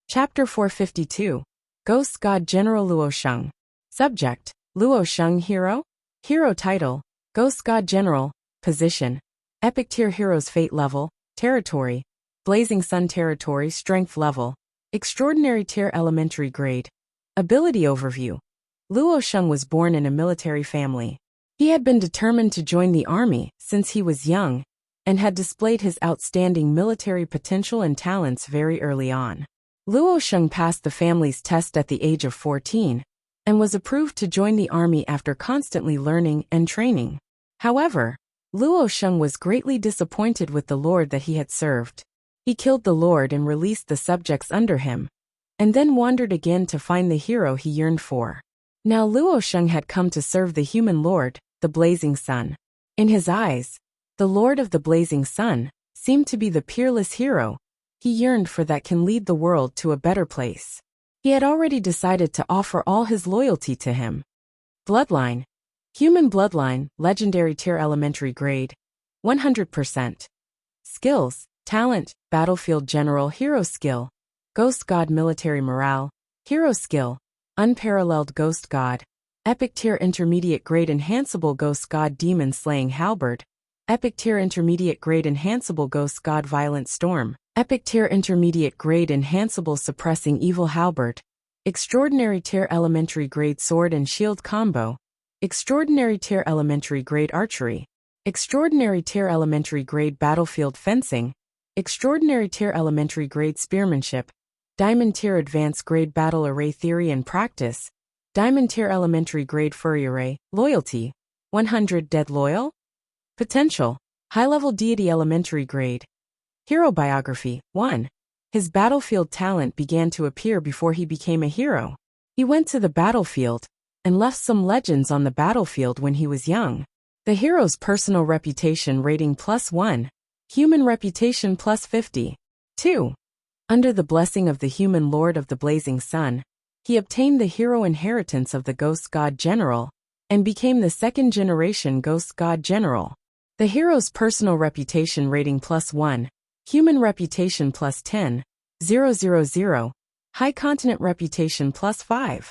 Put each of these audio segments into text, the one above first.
Chapter 452. Ghost God General Luo Sheng. Subject: Luo Sheng Hero. Hero title: Ghost God General. Position: Epic Tier Heroes Fate Level. Territory: Blazing Sun Territory. Strength Level: Extraordinary Tier Elementary Grade. Ability Overview. Luo Sheng was born in a military family. He had been determined to join the army since he was young, and had displayed his outstanding military potential and talents very early on. Luo Sheng passed the family's test at the age of 14, and was approved to join the army after constantly learning and training. However, Luo Sheng was greatly disappointed with the lord that he had served. He killed the lord and released the subjects under him, and then wandered again to find the hero he yearned for. Now Luo Sheng had come to serve the human lord, the Blazing Sun. In his eyes, the Lord of the Blazing Sun seemed to be the peerless hero he yearned for that can lead the world to a better place. He had already decided to offer all his loyalty to him. Bloodline: Human Bloodline, Legendary Tier Elementary Grade, 100%. Skills: Talent, Battlefield General. Hero Skill: Ghost God Military Morale. Hero Skill: Unparalleled Ghost God. Epic Tier Intermediate Grade Enhanceable Ghost God Demon Slaying Halberd. Epic Tier Intermediate Grade Enhanceable Ghost God Violent Storm. Epic Tier Intermediate Grade Enhanceable Suppressing Evil Halberd. Extraordinary Tier Elementary Grade Sword and Shield Combo. Extraordinary Tier Elementary Grade Archery. Extraordinary Tier Elementary Grade Battlefield Fencing. Extraordinary Tier Elementary Grade Spearmanship. Diamond Tier Advanced Grade Battle Array Theory and Practice. Diamond Tier Elementary Grade Furry Array. Loyalty: 100. Dead Loyal. Potential: High-Level Deity Elementary Grade. Hero Biography: 1. His battlefield talent began to appear before he became a hero. He went to the battlefield and left some legends on the battlefield when he was young. The hero's personal reputation rating +1. Human reputation +50. 2. Under the blessing of the human lord of the Blazing Sun, he obtained the hero inheritance of the Ghost God General and became the second-generation Ghost God General. The hero's personal reputation rating +1. Human reputation +10. 000. High continent reputation +5.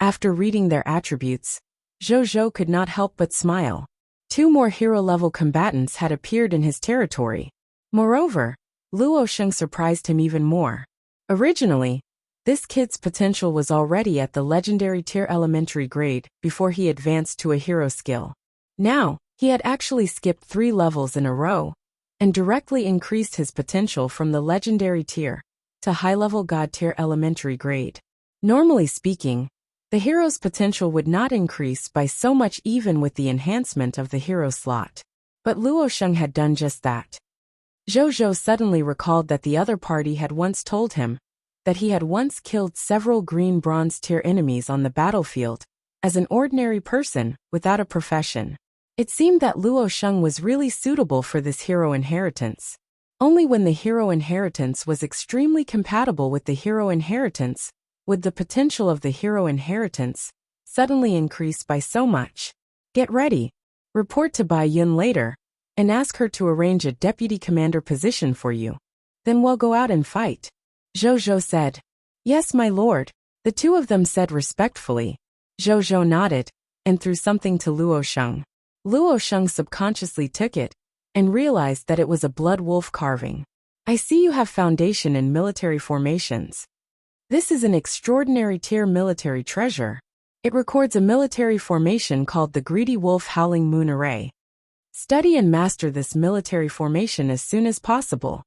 After reading their attributes, Zhou could not help but smile. 2 more hero-level combatants had appeared in his territory. Moreover, Luo Sheng surprised him even more. Originally, this kid's potential was already at the legendary tier elementary grade before he advanced to a hero skill. Now, he had actually skipped 3 levels in a row, and directly increased his potential from the legendary tier to high-level god tier elementary grade. Normally speaking, the hero's potential would not increase by so much even with the enhancement of the hero slot. But Luo Sheng had done just that. Zhou suddenly recalled that the other party had once told him that he had once killed several green bronze tier enemies on the battlefield as an ordinary person without a profession. It seemed that Luo Sheng was really suitable for this hero inheritance. Only when the hero inheritance was extremely compatible with the hero inheritance would the potential of the hero inheritance suddenly increase by so much. Get ready. Report to Bai Yun later, and ask her to arrange a deputy commander position for you. Then we'll go out and fight. Zhou said. Yes, my lord, the 2 of them said respectfully. Zhou nodded, and threw something to Luo Sheng. Luo Sheng subconsciously took it, and realized that it was a blood wolf carving. I see you have foundation in military formations. This is an extraordinary tier military treasure. It records a military formation called the Greedy Wolf Howling Moon Array. Study and master this military formation as soon as possible.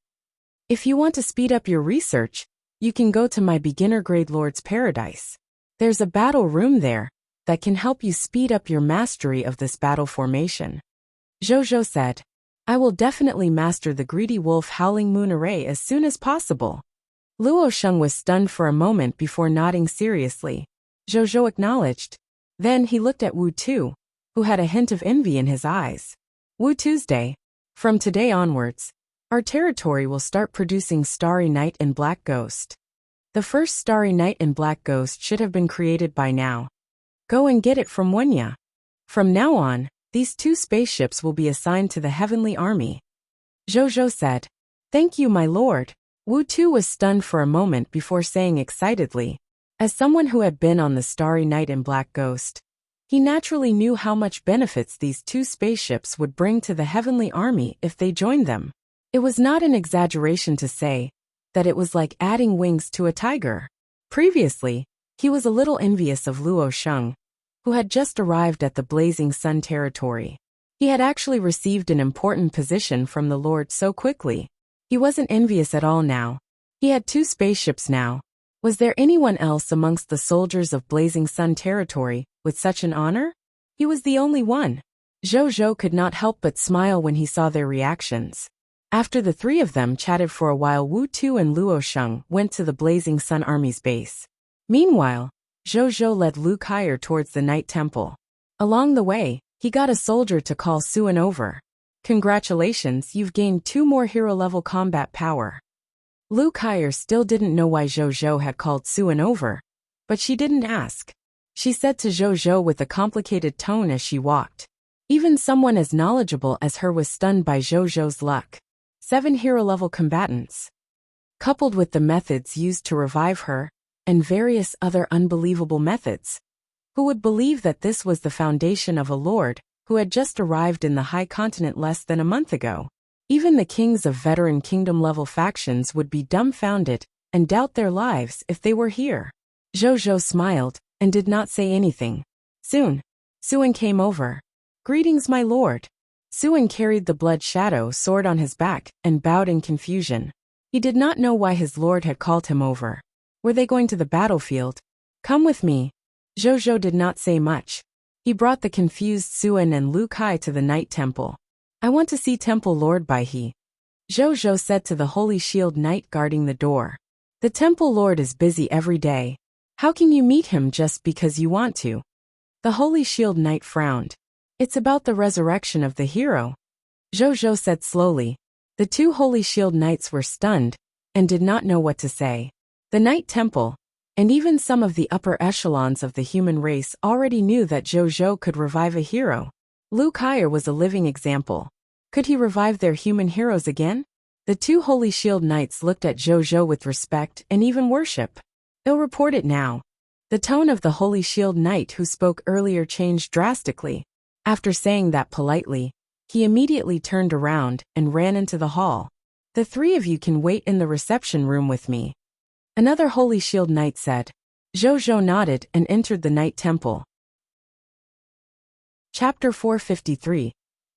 If you want to speed up your research, you can go to my beginner grade Lord's Paradise. There's a battle room there that can help you speed up your mastery of this battle formation. Zhou said. I will definitely master the Greedy Wolf Howling Moon Array as soon as possible. Luo Sheng was stunned for a moment before nodding seriously. Zhou acknowledged. Then he looked at Wu Tu, who had a hint of envy in his eyes. Wu Tuesday. From today onwards, our territory will start producing Starry Night and Black Ghost. The first Starry Night and Black Ghost should have been created by now. Go and get it from Wuxia. From now on, these 2 spaceships will be assigned to the Heavenly Army. Zhou said. Thank you, my lord. Wu Tu was stunned for a moment before saying excitedly, as someone who had been on the Starry Night in Black Ghost, he naturally knew how much benefits these two spaceships would bring to the Heavenly Army if they joined them. It was not an exaggeration to say that it was like adding wings to a tiger. Previously, he was a little envious of Luo Sheng, who had just arrived at the Blazing Sun territory. He had actually received an important position from the Lord so quickly. He wasn't envious at all now. He had 2 spaceships now. Was there anyone else amongst the soldiers of Blazing Sun territory with such an honor? He was the only one. Zhou could not help but smile when he saw their reactions. After the 3 of them chatted for a while, Wu Tu and Luo Sheng went to the Blazing Sun Army's base. Meanwhile, Zhou led Lu Kai'er towards the Night Temple. Along the way, he got a soldier to call Suan over. Congratulations, you've gained 2 more hero-level combat power. Lu Kai'er still didn't know why Zhou had called Suan over, but she didn't ask. She said to Zhou with a complicated tone as she walked. Even someone as knowledgeable as her was stunned by Zhou's luck. 7 hero-level combatants. Coupled with the methods used to revive her, and various other unbelievable methods. Who would believe that this was the foundation of a lord who had just arrived in the High Continent less than a month ago? Even the kings of veteran kingdom-level factions would be dumbfounded and doubt their lives if they were here. Zhou smiled and did not say anything. Soon, Suan came over. Greetings, my lord. Suan carried the blood shadow sword on his back and bowed in confusion. He did not know why his lord had called him over. Were they going to the battlefield? Come with me. Zhou did not say much. He brought the confused Suan and Lu Kai to the Night Temple. I want to see Temple Lord Baihe. Zhou said to the Holy Shield Knight guarding the door. The Temple Lord is busy every day. How can you meet him just because you want to? The Holy Shield Knight frowned. It's about the resurrection of the hero. Zhou said slowly. The 2 Holy Shield Knights were stunned and did not know what to say. The Night Temple, and even some of the upper echelons of the human race already knew that Zhou could revive a hero. Lu Kai'er was a living example. Could he revive their human heroes again? The 2 Holy Shield Knights looked at Zhou with respect and even worship. They'll report it now. The tone of the Holy Shield Knight who spoke earlier changed drastically. After saying that politely, he immediately turned around and ran into the hall. The 3 of you can wait in the reception room with me. Another Holy Shield Knight said. Zhou nodded and entered the Night Temple. Chapter 453.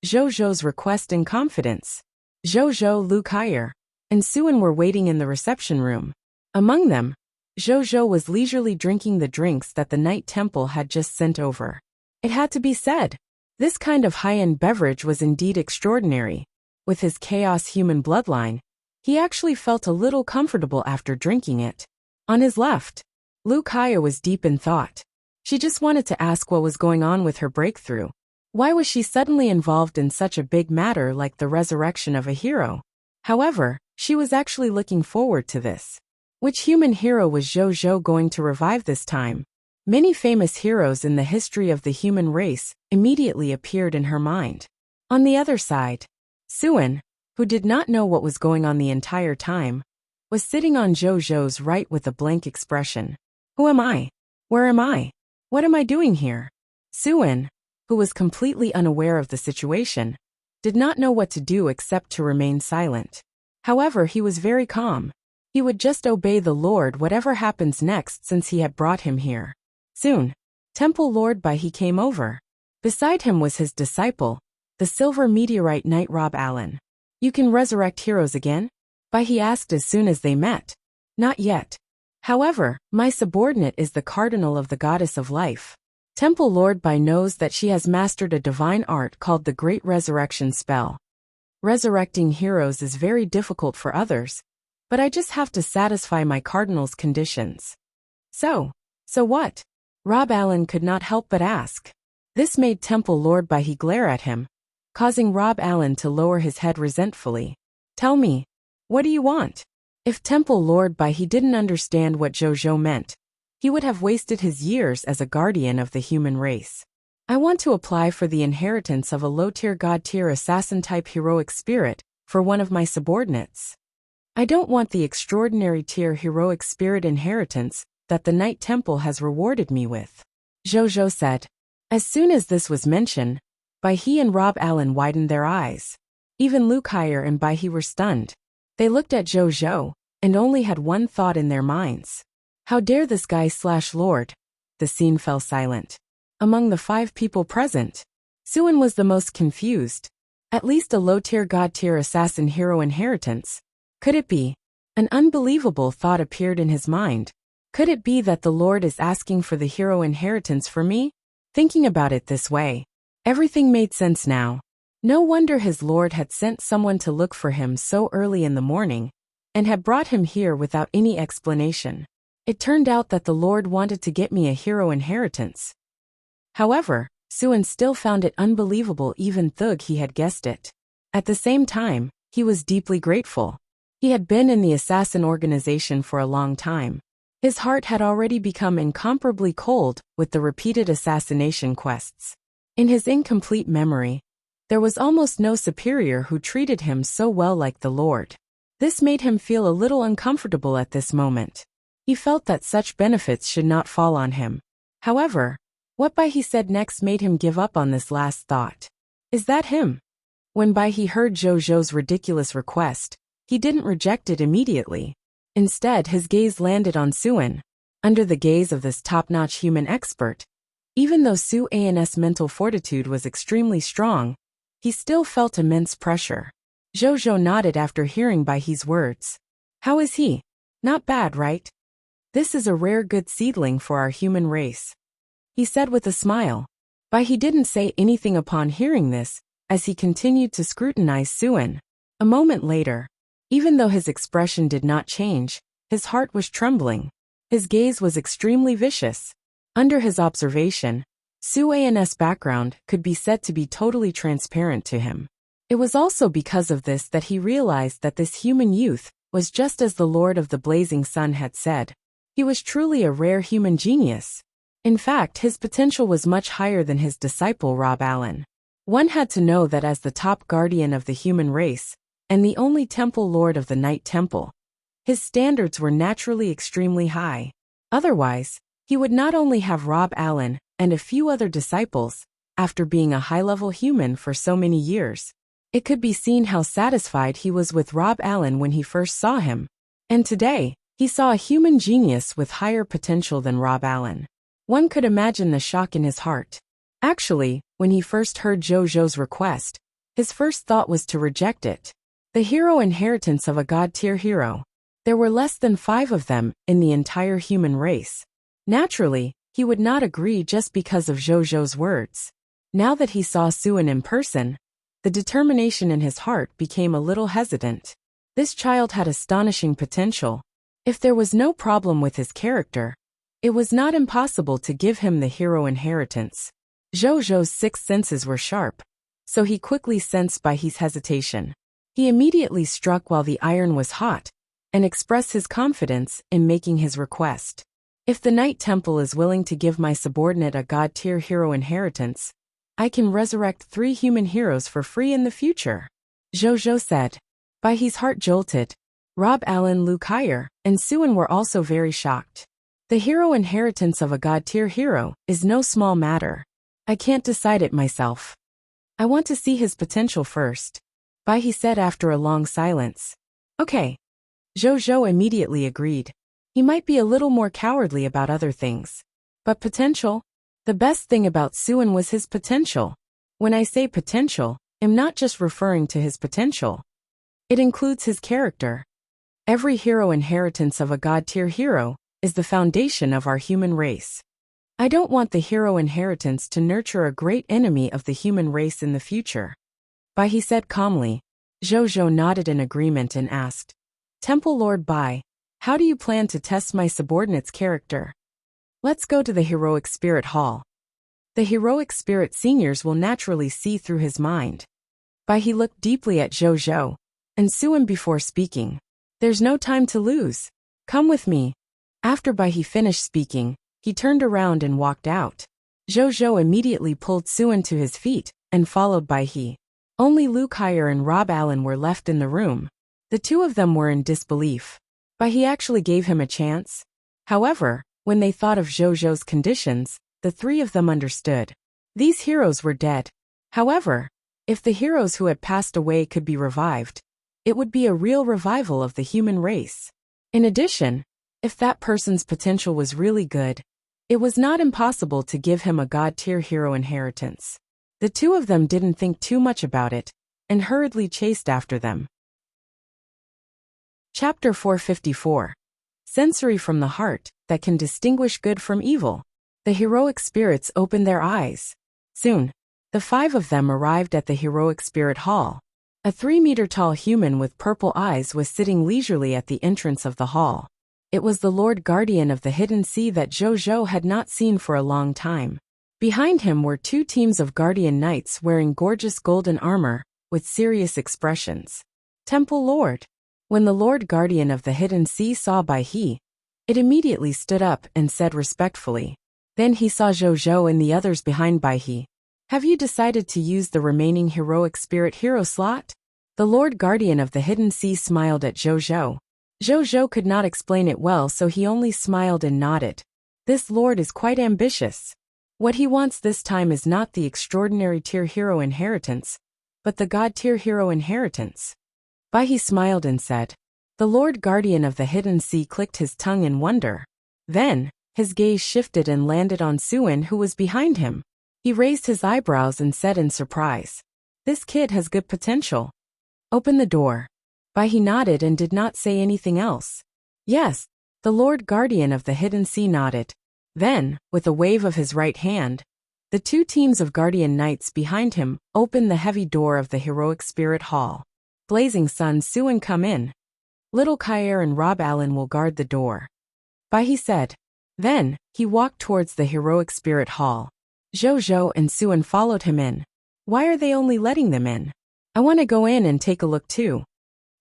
Zhou's request and confidence. Zhou, Lu Kai'er, and Suan were waiting in the reception room. Among them, Zhou was leisurely drinking the drinks that the Night Temple had just sent over. It had to be said. This kind of high-end beverage was indeed extraordinary. With his chaos human bloodline, he actually felt a little comfortable after drinking it. On his left, Lu Kai'er was deep in thought. She just wanted to ask what was going on with her breakthrough. Why was she suddenly involved in such a big matter like the resurrection of a hero? However, she was actually looking forward to this. Which human hero was Zhou going to revive this time? Many famous heroes in the history of the human race immediately appeared in her mind. On the other side, Suan, who did not know what was going on the entire time, was sitting on Zhou's right with a blank expression. Who am I? Where am I? What am I doing here? Suan, who was completely unaware of the situation, did not know what to do except to remain silent. However, he was very calm. He would just obey the Lord whatever happens next since he had brought him here. Soon, Temple Lord Baihe came over. Beside him was his disciple, the Silver Meteorite Knight Rob Allen. You can resurrect heroes again? Baihe asked as soon as they met. Not yet. However, my subordinate is the Cardinal of the Goddess of Life. Temple Lord Baihe knows that she has mastered a divine art called the Great Resurrection Spell. Resurrecting heroes is very difficult for others, but I just have to satisfy my Cardinal's conditions. So what? Rob Allen could not help but ask. This made Temple Lord Baihe glare at him, causing Rob Allen to lower his head resentfully. Tell me, what do you want? If Temple Lord Baihe didn't understand what Zhou meant, he would have wasted his years as a guardian of the human race. I want to apply for the inheritance of a low-tier god-tier assassin-type heroic spirit for one of my subordinates. I don't want the extraordinary tier heroic spirit inheritance that the Knight Temple has rewarded me with, Zhou said. As soon as this was mentioned, Bai He and Rob Allen widened their eyes. Even Wuxia and Bai He were stunned. They looked at Zhou and only had one thought in their minds. How dare this guy/lord? The scene fell silent. Among the 5 people present, Suen was the most confused. At least a low-tier god-tier assassin hero inheritance. Could it be? An unbelievable thought appeared in his mind. Could it be that the Lord is asking for the hero inheritance for me? Thinking about it this way, everything made sense now. No wonder his Lord had sent someone to look for him so early in the morning, and had brought him here without any explanation. It turned out that the Lord wanted to get me a hero inheritance. However, Suen still found it unbelievable even though he had guessed it. At the same time, he was deeply grateful. He had been in the assassin organization for a long time. His heart had already become incomparably cold with the repeated assassination quests. In his incomplete memory, there was almost no superior who treated him so well like the Lord. This made him feel a little uncomfortable at this moment. He felt that such benefits should not fall on him. However, what Bai He said next made him give up on this last thought. Is that him? When Bai He heard Zhou's ridiculous request, he didn't reject it immediately. Instead, his gaze landed on Suen. Under the gaze of this top-notch human expert, even though Suan's mental fortitude was extremely strong, he still felt immense pressure. Zhou nodded after hearing Bai He's words. How is he? Not bad, right? This is a rare good seedling for our human race, he said with a smile. Bai He didn't say anything upon hearing this, as he continued to scrutinize Suen. A moment later, even though his expression did not change, his heart was trembling. His gaze was extremely vicious. Under his observation, Suan's background could be said to be totally transparent to him. It was also because of this that he realized that this human youth was just as the Lord of the Blazing Sun had said. He was truly a rare human genius. In fact, his potential was much higher than his disciple Rob Allen. One had to know that as the top guardian of the human race, and the only temple lord of the Knight Temple, his standards were naturally extremely high. Otherwise, he would not only have Rob Allen and a few other disciples, after being a high-level human for so many years. It could be seen how satisfied he was with Rob Allen when he first saw him. And today, he saw a human genius with higher potential than Rob Allen. One could imagine the shock in his heart. Actually, when he first heard Zhou's request, his first thought was to reject it. The hero inheritance of a god-tier hero. There were less than 5 of them in the entire human race. Naturally, he would not agree just because of Zhou's words. Now that he saw Suen in person, the determination in his heart became a little hesitant. This child had astonishing potential. If there was no problem with his character, it was not impossible to give him the hero inheritance. Zhou's 6 senses were sharp, so he quickly sensed Bai He's hesitation. He immediately struck while the iron was hot, and expressed his confidence in making his request. If the Knight Temple is willing to give my subordinate a god-tier hero inheritance, I can resurrect 3 human heroes for free in the future, Zhou said. Bai He's heart jolted. Rob Allen, Wuxia, and Suen were also very shocked. The hero inheritance of a god-tier hero is no small matter. I can't decide it myself. I want to see his potential first, Bai He said after a long silence. Okay. Zhou immediately agreed. He might be a little more cowardly about other things. But potential? The best thing about Suen was his potential. When I say potential, I'm not just referring to his potential. It includes his character. Every hero inheritance of a god-tier hero is the foundation of our human race. I don't want the hero inheritance to nurture a great enemy of the human race in the future, Bai He said calmly. Zhou nodded in agreement and asked, Temple Lord Bai, how do you plan to test my subordinate's character? Let's go to the Heroic Spirit Hall. The Heroic Spirit seniors will naturally see through his mind. Bai He looked deeply at Zhou and Suen before speaking. There's no time to lose. Come with me. After Bai He finished speaking, he turned around and walked out. Zhou immediately pulled Suen to his feet and followed Bai He. Only Wuxia and Rob Allen were left in the room. The two of them were in disbelief. But he actually gave him a chance. However, when they thought of Zhou's conditions, the three of them understood. These heroes were dead. However, if the heroes who had passed away could be revived, it would be a real revival of the human race. In addition, if that person's potential was really good, it was not impossible to give him a god-tier hero inheritance. The two of them didn't think too much about it, and hurriedly chased after them. Chapter 454. Sensory from the heart, that can distinguish good from evil. The heroic spirits opened their eyes. Soon, the five of them arrived at the heroic spirit hall. A 3-meter-tall human with purple eyes was sitting leisurely at the entrance of the hall. It was the Lord Guardian of the Hidden Sea that Zhou had not seen for a long time. Behind him were 2 teams of guardian knights wearing gorgeous golden armor, with serious expressions. Temple Lord. When the Lord Guardian of the Hidden Sea saw Bai He, it immediately stood up and said respectfully. Then he saw Zhou and the others behind Bai He. Have you decided to use the remaining heroic spirit hero slot? The Lord Guardian of the Hidden Sea smiled at Zhou. Zhou could not explain it well, so he only smiled and nodded. This lord is quite ambitious. What he wants this time is not the extraordinary tier hero inheritance, but the god tier hero inheritance. Bai He smiled and said. The Lord Guardian of the Hidden Sea clicked his tongue in wonder. Then, his gaze shifted and landed on Suin, who was behind him. He raised his eyebrows and said in surprise. This kid has good potential. Open the door. Bai He nodded and did not say anything else. Yes, the Lord Guardian of the Hidden Sea nodded. Then, with a wave of his right hand, the 2 teams of guardian knights behind him opened the heavy door of the heroic spirit hall. Blazing Sun, Suin, come in. Little Kyer and Rob Allen will guard the door. Bai He said. Then, he walked towards the heroic spirit hall. Zhou and Suin followed him in. Why are they only letting them in? I want to go in and take a look too.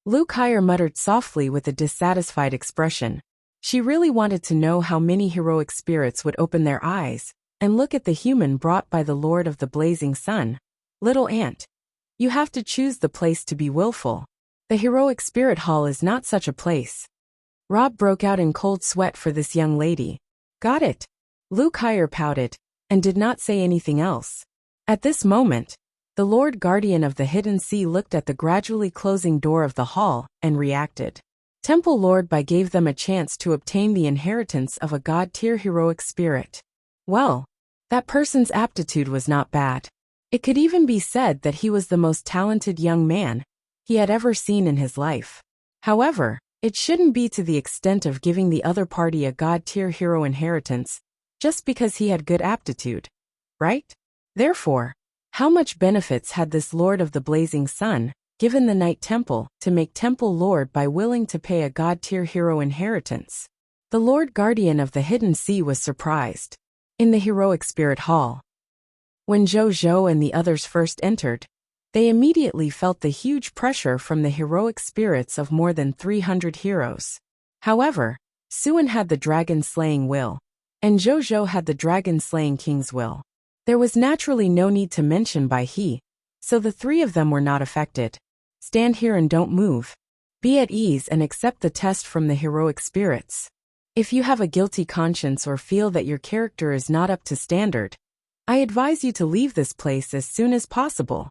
Lu Kyer muttered softly with a dissatisfied expression. She really wanted to know how many heroic spirits would open their eyes and look at the human brought by the Lord of the Blazing Sun. Little ant. You have to choose the place to be willful. The heroic spirit hall is not such a place. Rob broke out in cold sweat for this young lady. Got it. Lu Kyer pouted and did not say anything else. At this moment, the Lord Guardian of the Hidden Sea looked at the gradually closing door of the hall and reacted. Temple Lord Bai gave them a chance to obtain the inheritance of a god-tier heroic spirit. Well, that person's aptitude was not bad. It could even be said that he was the most talented young man he had ever seen in his life. However, it shouldn't be to the extent of giving the other party a god-tier hero inheritance just because he had good aptitude, right? Therefore, how much benefits had this Lord of the Blazing Sun given the Knight Temple to make Temple Lord Bai willing to pay a god-tier hero inheritance? The Lord Guardian of the Hidden Sea was surprised. In the heroic spirit hall, when Zhou and the others first entered, they immediately felt the huge pressure from the heroic spirits of more than 300 heroes. However, Suin had the dragon-slaying will, and Zhou had the dragon-slaying king's will. There was naturally no need to mention Bai He, so the 3 of them were not affected. Stand here and don't move. Be at ease and accept the test from the heroic spirits. If you have a guilty conscience or feel that your character is not up to standard, I advise you to leave this place as soon as possible.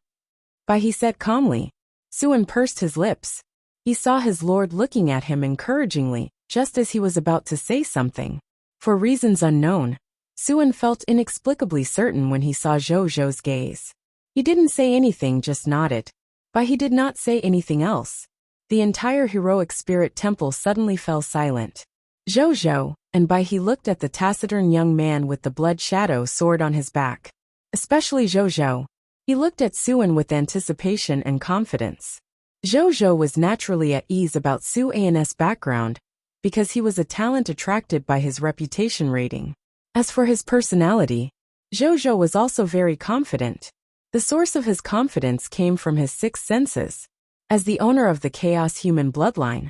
Bai He said calmly. Suin pursed his lips. He saw his lord looking at him encouragingly, just as he was about to say something. For reasons unknown, Suin felt inexplicably certain when he saw Zhou's gaze. He didn't say anything, just nodded. But he did not say anything else. The entire heroic spirit temple suddenly fell silent. Zhou and Bai He looked at the taciturn young man with the blood shadow sword on his back. Especially Zhou. He looked at Suin with anticipation and confidence. Zhou was naturally at ease about Suin's background, because he was a talent attracted by his reputation rating. As for his personality, Zhou was also very confident. The source of his confidence came from his 6 senses. As the owner of the Chaos human bloodline,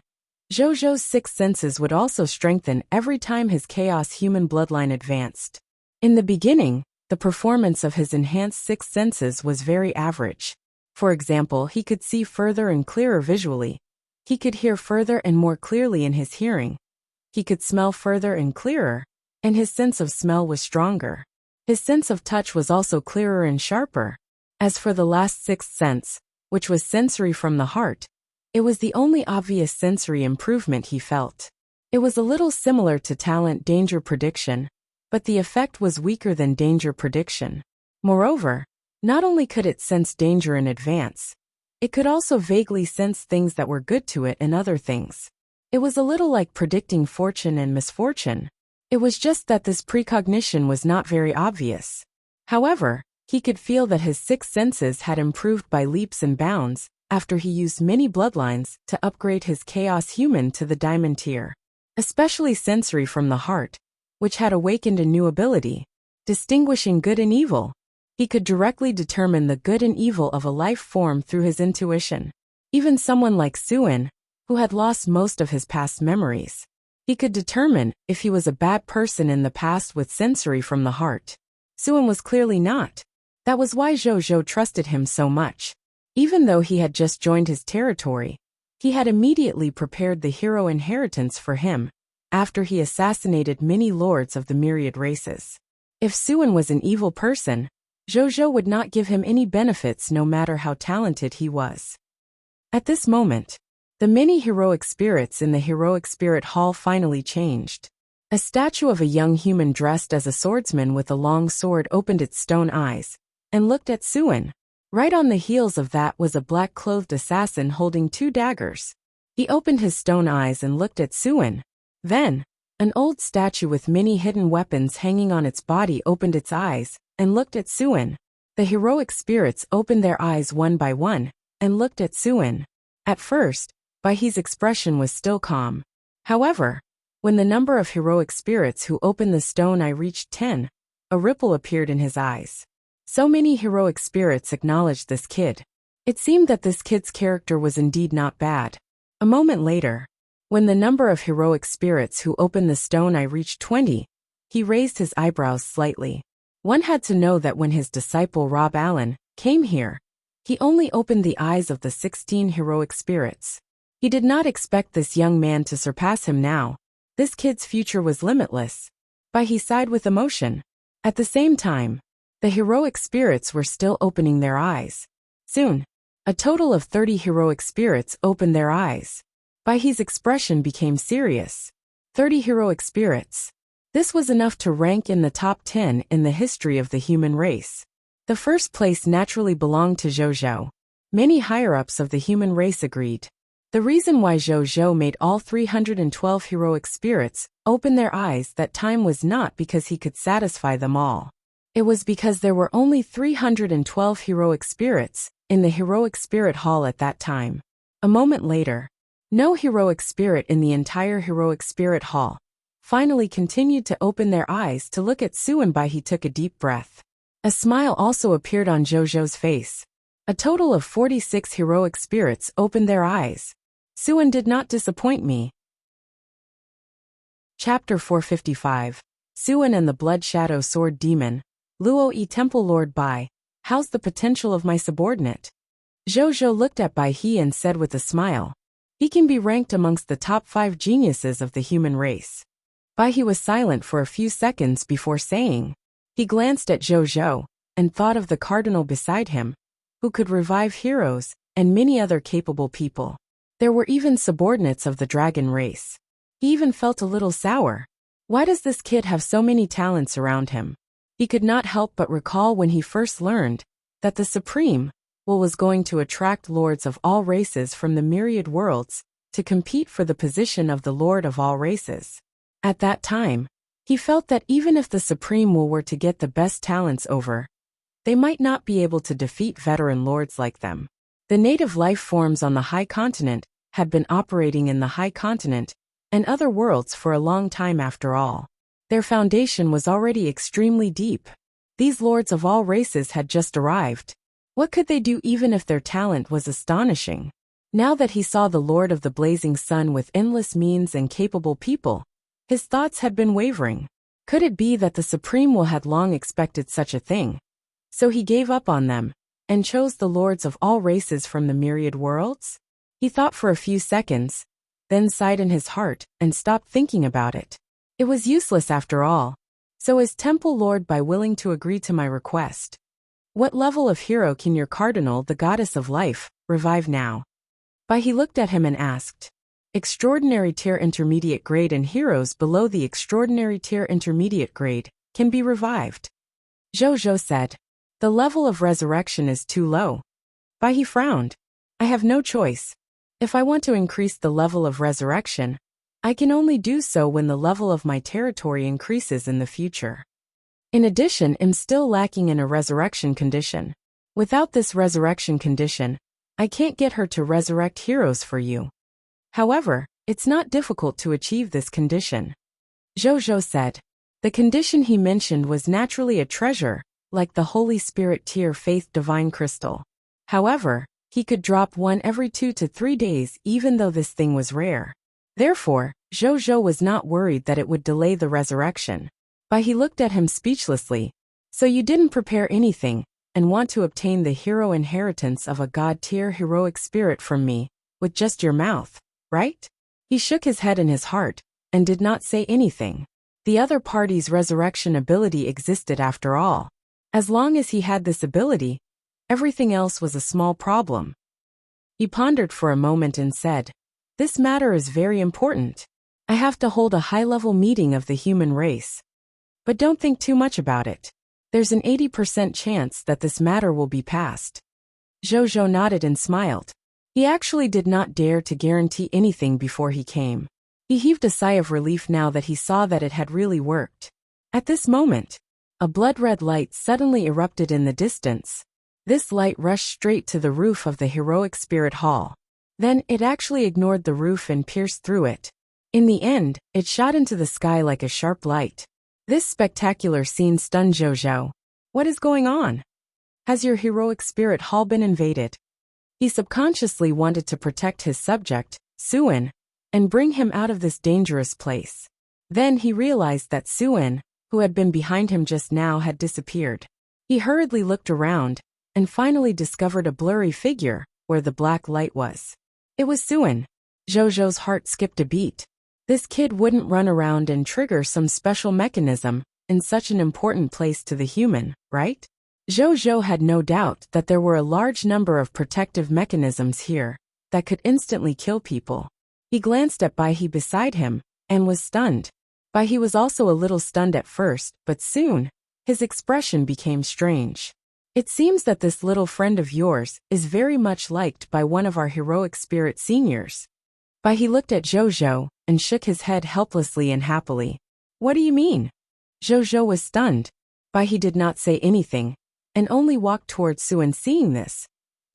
Zhou's 6 senses would also strengthen every time his Chaos human bloodline advanced. In the beginning, the performance of his enhanced 6 senses was very average. For example, he could see further and clearer visually. He could hear further and more clearly in his hearing. He could smell further and clearer, and his sense of smell was stronger. His sense of touch was also clearer and sharper. As for the last sixth sense, which was sensory from the heart, it was the only obvious sensory improvement he felt. It was a little similar to talent danger prediction, but the effect was weaker than danger prediction. Moreover, not only could it sense danger in advance, it could also vaguely sense things that were good to it and other things. It was a little like predicting fortune and misfortune. It was just that this precognition was not very obvious. However, he could feel that his six senses had improved by leaps and bounds after he used many bloodlines to upgrade his chaos human to the diamond tier. Especially sensory from the heart, which had awakened a new ability, distinguishing good and evil. He could directly determine the good and evil of a life form through his intuition. Even someone like Suin, who had lost most of his past memories, he could determine if he was a bad person in the past with sensory from the heart. Suin was clearly not. That was why Zhou trusted him so much. Even though he had just joined his territory, he had immediately prepared the hero inheritance for him, after he assassinated many lords of the myriad races. If Suin was an evil person, Zhou would not give him any benefits no matter how talented he was. At this moment, the many heroic spirits in the heroic spirit hall finally changed. A statue of a young human dressed as a swordsman with a long sword opened its stone eyes and looked at Suin. Right on the heels of that was a black-clothed assassin holding two daggers. He opened his stone eyes and looked at Suin. Then, an old statue with many hidden weapons hanging on its body opened its eyes and looked at Suin. The heroic spirits opened their eyes one by one and looked at Suin. At first, Baihe's expression was still calm. However, when the number of heroic spirits who opened the stone eye reached 10, a ripple appeared in his eyes. So many heroic spirits acknowledged this kid. It seemed that this kid's character was indeed not bad. A moment later, when the number of heroic spirits who opened the stone eye reached 20, he raised his eyebrows slightly. One had to know that when his disciple Rob Allen came here, he only opened the eyes of the 16 heroic spirits. He did not expect this young man to surpass him now. This kid's future was limitless. Baihe sighed with emotion. At the same time, the heroic spirits were still opening their eyes. Soon, a total of 30 heroic spirits opened their eyes. Baihe's expression became serious. 30 heroic spirits. This was enough to rank in the top 10 in the history of the human race. The first place naturally belonged to Zhou. Many higher-ups of the human race agreed. The reason why Zhou made all 312 heroic spirits open their eyes that time was not because he could satisfy them all. It was because there were only 312 heroic spirits in the heroic spirit hall at that time. A moment later, no heroic spirit in the entire heroic spirit hall finally continued to open their eyes to look at Suin. Baihe took a deep breath. A smile also appeared on Zhou's face. A total of 46 heroic spirits opened their eyes. Suin did not disappoint me. Chapter 455. Suin and the Blood Shadow Sword Demon. Luo Yi Temple Lord Bai, how's the potential of my subordinate? Zhou looked at Baihe and said with a smile, he can be ranked amongst the top 5 geniuses of the human race. Baihe was silent for a few seconds before saying. He glanced at Zhou and thought of the cardinal beside him, who could revive heroes and many other capable people. There were even subordinates of the dragon race. He even felt a little sour. Why does this kid have so many talents around him? He could not help but recall when he first learned that the Supreme Will was going to attract lords of all races from the myriad worlds to compete for the position of the Lord of all races. At that time, he felt that even if the Supreme Will were to get the best talents over, they might not be able to defeat veteran lords like them. The native life forms on the High Continent had been operating in the High Continent and other worlds for a long time after all. Their foundation was already extremely deep. These lords of all races had just arrived. What could they do even if their talent was astonishing? Now that he saw the Lord of the Blazing Sun with endless means and capable people, his thoughts had been wavering. Could it be that the Supreme Will had long expected such a thing? So he gave up on them and chose the lords of all races from the myriad worlds? He thought for a few seconds, then sighed in his heart and stopped thinking about it. It was useless after all. So is Temple Lord by willing to agree to my request? What level of hero can your cardinal, the goddess of life, revive now? Bai he looked at him and asked. Extraordinary tier intermediate grade and heroes below the extraordinary tier intermediate grade can be revived. Zhou said. The level of resurrection is too low. Bai he frowned. I have no choice. If I want to increase the level of resurrection, I can only do so when the level of my territory increases in the future. In addition, I'm still lacking in a resurrection condition. Without this resurrection condition, I can't get her to resurrect heroes for you. However, it's not difficult to achieve this condition. Zhou said. The condition he mentioned was naturally a treasure, like the Holy Spirit tier faith divine crystal. However, he could drop one every 2 to 3 days even though this thing was rare. Therefore, Zhou was not worried that it would delay the resurrection. But he looked at him speechlessly. So you didn't prepare anything, and want to obtain the hero inheritance of a god-tier heroic spirit from me, with just your mouth, right? He shook his head in his heart, and did not say anything. The other party's resurrection ability existed after all. As long as he had this ability, everything else was a small problem. He pondered for a moment and said, This matter is very important. I have to hold a high-level meeting of the human race. But don't think too much about it. There's an 80% chance that this matter will be passed. Zhou nodded and smiled. He actually did not dare to guarantee anything before he came. He heaved a sigh of relief now that he saw that it had really worked. At this moment, a blood-red light suddenly erupted in the distance. This light rushed straight to the roof of the heroic spirit hall. Then it actually ignored the roof and pierced through it. In the end, it shot into the sky like a sharp light. This spectacular scene stunned Zhou. What is going on? Has your heroic spirit hall been invaded? He subconsciously wanted to protect his subject, Suan, and bring him out of this dangerous place. Then he realized that Suan, who had been behind him just now, had disappeared. He hurriedly looked around, and finally discovered a blurry figure, where the black light was. It was Suan. Zhou's heart skipped a beat. This kid wouldn't run around and trigger some special mechanism in such an important place to the human, right? Zhou had no doubt that there were a large number of protective mechanisms here that could instantly kill people. He glanced at Bai he beside him, and was stunned. Bai he was also a little stunned at first, but soon, his expression became strange. It seems that this little friend of yours is very much liked by one of our heroic spirit seniors. Bai he looked at Zhou and shook his head helplessly and happily. What do you mean? Zhou was stunned. Bai he did not say anything, and only walked towards Suan. Seeing this,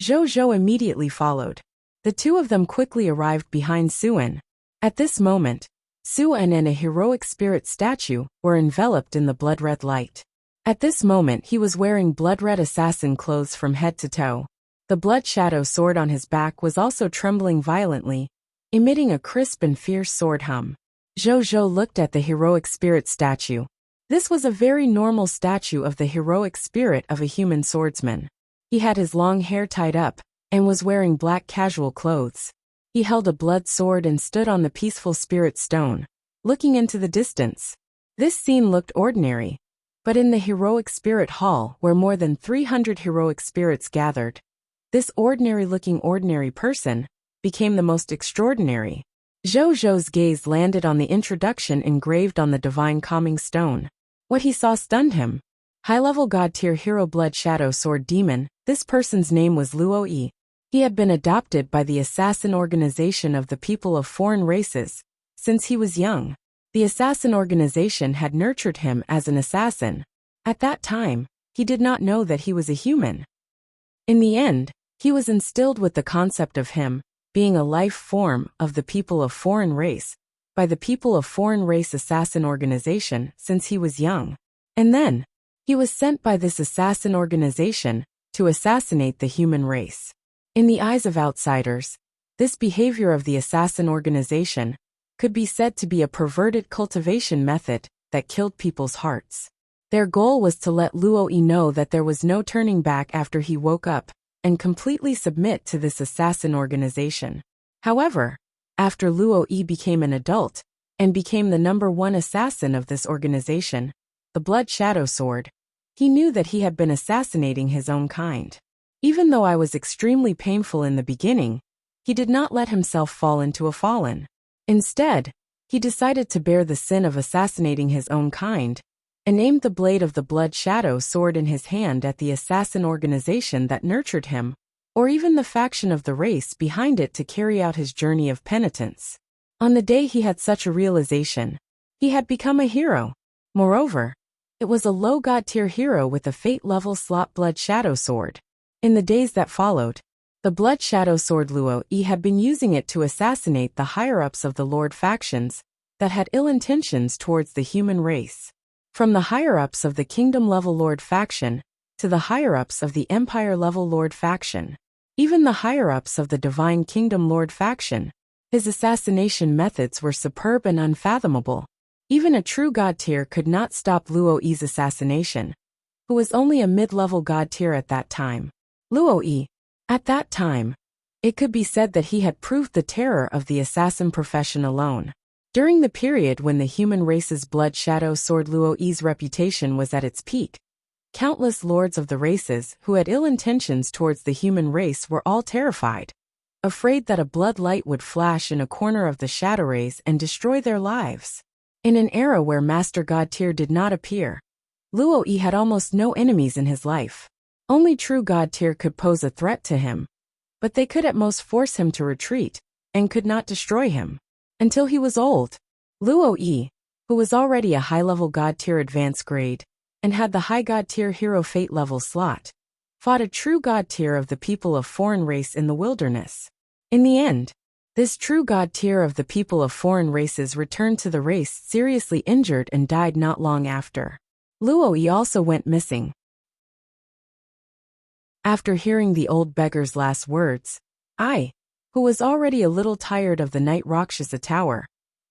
Zhou immediately followed. The two of them quickly arrived behind Suan. At this moment, Suan and a heroic spirit statue were enveloped in the blood-red light. At this moment he was wearing blood-red assassin clothes from head to toe. The blood shadow sword on his back was also trembling violently, emitting a crisp and fierce sword hum. Zhou looked at the heroic spirit statue. This was a very normal statue of the heroic spirit of a human swordsman. He had his long hair tied up, and was wearing black casual clothes. He held a blood sword and stood on the peaceful spirit stone, looking into the distance. This scene looked ordinary, but in the heroic spirit hall where more than 300 heroic spirits gathered, this ordinary-looking ordinary person became the most extraordinary. Zhou's gaze landed on the introduction engraved on the divine calming stone. What he saw stunned him. High-level god-tier hero blood shadow sword demon, this person's name was Luo Yi. He had been adopted by the assassin organization of the people of foreign races since he was young. The assassin organization had nurtured him as an assassin. At that time, he did not know that he was a human. In the end, he was instilled with the concept of him being a life form of the people of foreign race by the people of foreign race assassin organization since he was young. And then, he was sent by this assassin organization to assassinate the human race. In the eyes of outsiders, this behavior of the assassin organization could be said to be a perverted cultivation method that killed people's hearts. Their goal was to let Luo Yi know that there was no turning back after he woke up and completely submit to this assassin organization. However, after Luo Yi became an adult and became the #1 assassin of this organization, the Blood Shadow Sword, he knew that he had been assassinating his own kind. Even though I was extremely painful in the beginning, he did not let himself fall into a fallen. Instead, he decided to bear the sin of assassinating his own kind and aimed the blade of the Blood Shadow Sword in his hand at the assassin organization that nurtured him, or even the faction of the race behind it to carry out his journey of penitence. On the day he had such a realization, he had become a hero. Moreover, it was a low god tier hero with a fate level slot Blood Shadow Sword. In the days that followed, the Blood Shadow Sword Luo Yi had been using it to assassinate the higher-ups of the Lord factions that had ill intentions towards the human race. From the higher-ups of the Kingdom-level Lord faction to the higher-ups of the Empire-level Lord faction, even the higher-ups of the Divine Kingdom Lord faction, his assassination methods were superb and unfathomable. Even a true god tier could not stop Luo Yi's assassination, who was only a mid-level god tier at that time. Luo Yi, at that time, it could be said that he had proved the terror of the assassin profession alone. During the period when the human race's Blood Shadow Sword Luo Yi's reputation was at its peak, countless lords of the races who had ill intentions towards the human race were all terrified, afraid that a blood light would flash in a corner of the shadow rays and destroy their lives. In an era where Master God tier did not appear, Luo Yi had almost no enemies in his life. Only true god tier could pose a threat to him, but they could at most force him to retreat, and could not destroy him. Until he was old, Luo Yi, who was already a high-level god tier advanced grade, and had the high god tier hero fate level slot, fought a true god tier of the people of foreign race in the wilderness. In the end, this true god tier of the people of foreign races returned to the race seriously injured and died not long after. Luo Yi also went missing. After hearing the old beggar's last words, I, who was already a little tired of the Night Rakshasa Tower,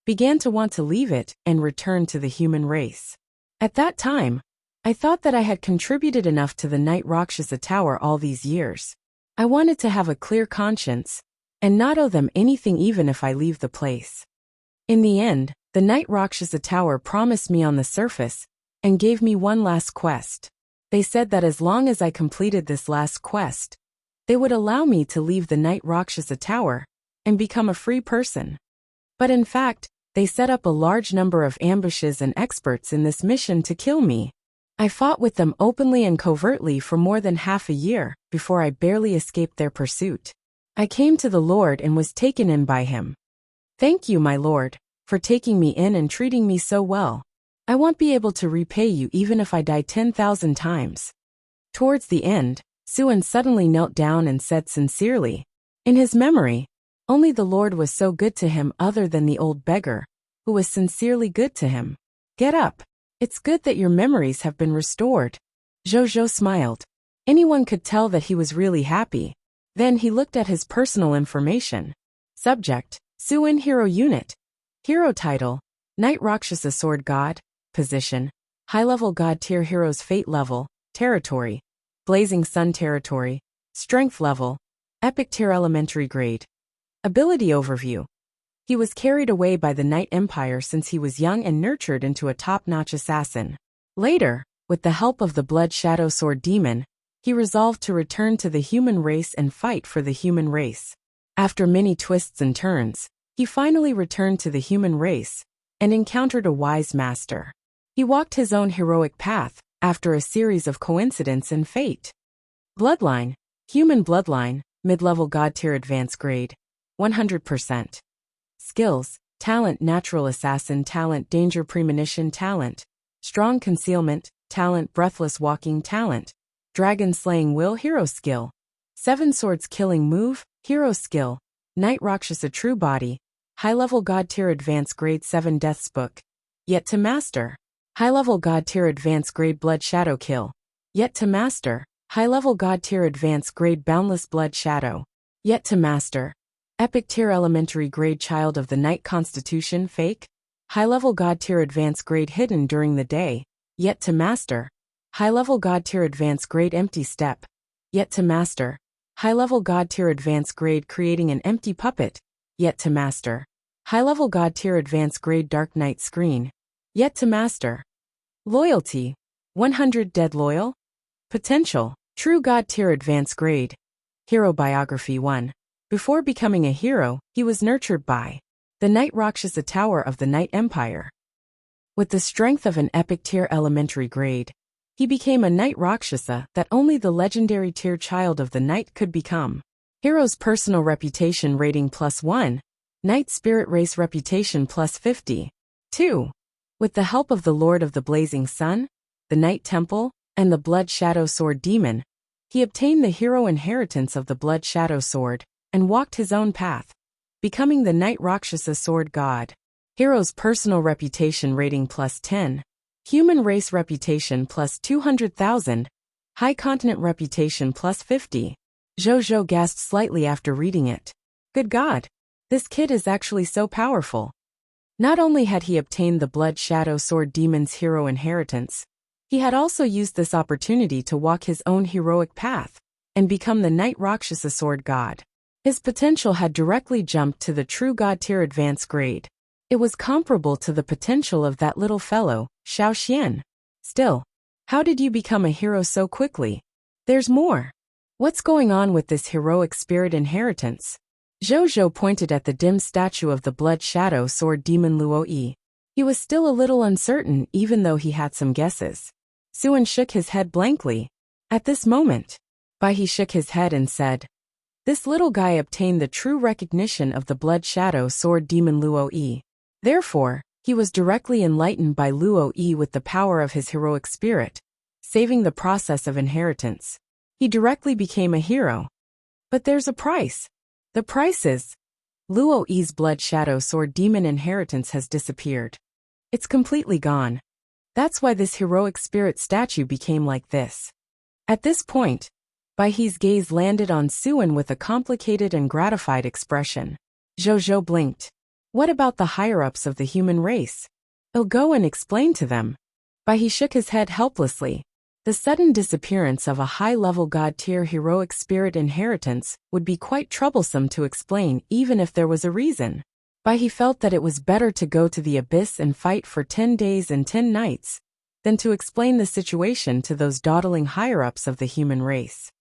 began to want to leave it and return to the human race. At that time, I thought that I had contributed enough to the Night Rakshasa Tower all these years. I wanted to have a clear conscience and not owe them anything even if I leave the place. In the end, the Night Rakshasa Tower promised me on the surface and gave me one last quest. They said that as long as I completed this last quest, they would allow me to leave the Night Rakshasa Tower and become a free person. But in fact, they set up a large number of ambushes and experts in this mission to kill me. I fought with them openly and covertly for more than half a year before I barely escaped their pursuit. I came to the Lord and was taken in by him. Thank you, my Lord, for taking me in and treating me so well. I won't be able to repay you even if I die 10,000 times. Towards the end, Suan suddenly knelt down and said sincerely, in his memory, only the Lord was so good to him other than the old beggar, who was sincerely good to him. Get up. It's good that your memories have been restored. Zhou smiled. Anyone could tell that he was really happy. Then he looked at his personal information. Subject, Suan Hero Unit. Hero title, Night Rakshasa Sword God. Position, high-level god tier heroes fate level, territory, Blazing Sun territory, strength level, epic tier elementary grade. Ability overview. He was carried away by the Night Empire since he was young and nurtured into a top-notch assassin. Later, with the help of the Blood Shadow Sword Demon, he resolved to return to the human race and fight for the human race. After many twists and turns, he finally returned to the human race and encountered a wise master. He walked his own heroic path after a series of coincidence and fate. Bloodline, human bloodline, mid-level god tier advanced grade, 100%. Skills, talent natural assassin talent danger premonition talent, strong concealment, talent breathless walking talent, dragon slaying will hero skill, 7 swords killing move, hero skill, Night Rakshasa true body, high-level god tier advanced grade 7 deaths book, yet to master. High-level god tier advanced grade blood shadow kill, yet to master. High-level god tier advanced grade boundless blood shadow, yet to master. Epic tier elementary grade child of the night constitution fake. High-level god tier advanced grade hidden during the day, yet to master. High-level god tier advanced grade empty step, yet to master. High-level god tier advanced grade creating an empty puppet, Yet to master. High-level God tier advanced grade Dark Knight screen. Yet to master. Loyalty. 100 dead loyal. Potential. True God tier advanced grade. Hero biography 1. Before becoming a hero, he was nurtured by the Knight Rakshasa Tower of the Knight Empire. With the strength of an epic tier elementary grade, he became a Knight Rakshasa that only the legendary tier child of the Knight could become. Hero's personal reputation rating +1. Knight Spirit Race reputation +50. 2. With the help of the Lord of the Blazing Sun, the Knight Temple, and the Blood Shadow Sword Demon, he obtained the hero inheritance of the Blood Shadow Sword and walked his own path, becoming the Knight Rakshasa Sword God. Hero's personal reputation rating +10. Human race reputation +200,000. High continent reputation +50. Jojo gasped slightly after reading it. Good God! This kid is actually so powerful. Not only had he obtained the Blood Shadow Sword Demon's hero inheritance, he had also used this opportunity to walk his own heroic path and become the Knight Rakshasa Sword God. His potential had directly jumped to the true God tier advanced grade. It was comparable to the potential of that little fellow, Xiao Xian. Still, how did you become a hero so quickly? There's more. What's going on with this heroic spirit inheritance? Jojo pointed at the dim statue of the Blood Shadow Sword Demon Luo Yi. He was still a little uncertain even though he had some guesses. Suan shook his head blankly. At this moment, Bai He shook his head and said, "This little guy obtained the true recognition of the Blood Shadow Sword Demon Luo Yi. Therefore, he was directly enlightened by Luo Yi with the power of his heroic spirit, saving the process of inheritance. He directly became a hero. But there's a price. The price is Luo Yi's Blood Shadow Sword Demon inheritance has disappeared. It's completely gone. That's why this heroic spirit statue became like this." At this point, Bai He's gaze landed on Suan with a complicated and gratified expression. Jojo blinked. What about the higher-ups of the human race? I'll go and explain to them. Bai He shook his head helplessly. The sudden disappearance of a high-level God-tier heroic spirit inheritance would be quite troublesome to explain even if there was a reason. Bai He felt that it was better to go to the abyss and fight for 10 days and 10 nights than to explain the situation to those dawdling higher-ups of the human race.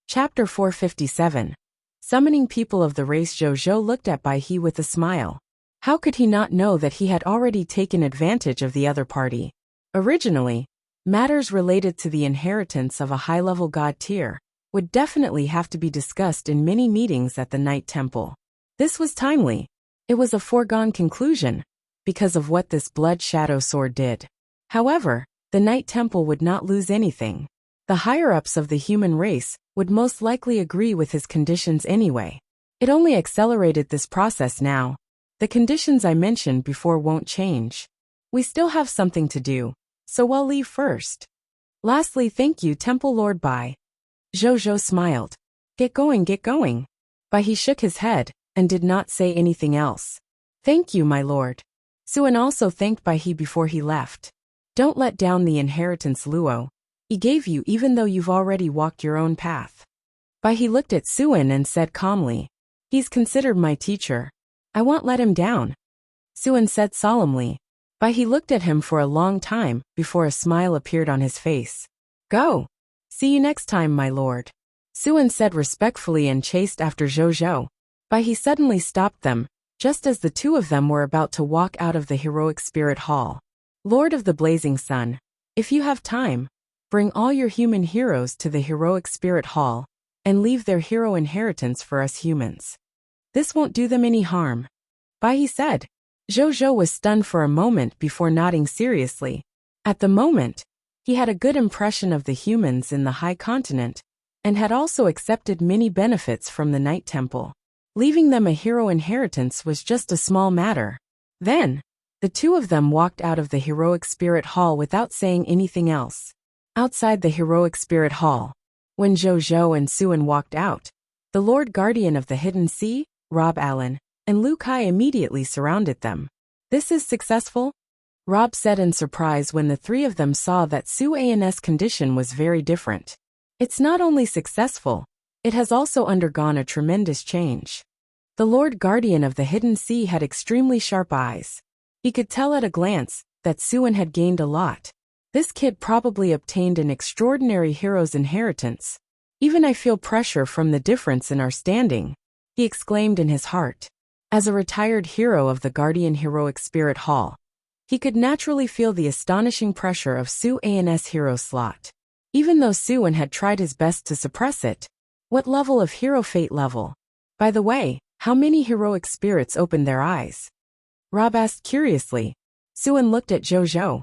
Chapter 457. Summoning people of the race. Jojo looked at Bai He with a smile. How could he not know that he had already taken advantage of the other party? Originally, matters related to the inheritance of a high-level god tier would definitely have to be discussed in many meetings at the Knight Temple. This was timely. It was a foregone conclusion, because of what this Blood Shadow Sword did. However, the Knight Temple would not lose anything. The higher-ups of the human race would most likely agree with his conditions anyway. It only accelerated this process now. The conditions I mentioned before won't change. We still have something to do, so I'll leave first. Lastly, thank you, Temple Lord Bai. Jojo smiled. Get going, get going. Bai He shook his head and did not say anything else. Thank you, my lord. Suan also thanked Bai He before he left. Don't let down the inheritance Luo He gave you even though you've already walked your own path. Bai He looked at Suan and said calmly, He's considered my teacher. I won't let him down. Suan said solemnly. Bai He looked at him for a long time before a smile appeared on his face. Go. See you next time, my lord. Suan said respectfully and chased after Jojo. Bai He suddenly stopped them, just as the two of them were about to walk out of the Heroic Spirit Hall. Lord of the Blazing Sun, if you have time, bring all your human heroes to the Heroic Spirit Hall and leave their hero inheritance for us humans. This won't do them any harm. Bai He said. Jojo was stunned for a moment before nodding seriously. At the moment, he had a good impression of the humans in the High Continent and had also accepted many benefits from the Knight Temple. Leaving them a hero inheritance was just a small matter. Then, the two of them walked out of the Heroic Spirit Hall without saying anything else. Outside the Heroic Spirit Hall, when Jojo and Suan walked out, the Lord Guardian of the Hidden Sea, Rob Allen, and Lu Kai immediately surrounded them. This is successful? Rob said in surprise when the three of them saw that Su An's condition was very different. It's not only successful, it has also undergone a tremendous change. The Lord Guardian of the Hidden Sea had extremely sharp eyes. He could tell at a glance that Suin had gained a lot. This kid probably obtained an extraordinary hero's inheritance. Even I feel pressure from the difference in our standing, he exclaimed in his heart. As a retired hero of the Guardian Heroic Spirit Hall, he could naturally feel the astonishing pressure of Suin's hero slot. Even though Suin had tried his best to suppress it. What level of hero fate level? By the way, how many heroic spirits opened their eyes? Rob asked curiously. Suin looked at Jojo.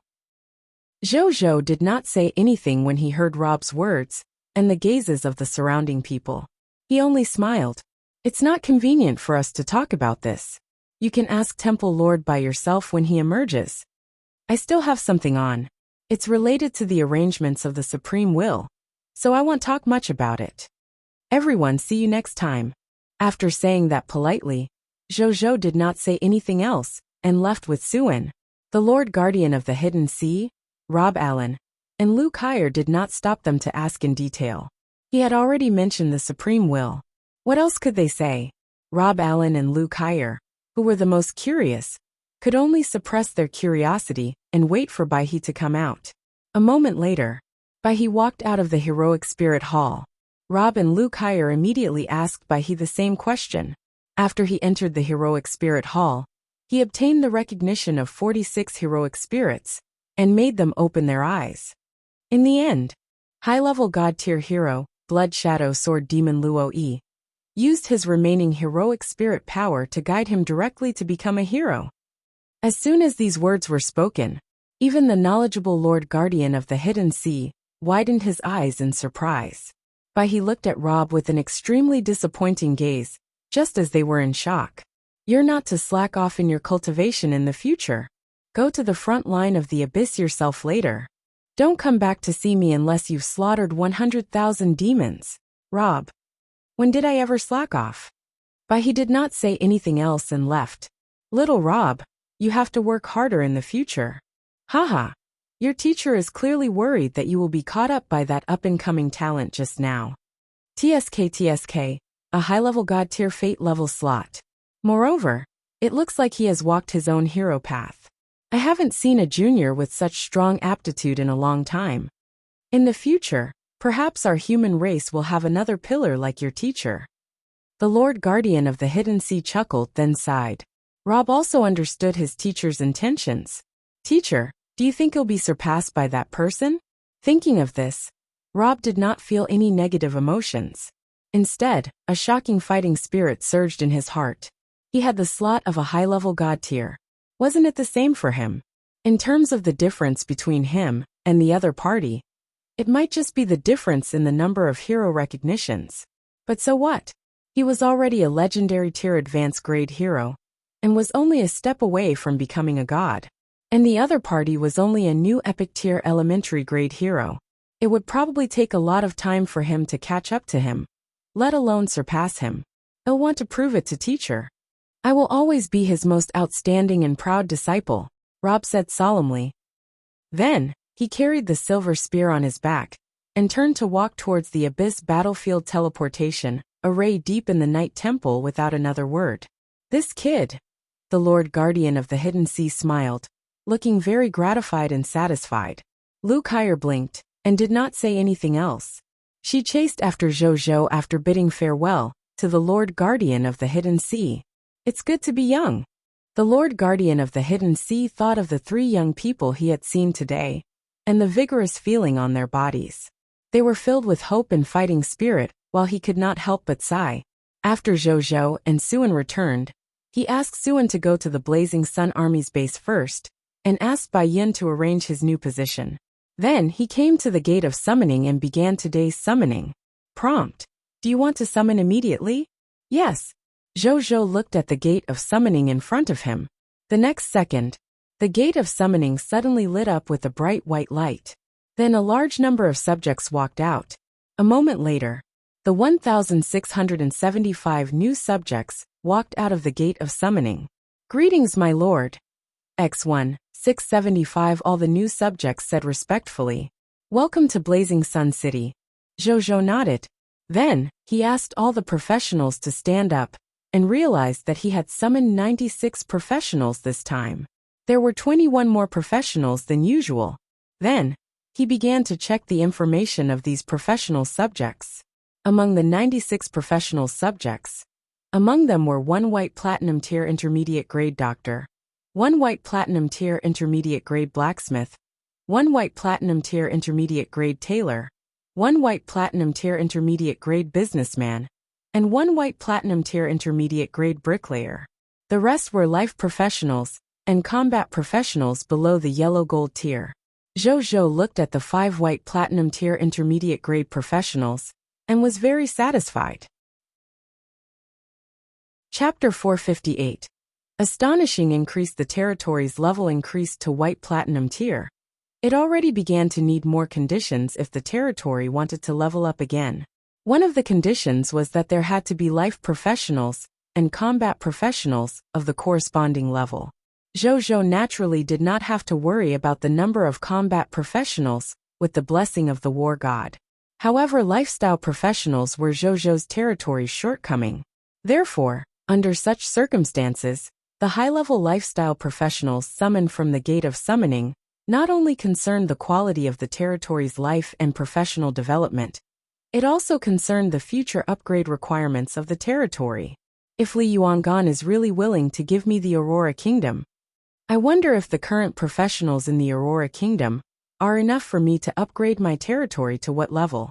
Jojo did not say anything when he heard Rob's words and the gazes of the surrounding people. He only smiled. It's not convenient for us to talk about this. You can ask Temple Lord by yourself when he emerges. I still have something on. It's related to the arrangements of the Supreme Will, so I won't talk much about it. Everyone, see you next time. After saying that politely, Jojo did not say anything else and left with Suin. The Lord Guardian of the Hidden Sea, Rob Allen, and Luke Heyer did not stop them to ask in detail. He had already mentioned the Supreme Will. What else could they say? Rob Allen and Luke Heyer, who were the most curious, could only suppress their curiosity and wait for Bai He to come out. A moment later, Bai He walked out of the Heroic Spirit Hall. Rob and Luke Heyer immediately asked Bai He the same question. After he entered the Heroic Spirit Hall, he obtained the recognition of 46 heroic spirits and made them open their eyes. In the end, high-level God-tier hero, Blood Shadow Sword Demon Luo Yi, used his remaining heroic spirit power to guide him directly to become a hero. As soon as these words were spoken, even the knowledgeable Lord Guardian of the Hidden Sea widened his eyes in surprise. Bai He looked at Rob with an extremely disappointing gaze, just as they were in shock. You're not to slack off in your cultivation in the future. Go to the front line of the abyss yourself later. Don't come back to see me unless you've slaughtered 100,000 demons. Rob. When did I ever slack off? Bai He did not say anything else and left. Little Rob, you have to work harder in the future. Haha. Your teacher is clearly worried that you will be caught up by that up-and-coming talent just now. TSK, a high-level God-tier fate level slot. Moreover, it looks like he has walked his own hero path. I haven't seen a junior with such strong aptitude in a long time. In the future, perhaps our human race will have another pillar like your teacher. The Lord Guardian of the Hidden Sea chuckled, then sighed. Rob also understood his teacher's intentions. Teacher, do you think you'll be surpassed by that person? Thinking of this, Rob did not feel any negative emotions. Instead, a shocking fighting spirit surged in his heart. He had the slot of a high-level god tier. Wasn't it the same for him? In terms of the difference between him and the other party, it might just be the difference in the number of hero recognitions. But so what? He was already a legendary tier advanced grade hero, and was only a step away from becoming a god. And the other party was only a new epic tier elementary grade hero. It would probably take a lot of time for him to catch up to him, let alone surpass him. He'll want to prove it to teacher. I will always be his most outstanding and proud disciple, Rob said solemnly. Then, he carried the silver spear on his back, and turned to walk towards the abyss battlefield teleportation, array deep in the night temple without another word. This kid, the Lord Guardian of the Hidden Sea smiled, looking very gratified and satisfied. Luke Heyer blinked, and did not say anything else. She chased after Jojo after bidding farewell to the Lord Guardian of the Hidden Sea. It's good to be young. The Lord Guardian of the Hidden Sea thought of the 3 young people he had seen today, and the vigorous feeling on their bodies. They were filled with hope and fighting spirit, while he could not help but sigh. After Jojo and Suin returned, he asked Suin to go to the Blazing Sun Army's base first, and asked Bai Yin to arrange his new position. Then he came to the gate of summoning and began today's summoning. Prompt. Do you want to summon immediately? Yes. Jojo looked at the gate of summoning in front of him. The next second, the gate of summoning suddenly lit up with a bright white light. Then a large number of subjects walked out. A moment later, the 1,675 new subjects walked out of the gate of summoning. Greetings, my lord. X1, 675 all the new subjects said respectfully. Welcome to Blazing Sun City. Jojo nodded. Then, he asked all the professionals to stand up and realized that he had summoned 96 professionals this time. There were 21 more professionals than usual. Then, he began to check the information of these professional subjects. Among the 96 professional subjects, among them were 1 white platinum tier intermediate grade doctor, 1 white platinum tier intermediate grade blacksmith, 1 white platinum tier intermediate grade tailor, 1 white platinum tier intermediate grade businessman, and 1 white platinum tier intermediate grade bricklayer. The rest were life professionals and combat professionals below the yellow gold tier. Zhou looked at the 5 white platinum tier intermediate grade professionals and was very satisfied. Chapter 458. Astonishing increased. The territory's level increased to white platinum tier. It already began to need more conditions if the territory wanted to level up again. One of the conditions was that there had to be life professionals and combat professionals of the corresponding level. Zhou naturally did not have to worry about the number of combat professionals with the blessing of the war god. However, lifestyle professionals were Zhou's territory's shortcoming. Therefore, under such circumstances, the high-level lifestyle professionals summoned from the Gate of Summoning not only concerned the quality of the territory's life and professional development, it also concerned the future upgrade requirements of the territory. If Li Yuangan is really willing to give me the Aurora Kingdom, I wonder if the current professionals in the Aurora Kingdom are enough for me to upgrade my territory to what level?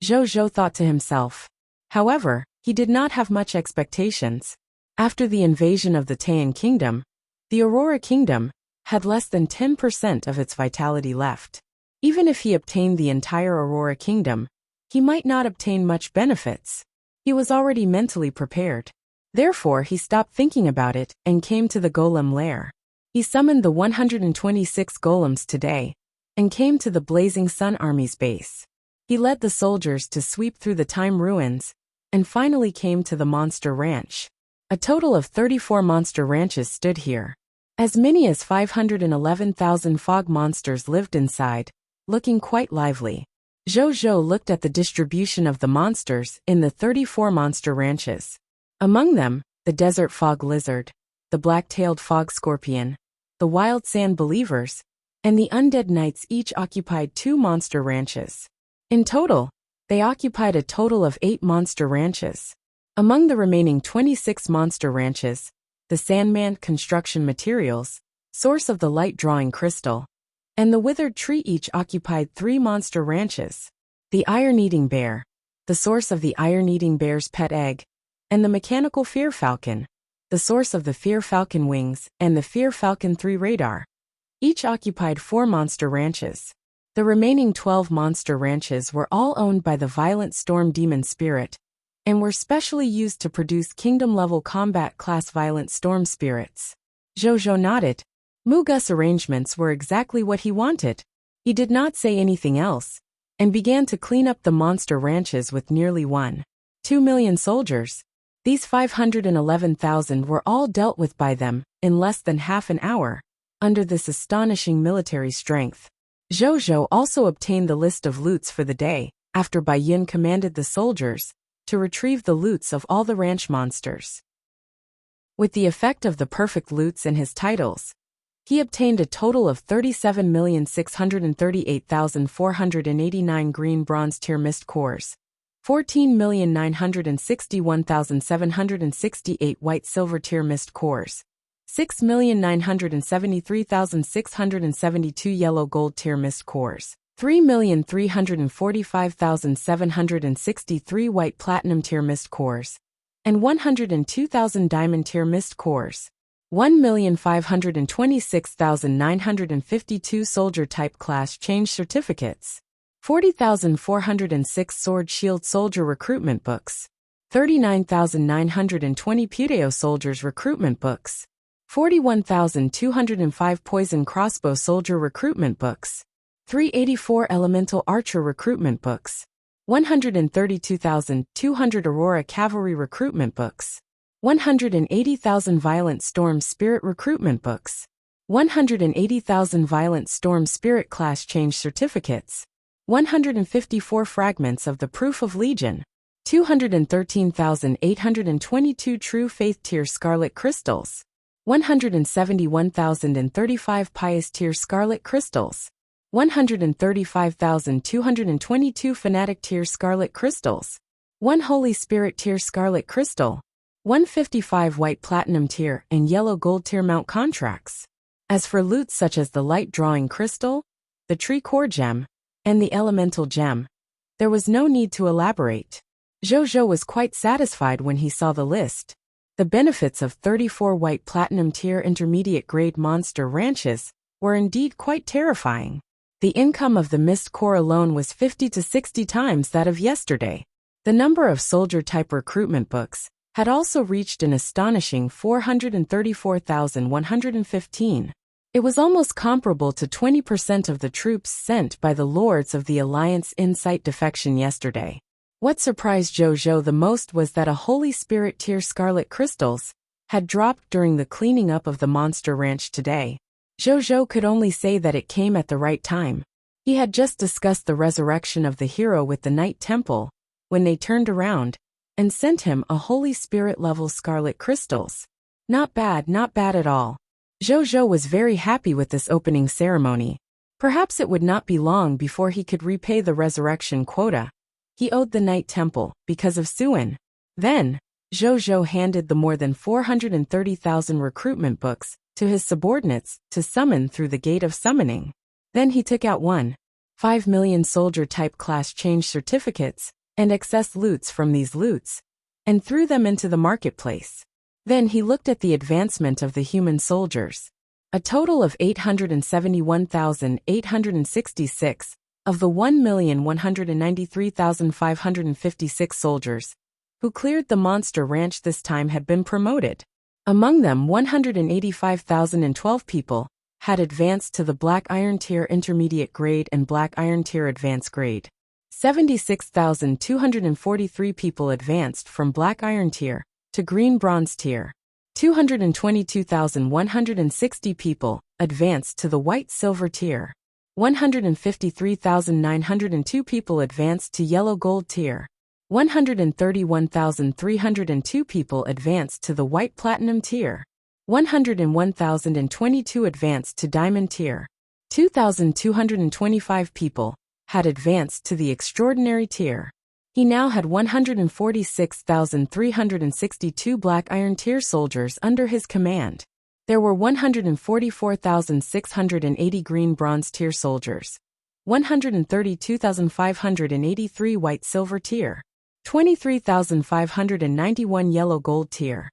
Zhou thought to himself. However, he did not have much expectations. After the invasion of the Taiyan Kingdom, the Aurora Kingdom had less than 10% of its vitality left. Even if he obtained the entire Aurora Kingdom, he might not obtain much benefits. He was already mentally prepared. Therefore, he stopped thinking about it and came to the golem lair. He summoned the 126 golems today and came to the Blazing Sun Army's base. He led the soldiers to sweep through the time ruins and finally came to the monster ranch. A total of 34 monster ranches stood here. As many as 511,000 fog monsters lived inside, looking quite lively. Zhou looked at the distribution of the monsters in the 34 monster ranches. Among them, the desert fog lizard, the black-tailed fog scorpion, the wild sand believers, and the undead knights each occupied 2 monster ranches. In total, they occupied a total of 8 monster ranches. Among the remaining 26 monster ranches, the Sandman construction materials, source of the light-drawing crystal, and the withered tree each occupied 3 monster ranches. The iron-eating bear, the source of the iron-eating bear's pet egg, and the mechanical fear falcon, the source of the fear falcon wings and the fear falcon 3 radar, each occupied 4 monster ranches. The remaining 12 monster ranches were all owned by the violent storm demon spirit, and were specially used to produce kingdom-level combat class violent storm spirits. Zhou nodded. Mugus arrangements were exactly what he wanted. He did not say anything else, and began to clean up the monster ranches with nearly 1.2 million soldiers. These 511,000 were all dealt with by them in less than half an hour, under this astonishing military strength. Zhou also obtained the list of loots for the day, after Bai Yin commanded the soldiers to retrieve the loots of all the ranch monsters. With the effect of the perfect loots and his titles, he obtained a total of 37,638,489 green bronze tier mist cores, 14,961,768 white silver tier mist cores, 6,973,672 yellow gold tier mist cores, 3,345,763 white platinum tier mist cores, and 102,000 diamond tier mist cores. 1,526,952 soldier type class change certificates, 40,406 sword shield soldier recruitment books, 39,920 Puteo soldiers recruitment books, 41,205 poison crossbow soldier recruitment books, 384 elemental archer recruitment books, 132,200 Aurora cavalry recruitment books, 180,000 violent storm spirit recruitment books, 180,000 violent storm spirit class change certificates, 154 fragments of the proof of legion, 213,822 True Faith Tier Scarlet Crystals, 171,035 Pious Tier Scarlet Crystals, 135,222 Fanatic Tier Scarlet Crystals, 1 Holy Spirit Tier Scarlet Crystal, 155 White Platinum Tier and Yellow Gold Tier Mount contracts. As for loots such as the Light Drawing Crystal, the Tree Core Gem, and the Elemental Gem, there was no need to elaborate. Jojo was quite satisfied when he saw the list. The benefits of 34 White Platinum Tier Intermediate Grade Monster Ranches were indeed quite terrifying. The income of the Mist Core alone was 50 to 60 times that of yesterday. The number of soldier-type recruitment books had also reached an astonishing 434,115. It was almost comparable to 20% of the troops sent by the Lords of the Alliance Insight defection yesterday. What surprised Jojo the most was that a Holy Spirit Tier Scarlet Crystals had dropped during the cleaning up of the Monster Ranch today. Jojo could only say that it came at the right time. He had just discussed the resurrection of the hero with the Knight Temple when they turned around and sent him a Holy Spirit level Scarlet Crystals. Not bad at all. Jojo was very happy with this opening ceremony. Perhaps it would not be long before he could repay the resurrection quota he owed the Knight Temple because of Suin. Then, Jojo handed the more than 430,000 recruitment books to his subordinates to summon through the Gate of Summoning. Then he took out 1.5 million soldier-type class change certificates and excess loots from these loots, and threw them into the marketplace. Then he looked at the advancement of the human soldiers. A total of 871,866 of the 1,193,556 soldiers who cleared the Monster Ranch this time had been promoted. Among them, 185,012 people had advanced to the Black Iron Tier Intermediate Grade and Black Iron Tier Advanced Grade. 76,243 people advanced from Black Iron Tier to Green Bronze Tier. 222,160 people advanced to the White Silver Tier. 153,902 people advanced to Yellow Gold Tier. 131,302 people advanced to the White Platinum Tier. 101,022 advanced to Diamond Tier. 2,225 people had advanced to the Extraordinary Tier. He now had 146,362 Black Iron Tier soldiers under his command. There were 144,680 Green Bronze Tier soldiers, 132,583 White Silver Tier, 23,591 Yellow Gold Tier,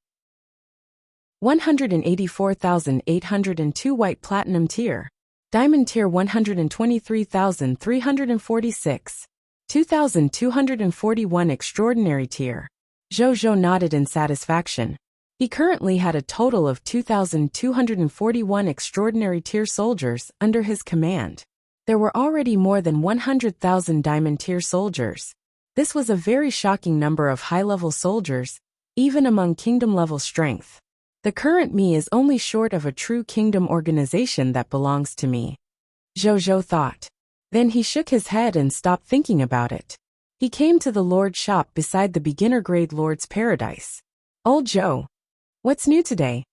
184,802 White Platinum Tier, Diamond Tier 123,346, 2,241 Extraordinary Tier. Jojo nodded in satisfaction. He currently had a total of 2,241 Extraordinary Tier soldiers under his command. There were already more than 100,000 Diamond Tier soldiers. This was a very shocking number of high-level soldiers, even among kingdom-level strength. The current me is only short of a true kingdom organization that belongs to me, Jojo thought. Then he shook his head and stopped thinking about it. He came to the Lord's shop beside the beginner-grade Lord's Paradise. Old Joe. What's new today?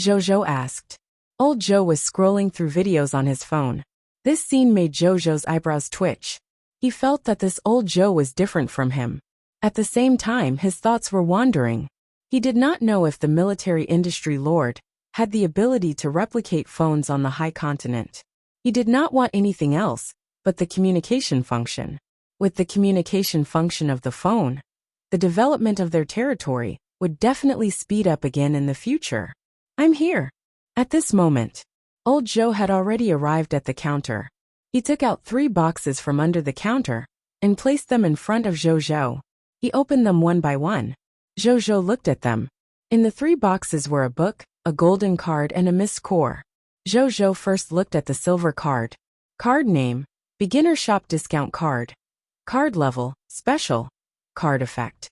Jojo asked. Old Joe was scrolling through videos on his phone. This scene made Jojo's eyebrows twitch. He felt that this old Joe was different from him. At the same time, his thoughts were wandering. He did not know if the military industry lord had the ability to replicate phones on the high continent. He did not want anything else but the communication function. With the communication function of the phone, the development of their territory would definitely speed up again in the future. I'm here. At this moment, old Joe had already arrived at the counter. He took out 3 boxes from under the counter and placed them in front of Jojo. He opened them one by one. Jojo looked at them. In the 3 boxes were a book, a golden card and a mist core. Jojo first looked at the silver card. Card name, Beginner Shop Discount Card. Card level, Special. Card effect.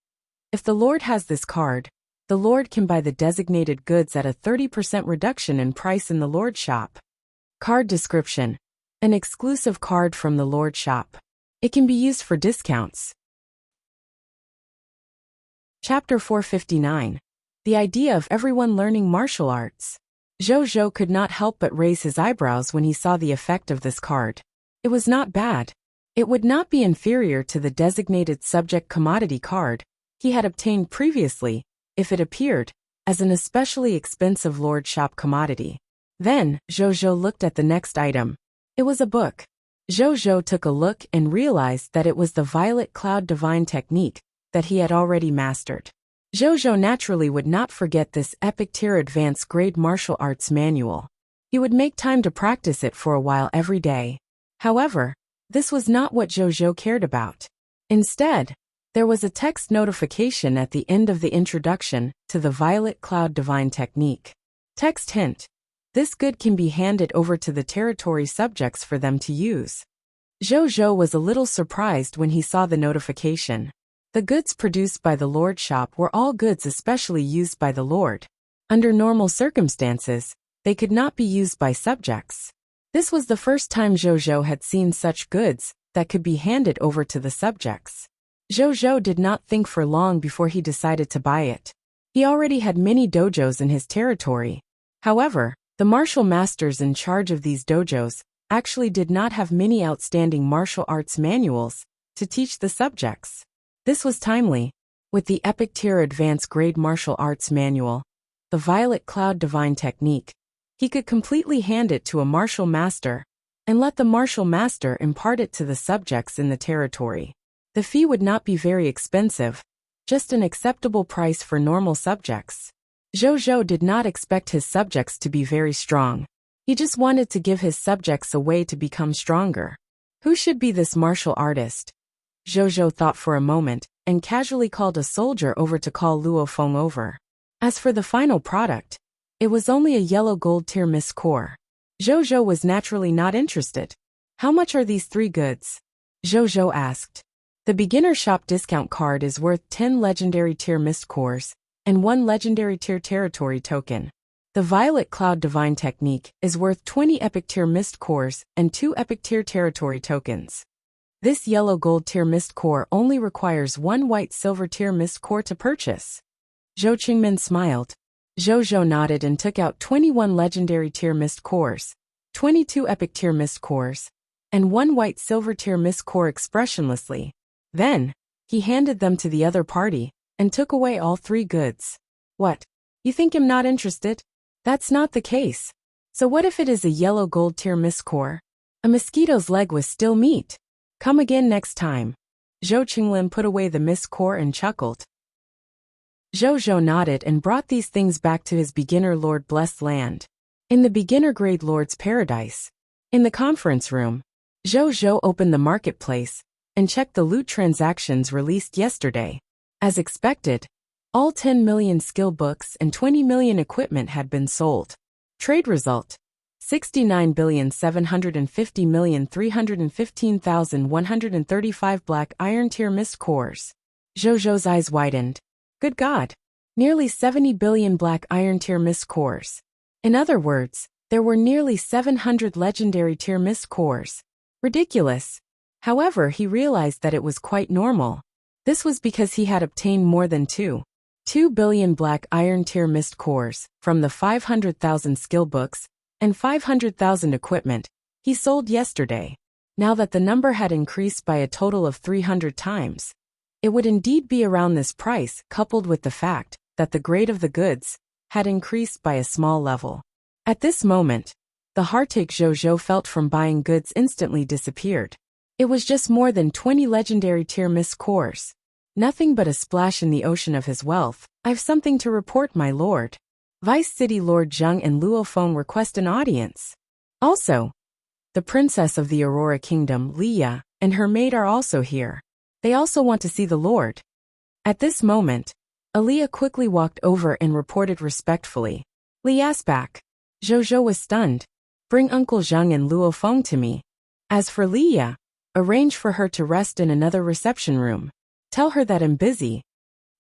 If the Lord has this card, the Lord can buy the designated goods at a 30% reduction in price in the Lord shop. Card description. An exclusive card from the Lord shop. It can be used for discounts. Chapter 459. The idea of everyone learning martial arts. Zhou could not help but raise his eyebrows when he saw the effect of this card. It was not bad. It would not be inferior to the designated subject commodity card he had obtained previously, if it appeared as an especially expensive Lord Shop commodity. Then, Zhou looked at the next item. It was a book. Zhou took a look and realized that it was the Violet Cloud Divine technique that he had already mastered. Zhou naturally would not forget this epic tier advanced grade martial arts manual. He would make time to practice it for a while every day. However, this was not what Zhou cared about. Instead, there was a text notification at the end of the introduction to the Violet Cloud Divine technique. Text hint. This good can be handed over to the territory subjects for them to use. Zhou was a little surprised when he saw the notification. The goods produced by the Lord Shop were all goods especially used by the Lord. Under normal circumstances, they could not be used by subjects. This was the first time Zhou had seen such goods that could be handed over to the subjects. Zhou did not think for long before he decided to buy it. He already had many dojos in his territory. However, the martial masters in charge of these dojos actually did not have many outstanding martial arts manuals to teach the subjects. This was timely. With the Epic Tier Advanced Grade Martial Arts Manual, the Violet Cloud Divine Technique, he could completely hand it to a martial master and let the martial master impart it to the subjects in the territory. The fee would not be very expensive, just an acceptable price for normal subjects. Zhou did not expect his subjects to be very strong. He just wanted to give his subjects a way to become stronger. Who should be this martial artist? Zhou thought for a moment and casually called a soldier over to call Luo Feng over. As for the final product, it was only a yellow gold tier mist core. Zhou was naturally not interested. How much are these 3 goods? Zhou asked. The beginner shop discount card is worth 10 legendary tier mist cores and 1 legendary tier territory token. The Violet Cloud Divine technique is worth 20 epic tier mist cores and 2 epic tier territory tokens. This yellow gold tier mist core only requires 1 white silver tier mist core to purchase. Zhou Qingmin smiled. Zhou nodded and took out 21 legendary tier mist cores, 22 epic tier mist cores, and 1 white silver tier mist core expressionlessly. Then, he handed them to the other party and took away all 3 goods. What? You think I'm not interested? That's not the case. So what if it is a yellow gold tier mist core? A mosquito's leg was still meat. Come again next time. Zhou Qinglin put away the mist core and chuckled. Zhou nodded and brought these things back to his beginner Lord Blessed Land. In the beginner grade Lord's Paradise. In the conference room, Zhou opened the marketplace and checked the loot transactions released yesterday. As expected, all 10 million skill books and 20 million equipment had been sold. Trade result: 69,750,315,135 black iron tier mist cores. Zhou's eyes widened. Good God! Nearly 70 billion black iron tier mist cores. In other words, there were nearly 700 legendary tier mist cores. Ridiculous. However, he realized that it was quite normal. This was because he had obtained more than 2 billion black iron tier mist cores from the 500,000 skill books and 500,000 equipment he sold yesterday. Now that the number had increased by a total of 300 times, it would indeed be around this price, coupled with the fact that the grade of the goods had increased by a small level. At this moment, the heartache Zhou felt from buying goods instantly disappeared. It was just more than 20 legendary tier mist cores. Nothing but a splash in the ocean of his wealth. I've something to report, my lord. Vice City Lord Zheng and Luo Feng request an audience. Also, the princess of the Aurora Kingdom, Leah, and her maid are also here. They also want to see the lord. At this moment, Aaliyah quickly walked over and reported respectfully. Leah's back. Zhou was stunned. Bring Uncle Zheng and Luo Feng to me. As for Leah, arrange for her to rest in another reception room. Tell her that I'm busy.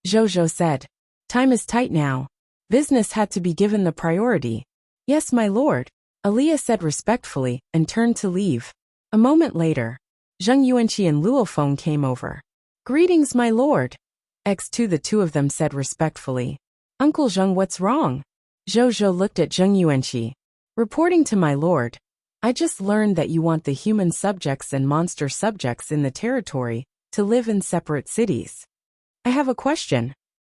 Zhou said. Time is tight now. Business had to be given the priority. Yes, my lord, Aaliyah said respectfully and turned to leave. A moment later, Zheng Yuanqi and Luo Feng came over. Greetings, my lord. X2 the two of them said respectfully. Uncle Zheng, what's wrong? Zhou looked at Zheng Yuanqi. Reporting to my lord. I just learned that you want the human subjects and monster subjects in the territory to live in separate cities. I have a question.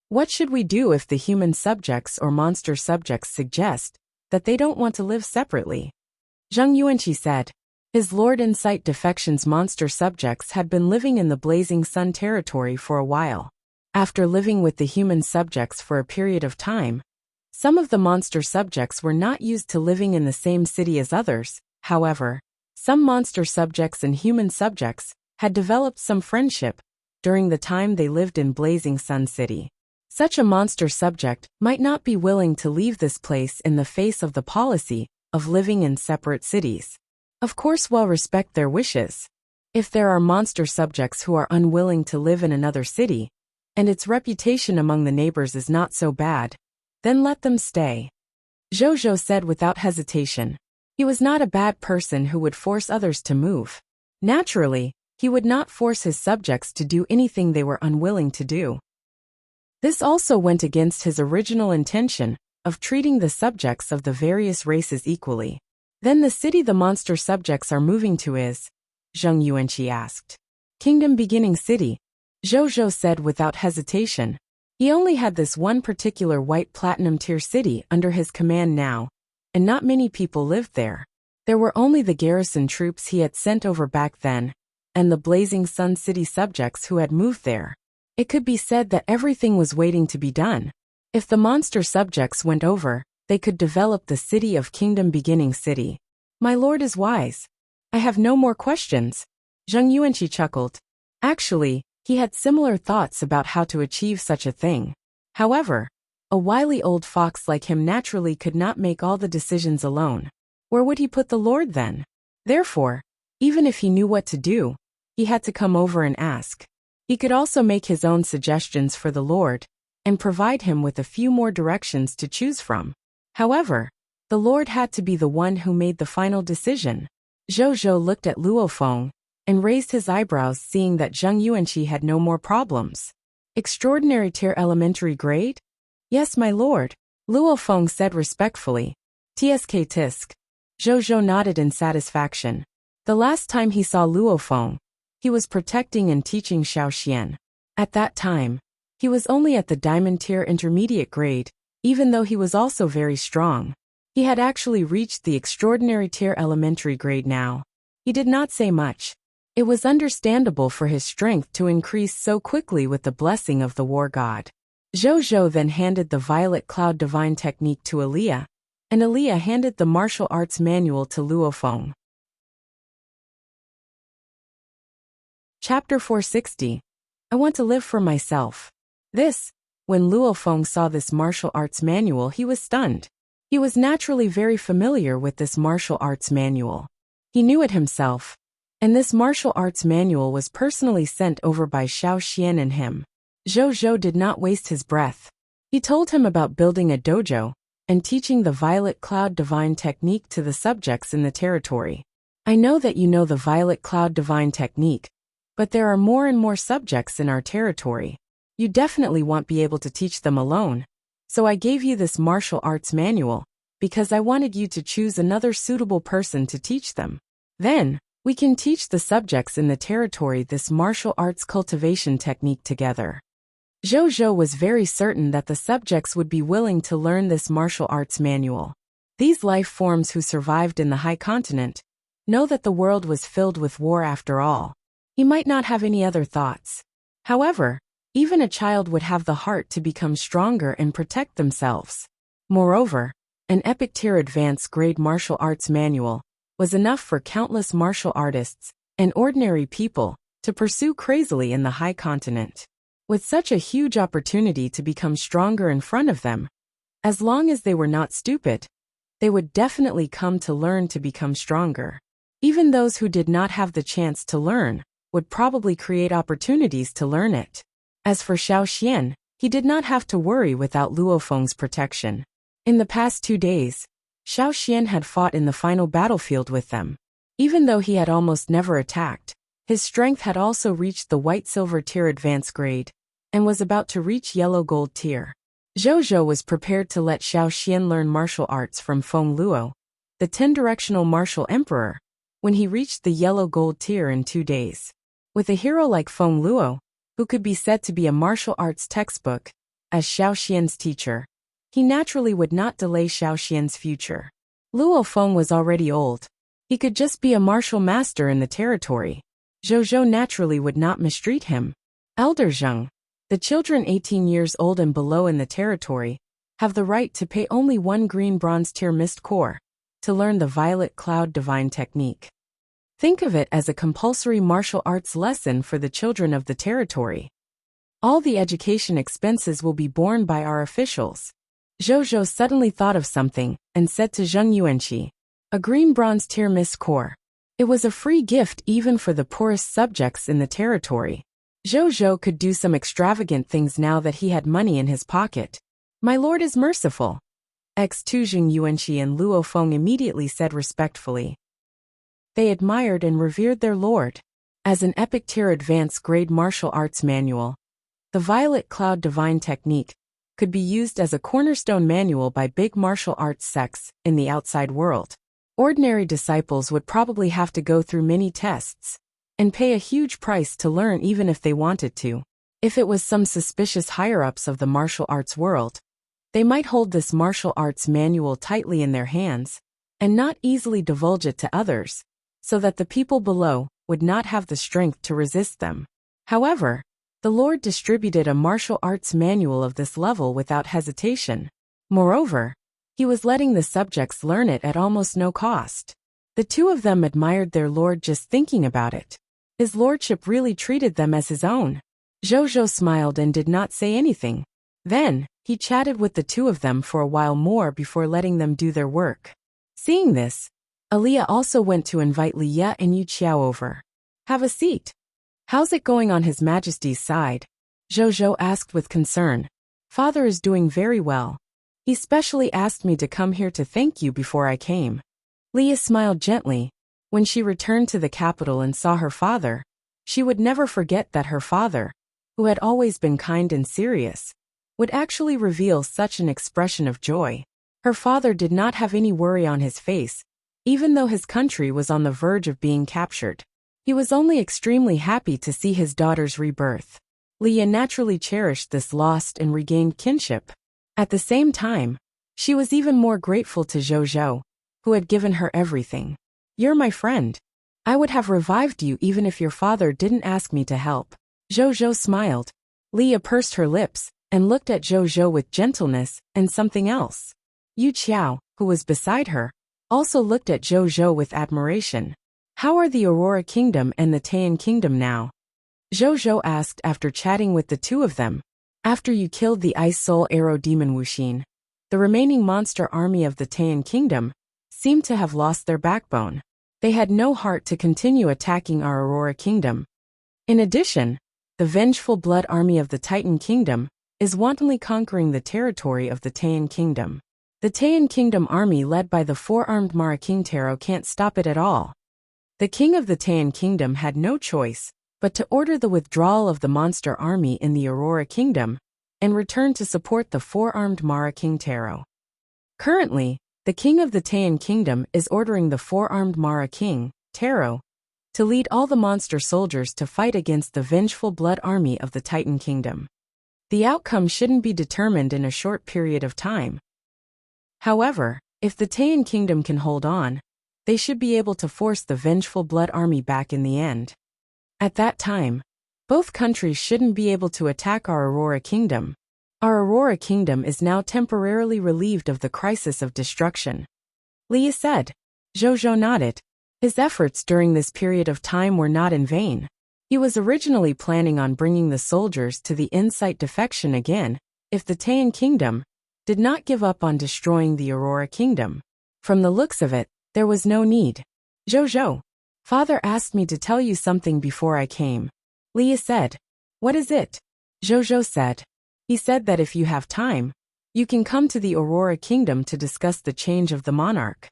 What should we do if the human subjects or monster subjects suggest that they don't want to live separately? Zheng Yuanqi said. His Lord Insight Defection's monster subjects had been living in the Blazing Sun territory for a while. After living with the human subjects for a period of time, some of the monster subjects were not used to living in the same city as others. However, some monster subjects and human subjects had developed some friendship during the time they lived in Blazing Sun City. Such a monster subject might not be willing to leave this place in the face of the policy of living in separate cities. Of course, we'll respect their wishes. If there are monster subjects who are unwilling to live in another city, and its reputation among the neighbors is not so bad, then let them stay. Zhou said without hesitation. He was not a bad person who would force others to move. Naturally, he would not force his subjects to do anything they were unwilling to do. This also went against his original intention of treating the subjects of the various races equally. Then the city the monster subjects are moving to is? Zheng Yuanqi asked. Kingdom Beginning City, Zhou said without hesitation. He only had this one particular white platinum tier city under his command now, and not many people lived there. There were only the garrison troops he had sent over back then, and the Blazing Sun City subjects who had moved there. It could be said that everything was waiting to be done. If the monster subjects went over, they could develop the city of Kingdom Beginning City. My lord is wise. I have no more questions. Zheng Yuanqi chuckled. Actually, he had similar thoughts about how to achieve such a thing. However, a wily old fox like him naturally could not make all the decisions alone. Where would he put the lord then? Therefore, even if he knew what to do, he had to come over and ask. He could also make his own suggestions for the lord, and provide him with a few more directions to choose from. However, the lord had to be the one who made the final decision. Zhou looked at Luo Feng and raised his eyebrows, seeing that Zheng Yuanqi had no more problems. Extraordinary tier elementary grade? Yes, my lord, Luo Feng said respectfully. Tsk tisk. Zhou nodded in satisfaction. The last time he saw Luo Feng, he was protecting and teaching Xiaoxian. At that time, he was only at the diamond tier intermediate grade, even though he was also very strong. He had actually reached the extraordinary tier elementary grade now. He did not say much. It was understandable for his strength to increase so quickly with the blessing of the war god. Zhou then handed the Violet Cloud Divine Technique to Aaliyah, and Aaliyah handed the martial arts manual to Luo Feng. Chapter 460. I want to live for myself. When Luo Feng saw this martial arts manual, he was stunned. He was naturally very familiar with this martial arts manual. He knew it himself, and this martial arts manual was personally sent over by Xiaoxian and him. Zhou did not waste his breath. He told him about building a dojo and teaching the Violet Cloud Divine Technique to the subjects in the territory. I know that you know the Violet Cloud Divine Technique, but there are more and more subjects in our territory. You definitely won't be able to teach them alone. So I gave you this martial arts manual, because I wanted you to choose another suitable person to teach them. Then, we can teach the subjects in the territory this martial arts cultivation technique together. Zhou was very certain that the subjects would be willing to learn this martial arts manual. These life forms who survived in the high continent know that the world was filled with war after all. He might not have any other thoughts. However, even a child would have the heart to become stronger and protect themselves. Moreover, an epic tier advanced grade martial arts manual was enough for countless martial artists and ordinary people to pursue crazily in the high continent. With such a huge opportunity to become stronger in front of them, as long as they were not stupid, they would definitely come to learn to become stronger. Even those who did not have the chance to learn would probably create opportunities to learn it. As for Xiaoxian, he did not have to worry without Luo Feng's protection. In the past 2 days, Xiaoxian had fought in the final battlefield with them. Even though he had almost never attacked, his strength had also reached the white-silver tier advanced grade. and was about to reach yellow gold tier. Zhou was prepared to let Xiao Xian learn martial arts from Feng Luo, the 10-directional martial emperor, when he reached the yellow gold tier in 2 days. With a hero like Feng Luo, who could be said to be a martial arts textbook, as Xiao Xian's teacher, he naturally would not delay Xiao Xian's future. Luo Feng was already old. He could just be a martial master in the territory. Zhou naturally would not mistreat him. Elder Zheng, the children 18 years old and below in the territory, have the right to pay only 1 green bronze tier mist core to learn the violet cloud divine technique. Think of it as a compulsory martial arts lesson for the children of the territory. All the education expenses will be borne by our officials. Zhou suddenly thought of something and said to Zheng Yuanqi, a green bronze tier mist core. It was a free gift even for the poorest subjects in the territory. Zhou could do some extravagant things now that he had money in his pocket. My lord is merciful. X2 Zheng Yuanqi and Luo Feng immediately said respectfully. They admired and revered their lord. As an epic tier advanced grade martial arts manual, the Violet Cloud Divine Technique could be used as a cornerstone manual by big martial arts sects in the outside world. Ordinary disciples would probably have to go through many tests and pay a huge price to learn even if they wanted to. If it was some suspicious higher-ups of the martial arts world, they might hold this martial arts manual tightly in their hands and not easily divulge it to others, so that the people below would not have the strength to resist them. However, the Lord distributed a martial arts manual of this level without hesitation. Moreover, he was letting the subjects learn it at almost no cost. The two of them admired their lord just thinking about it. His lordship really treated them as his own. Zhou smiled and did not say anything. Then, he chatted with the two of them for a while more before letting them do their work. Seeing this, Aaliyah also went to invite Liya and Yu Qiao over. Have a seat. How's it going on His Majesty's side? Zhou asked with concern. Father is doing very well. He specially asked me to come here to thank you before I came. Liya smiled gently. When she returned to the capital and saw her father, she would never forget that her father, who had always been kind and serious, would actually reveal such an expression of joy. Her father did not have any worry on his face, even though his country was on the verge of being captured. He was only extremely happy to see his daughter's rebirth. Liya naturally cherished this lost and regained kinship. At the same time, she was even more grateful to Zhou, who had given her everything. You're my friend. I would have revived you even if your father didn't ask me to help. Zhou smiled. Liya pursed her lips and looked at Zhou with gentleness and something else. Yu Qiao, who was beside her, also looked at Zhou with admiration. How are the Aurora Kingdom and the Taiyan Kingdom now? Zhou asked after chatting with the two of them. After you killed the Ice Soul Arrow Demon Wuxin, the remaining monster army of the Taiyan Kingdom seemed to have lost their backbone. They had no heart to continue attacking our Aurora Kingdom. In addition, the vengeful blood army of the Titan Kingdom is wantonly conquering the territory of the Taiyan Kingdom. The Taiyan Kingdom army led by the four-armed Mara King Taro can't stop it at all. The king of the Taiyan Kingdom had no choice but to order the withdrawal of the monster army in the Aurora Kingdom and return to support the four-armed Mara King Taro. Currently, the king of the Taiyan Kingdom is ordering the four-armed Mara King, Taro, to lead all the monster soldiers to fight against the vengeful blood army of the Titan Kingdom. The outcome shouldn't be determined in a short period of time. However, if the Taiyan Kingdom can hold on, they should be able to force the vengeful blood army back in the end. At that time, both countries shouldn't be able to attack our Aurora Kingdom. Our Aurora Kingdom is now temporarily relieved of the crisis of destruction. Liya said. Zhou nodded. His efforts during this period of time were not in vain. He was originally planning on bringing the soldiers to the Insight defection again, if the Taiyan Kingdom did not give up on destroying the Aurora Kingdom. From the looks of it, there was no need. Zhou, father asked me to tell you something before I came. Liya said. What is it? Zhou said. He said that if you have time, you can come to the Aurora Kingdom to discuss the change of the monarch.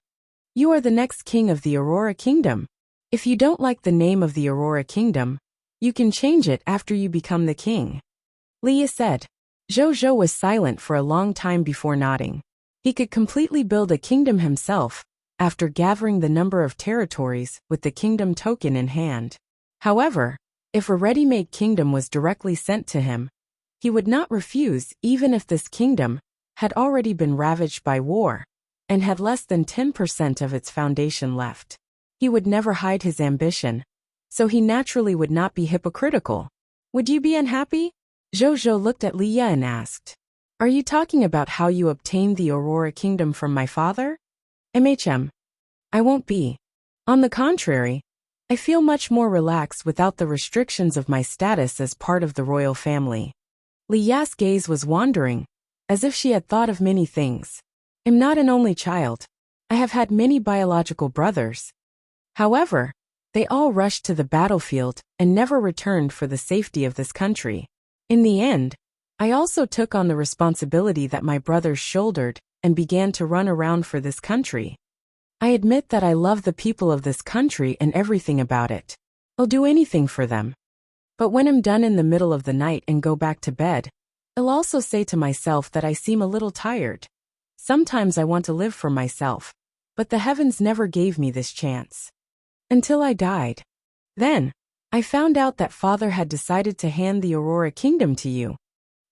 You are the next king of the Aurora Kingdom. If you don't like the name of the Aurora Kingdom, you can change it after you become the king. Leah said. Zhou was silent for a long time before nodding. He could completely build a kingdom himself, after gathering the number of territories with the kingdom token in hand. However, if a ready-made kingdom was directly sent to him, he would not refuse even if this kingdom had already been ravaged by war and had less than 10% of its foundation left. He would never hide his ambition, so he naturally would not be hypocritical. Would you be unhappy? Zhou looked at Leah and asked. Are you talking about how you obtained the Aurora Kingdom from my father? I won't be. On the contrary, I feel much more relaxed without the restrictions of my status as part of the royal family. Leah's gaze was wandering, as if she had thought of many things. I'm not an only child. I have had many biological brothers. However, they all rushed to the battlefield and never returned for the safety of this country. In the end, I also took on the responsibility that my brothers shouldered and began to run around for this country. I admit that I love the people of this country and everything about it. I'll do anything for them. But when I'm done in the middle of the night and go back to bed, I'll also say to myself that I seem a little tired. Sometimes I want to live for myself, but the heavens never gave me this chance. Until I died. Then, I found out that Father had decided to hand the Aurora Kingdom to you.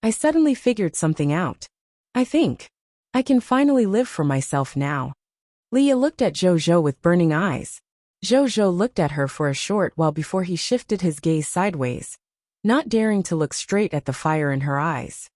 I suddenly figured something out. I think I can finally live for myself now. Leah looked at Zhou with burning eyes. Zhou looked at her for a short while before he shifted his gaze sideways, not daring to look straight at the fire in her eyes.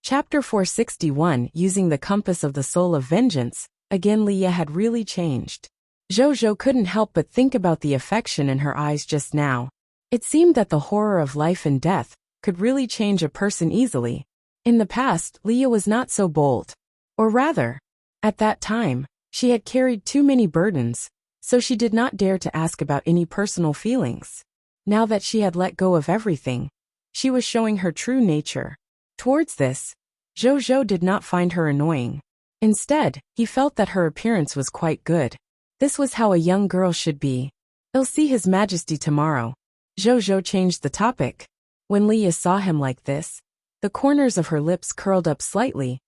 Chapter 461 Using the Compass of the Soul of Vengeance. Again, Leah had really changed. Zhou couldn't help but think about the affection in her eyes just now. It seemed that the horror of life and death could really change a person easily. In the past, Leah was not so bold. Or rather, at that time, she had carried too many burdens, so she did not dare to ask about any personal feelings. Now that she had let go of everything, she was showing her true nature. Towards this, Zhou did not find her annoying. Instead, he felt that her appearance was quite good. This was how a young girl should be. I'll see His Majesty tomorrow. Zhou changed the topic. When Leah saw him like this, the corners of her lips curled up slightly,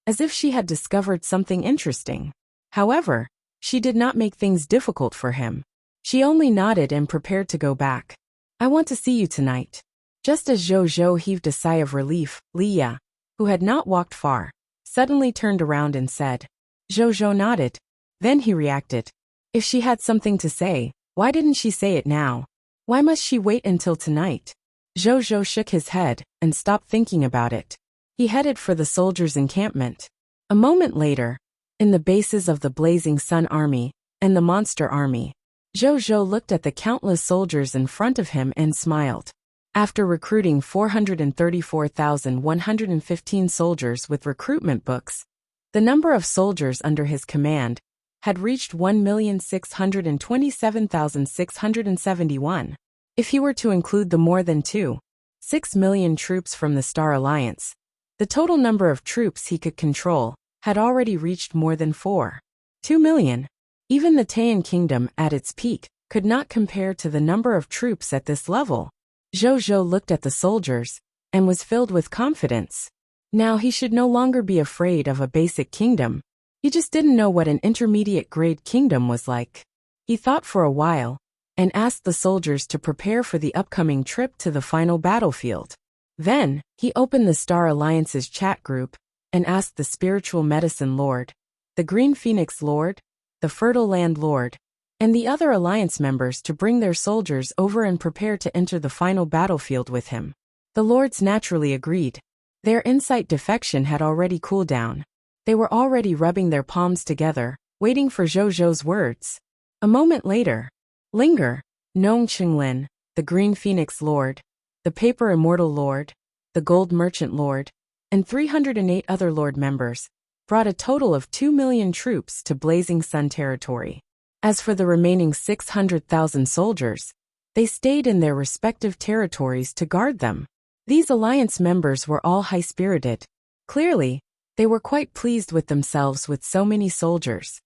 as if she had discovered something interesting. However, she did not make things difficult for him. She only nodded and prepared to go back. I want to see you tonight. Just as Zhou heaved a sigh of relief, Leah, who had not walked far, suddenly turned around and said. Zhou nodded. Then he reacted. If she had something to say, why didn't she say it now? Why must she wait until tonight? Zhou shook his head and stopped thinking about it. He headed for the soldiers' encampment. A moment later, in the bases of the Blazing Sun Army and the Monster Army, Zhou looked at the countless soldiers in front of him and smiled. After recruiting 434,115 soldiers with recruitment books, the number of soldiers under his command had reached 1,627,671. If he were to include the more than 2.6 million troops from the Star Alliance, the total number of troops he could control had already reached more than 4.2 million. Even the Taiyan Kingdom at its peak could not compare to the number of troops at this level. Zhou looked at the soldiers and was filled with confidence. Now he should no longer be afraid of a basic kingdom. He just didn't know what an intermediate-grade kingdom was like. He thought for a while and asked the soldiers to prepare for the upcoming trip to the final battlefield. Then, he opened the Star Alliance's chat group and asked the Spiritual Medicine Lord, the Green Phoenix Lord, the Fertile Land Lord, and the other Alliance members to bring their soldiers over and prepare to enter the final battlefield with him. The Lords naturally agreed. Their insight defection had already cooled down. They were already rubbing their palms together, waiting for Zhou's words. A moment later, Linger, Nong Qinglin, the Green Phoenix Lord, the Paper Immortal Lord, the Gold Merchant Lord, and 308 other Lord members, brought a total of 2 million troops to Blazing Sun territory. As for the remaining 600,000 soldiers, they stayed in their respective territories to guard them. These alliance members were all high-spirited. Clearly, they were quite pleased with themselves with so many soldiers.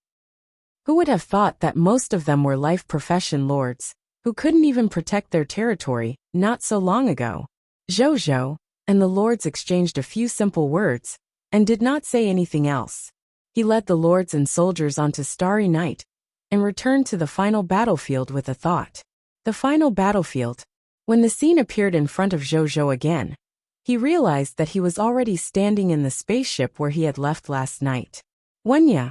Who would have thought that most of them were life profession lords, who couldn't even protect their territory not so long ago. Zhou and the lords exchanged a few simple words and did not say anything else. He led the lords and soldiers onto Starry Night and returned to the final battlefield with a thought. The final battlefield. When the scene appeared in front of Zhou again, he realized that he was already standing in the spaceship where he had left last night. Wuxia,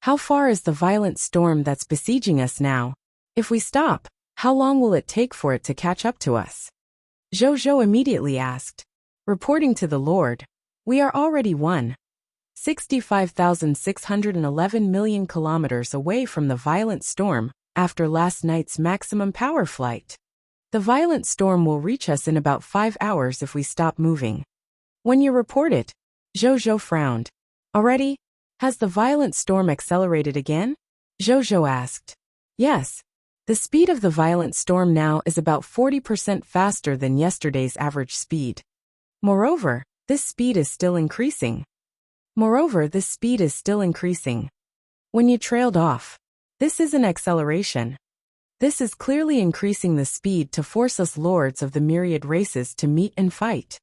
how far is the violent storm that's besieging us now? If we stop, how long will it take for it to catch up to us? Zhou immediately asked. Reporting to the Lord, we are already 65,611 million kilometers away from the violent storm after last night's maximum power flight. The violent storm will reach us in about 5 hours if we stop moving. When you report it, Zhou frowned. Already? Has the violent storm accelerated again? Zhou asked. Yes. The speed of the violent storm now is about 40% faster than yesterday's average speed. Moreover, this speed is still increasing. When you trailed off, this isn't acceleration. This is clearly increasing the speed to force us lords of the myriad races to meet and fight.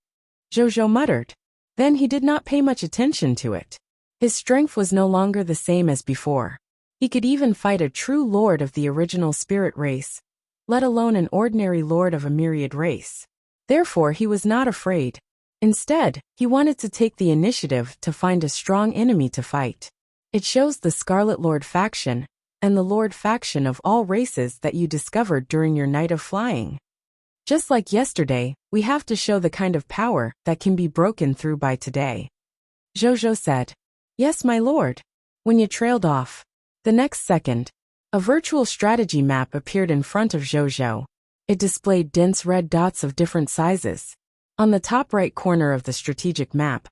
Zhou muttered. Then he did not pay much attention to it. His strength was no longer the same as before. He could even fight a true lord of the original spirit race, let alone an ordinary lord of a myriad race. Therefore he was not afraid. Instead, he wanted to take the initiative to find a strong enemy to fight. It shows the Scarlet Lord faction and the Lord faction of all races that you discovered during your night of flying. Just like yesterday, we have to show the kind of power that can be broken through by today. Zhou said. Yes, my lord. When you trailed off. The next second, a virtual strategy map appeared in front of Zhou. It displayed dense red dots of different sizes. On the top right corner of the strategic map,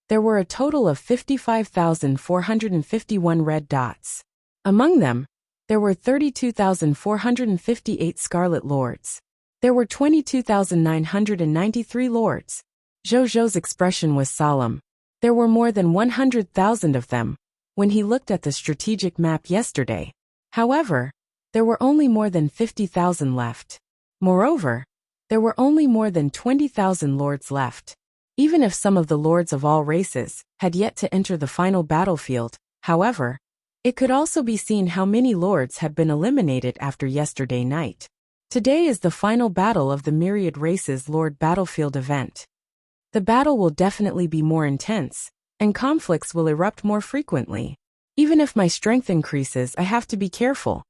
there were a total of 55,451 red dots. Among them, there were 32,458 Scarlet Lords. There were 22,993 lords. Zhou's expression was solemn. There were more than 100,000 of them when he looked at the strategic map yesterday. However, there were only more than 50,000 left. Moreover, there were only more than 20,000 lords left. Even if some of the lords of all races had yet to enter the final battlefield, however, it could also be seen how many lords had been eliminated after yesterday night. Today is the final battle of the Myriad Races Lord Battlefield event. The battle will definitely be more intense, and conflicts will erupt more frequently. Even if my strength increases, I have to be careful.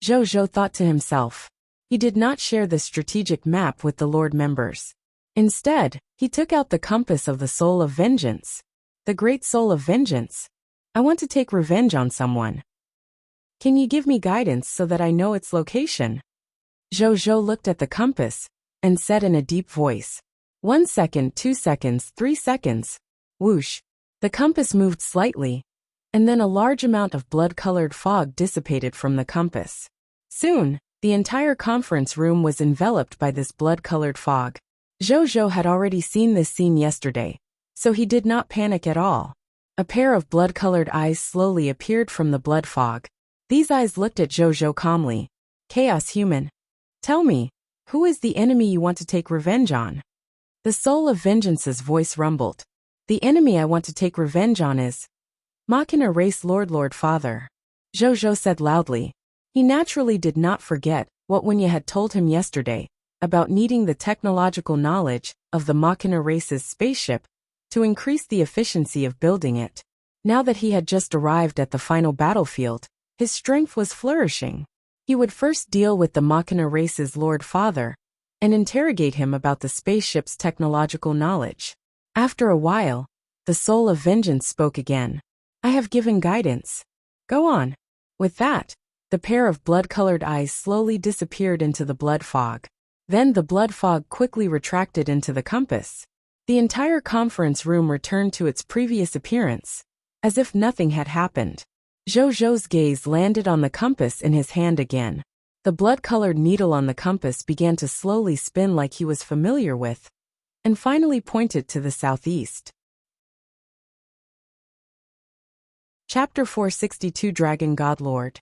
Zhou thought to himself. He did not share the strategic map with the Lord members. Instead, he took out the compass of the Soul of Vengeance. The Great Soul of Vengeance. I want to take revenge on someone. Can you give me guidance so that I know its location? Zhou looked at the compass and said in a deep voice. 1 second, 2 seconds, 3 seconds. Whoosh. The compass moved slightly, and then a large amount of blood-colored fog dissipated from the compass. Soon, the entire conference room was enveloped by this blood-colored fog. Zhou had already seen this scene yesterday, so he did not panic at all. A pair of blood-colored eyes slowly appeared from the blood fog. These eyes looked at Zhou calmly. Chaos human. Tell me, who is the enemy you want to take revenge on? The Soul of Vengeance's voice rumbled. The enemy I want to take revenge on is Machina Race Lord Father. Zhou said loudly. He naturally did not forget what Wuxia had told him yesterday about needing the technological knowledge of the Machina Race's spaceship to increase the efficiency of building it. Now that he had just arrived at the final battlefield, his strength was flourishing. He would first deal with the Machina Race's Lord Father and interrogate him about the spaceship's technological knowledge. After a while, the Soul of Vengeance spoke again. I have given guidance. Go on. With that, the pair of blood-colored eyes slowly disappeared into the blood fog. Then the blood fog quickly retracted into the compass. The entire conference room returned to its previous appearance, as if nothing had happened. Zhou's gaze landed on the compass in his hand again. The blood-colored needle on the compass began to slowly spin like he was familiar with, and finally pointed to the southeast. Chapter 462 Dragon God Lord.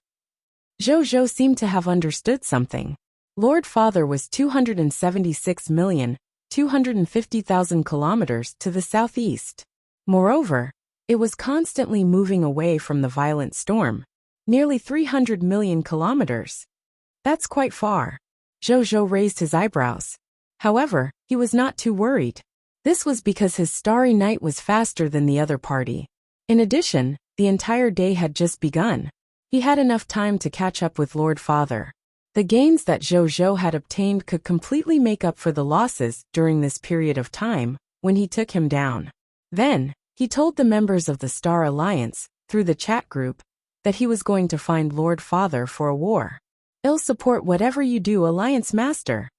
Zhou seemed to have understood something. Lord Father was 276,250,000 kilometers to the southeast. Moreover, it was constantly moving away from the violent storm, nearly 300 million kilometers. That's quite far. Zhou raised his eyebrows. However, he was not too worried. This was because his starry night was faster than the other party. In addition, the entire day had just begun. He had enough time to catch up with Lord Father. The gains that Zhou had obtained could completely make up for the losses during this period of time when he took him down. Then, he told the members of the Star Alliance, through the chat group, that he was going to find Lord Father for a war. "I'll support whatever you do, Alliance Master."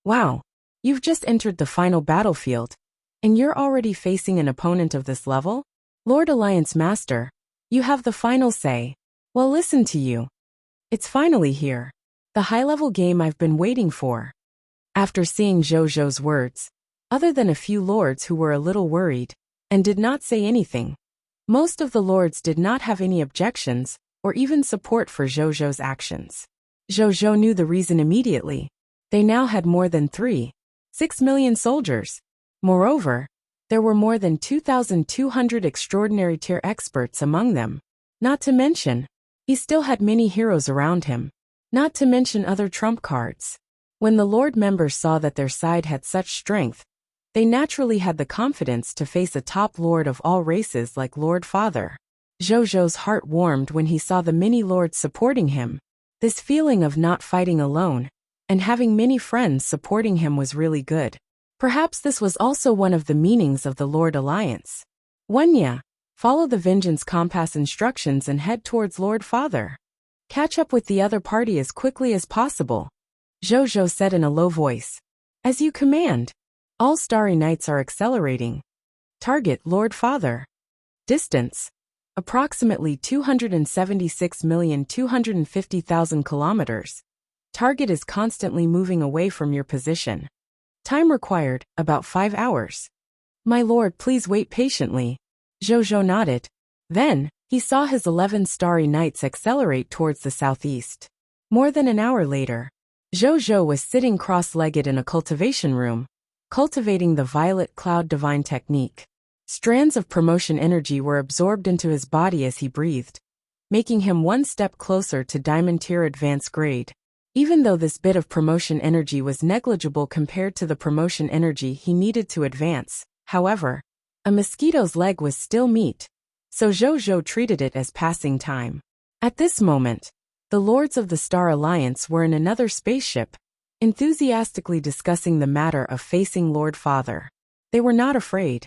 Wow, you've just entered the final battlefield, and you're already facing an opponent of this level? Lord Alliance Master, you have the final say. Well, listen to you. It's finally here. The high-level game I've been waiting for. After seeing Zhou's words, other than a few lords who were a little worried and did not say anything, most of the lords did not have any objections or even support for Zhou's actions. Zhou knew the reason immediately. They now had more than 3.6 million soldiers. Moreover, there were more than 2,200 extraordinary tier experts among them. Not to mention, he still had many heroes around him. Not to mention other trump cards. When the Lord members saw that their side had such strength, they naturally had the confidence to face a top lord of all races like Lord Father. Zhou's heart warmed when he saw the many lords supporting him. This feeling of not fighting alone and having many friends supporting him was really good. Perhaps this was also one of the meanings of the Lord Alliance. Wuxia, follow the Vengeance Compass instructions and head towards Lord Father. Catch up with the other party as quickly as possible. Zhou said in a low voice. As you command. All starry nights are accelerating. Target Lord Father. Distance. Approximately 276,250,000 kilometers. Target is constantly moving away from your position. Time required, about 5 hours. My lord, please wait patiently. Zhou nodded. Then, he saw his 11 starry nights accelerate towards the southeast. More than an hour later, Zhou was sitting cross-legged in a cultivation room, cultivating the violet cloud divine technique. Strands of promotion energy were absorbed into his body as he breathed, making him one step closer to diamond tier advanced grade. Even though this bit of promotion energy was negligible compared to the promotion energy he needed to advance, however, a mosquito's leg was still meat, so Zhou treated it as passing time. At this moment, the lords of the Star Alliance were in another spaceship, enthusiastically discussing the matter of facing Lord Father. They were not afraid.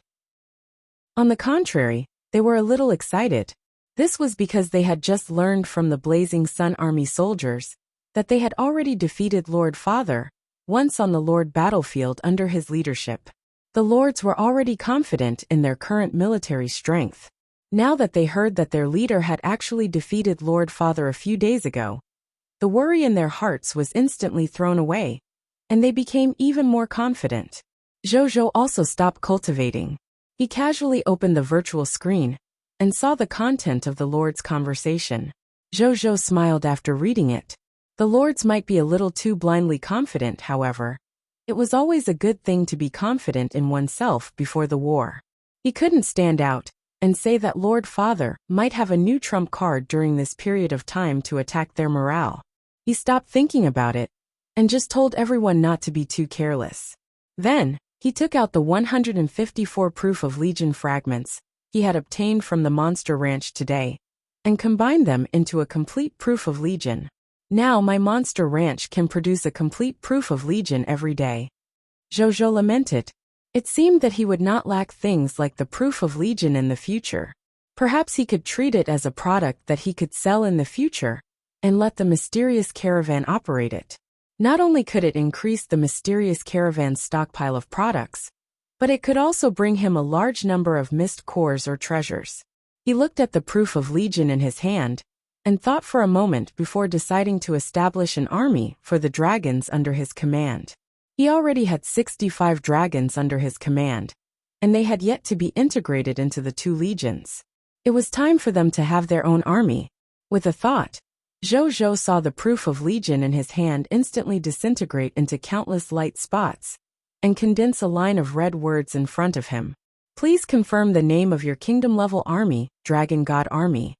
On the contrary, they were a little excited. This was because they had just learned from the Blazing Sun Army soldiers that they had already defeated Lord Father once on the Lord battlefield under his leadership. The lords were already confident in their current military strength. Now that they heard that their leader had actually defeated Lord Father a few days ago, the worry in their hearts was instantly thrown away, and they became even more confident. Zhou also stopped cultivating. He casually opened the virtual screen and saw the content of the lord's conversation. Zhou smiled after reading it. The lords might be a little too blindly confident, however. It was always a good thing to be confident in oneself before the war. He couldn't stand out and say that Lord Father might have a new trump card during this period of time to attack their morale. He stopped thinking about it and just told everyone not to be too careless. Then, he took out the 154 Proof of Legion fragments he had obtained from the Monster Ranch today and combined them into a complete Proof of Legion. Now my Monster Ranch can produce a complete Proof of Legion every day. Zhou lamented. It seemed that he would not lack things like the Proof of Legion in the future. Perhaps he could treat it as a product that he could sell in the future, and let the mysterious caravan operate it. Not only could it increase the mysterious caravan's stockpile of products, but it could also bring him a large number of mist cores or treasures. He looked at the Proof of Legion in his hand, and thought for a moment before deciding to establish an army for the dragons under his command. He already had 65 dragons under his command, and they had yet to be integrated into the 2 legions. It was time for them to have their own army. With a thought, Zhou saw the proof of legion in his hand instantly disintegrate into countless light spots and condense a line of red words in front of him. Please confirm the name of your kingdom-level army, Dragon God Army.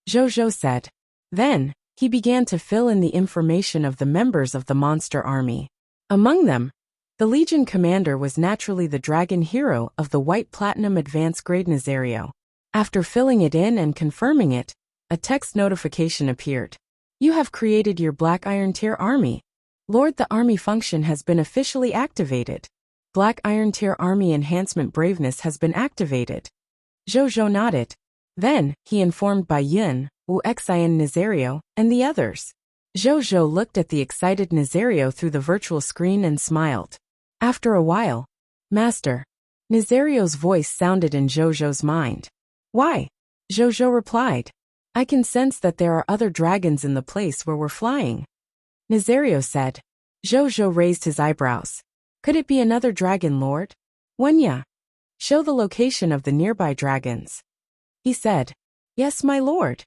Zhou said. Then, he began to fill in the information of the members of the monster army. Among them, the Legion commander was naturally the dragon hero of the White Platinum Advanced Grade Nazario. After filling it in and confirming it, a text notification appeared. You have created your Black Iron Tier army. Lord, the army function has been officially activated. Black Iron Tier army enhancement braveness has been activated. Zhou nodded. Then, he informed Bai Yun, Wuxia Nazario, and the others. Zhou looked at the excited Nazario through the virtual screen and smiled. After a while, Master, Nazario's voice sounded in Zhou's mind. Why? Zhou replied. I can sense that there are other dragons in the place where we're flying. Nazario said. Zhou raised his eyebrows. Could it be another dragon lord? Wunya, show the location of the nearby dragons. He said. Yes, my lord.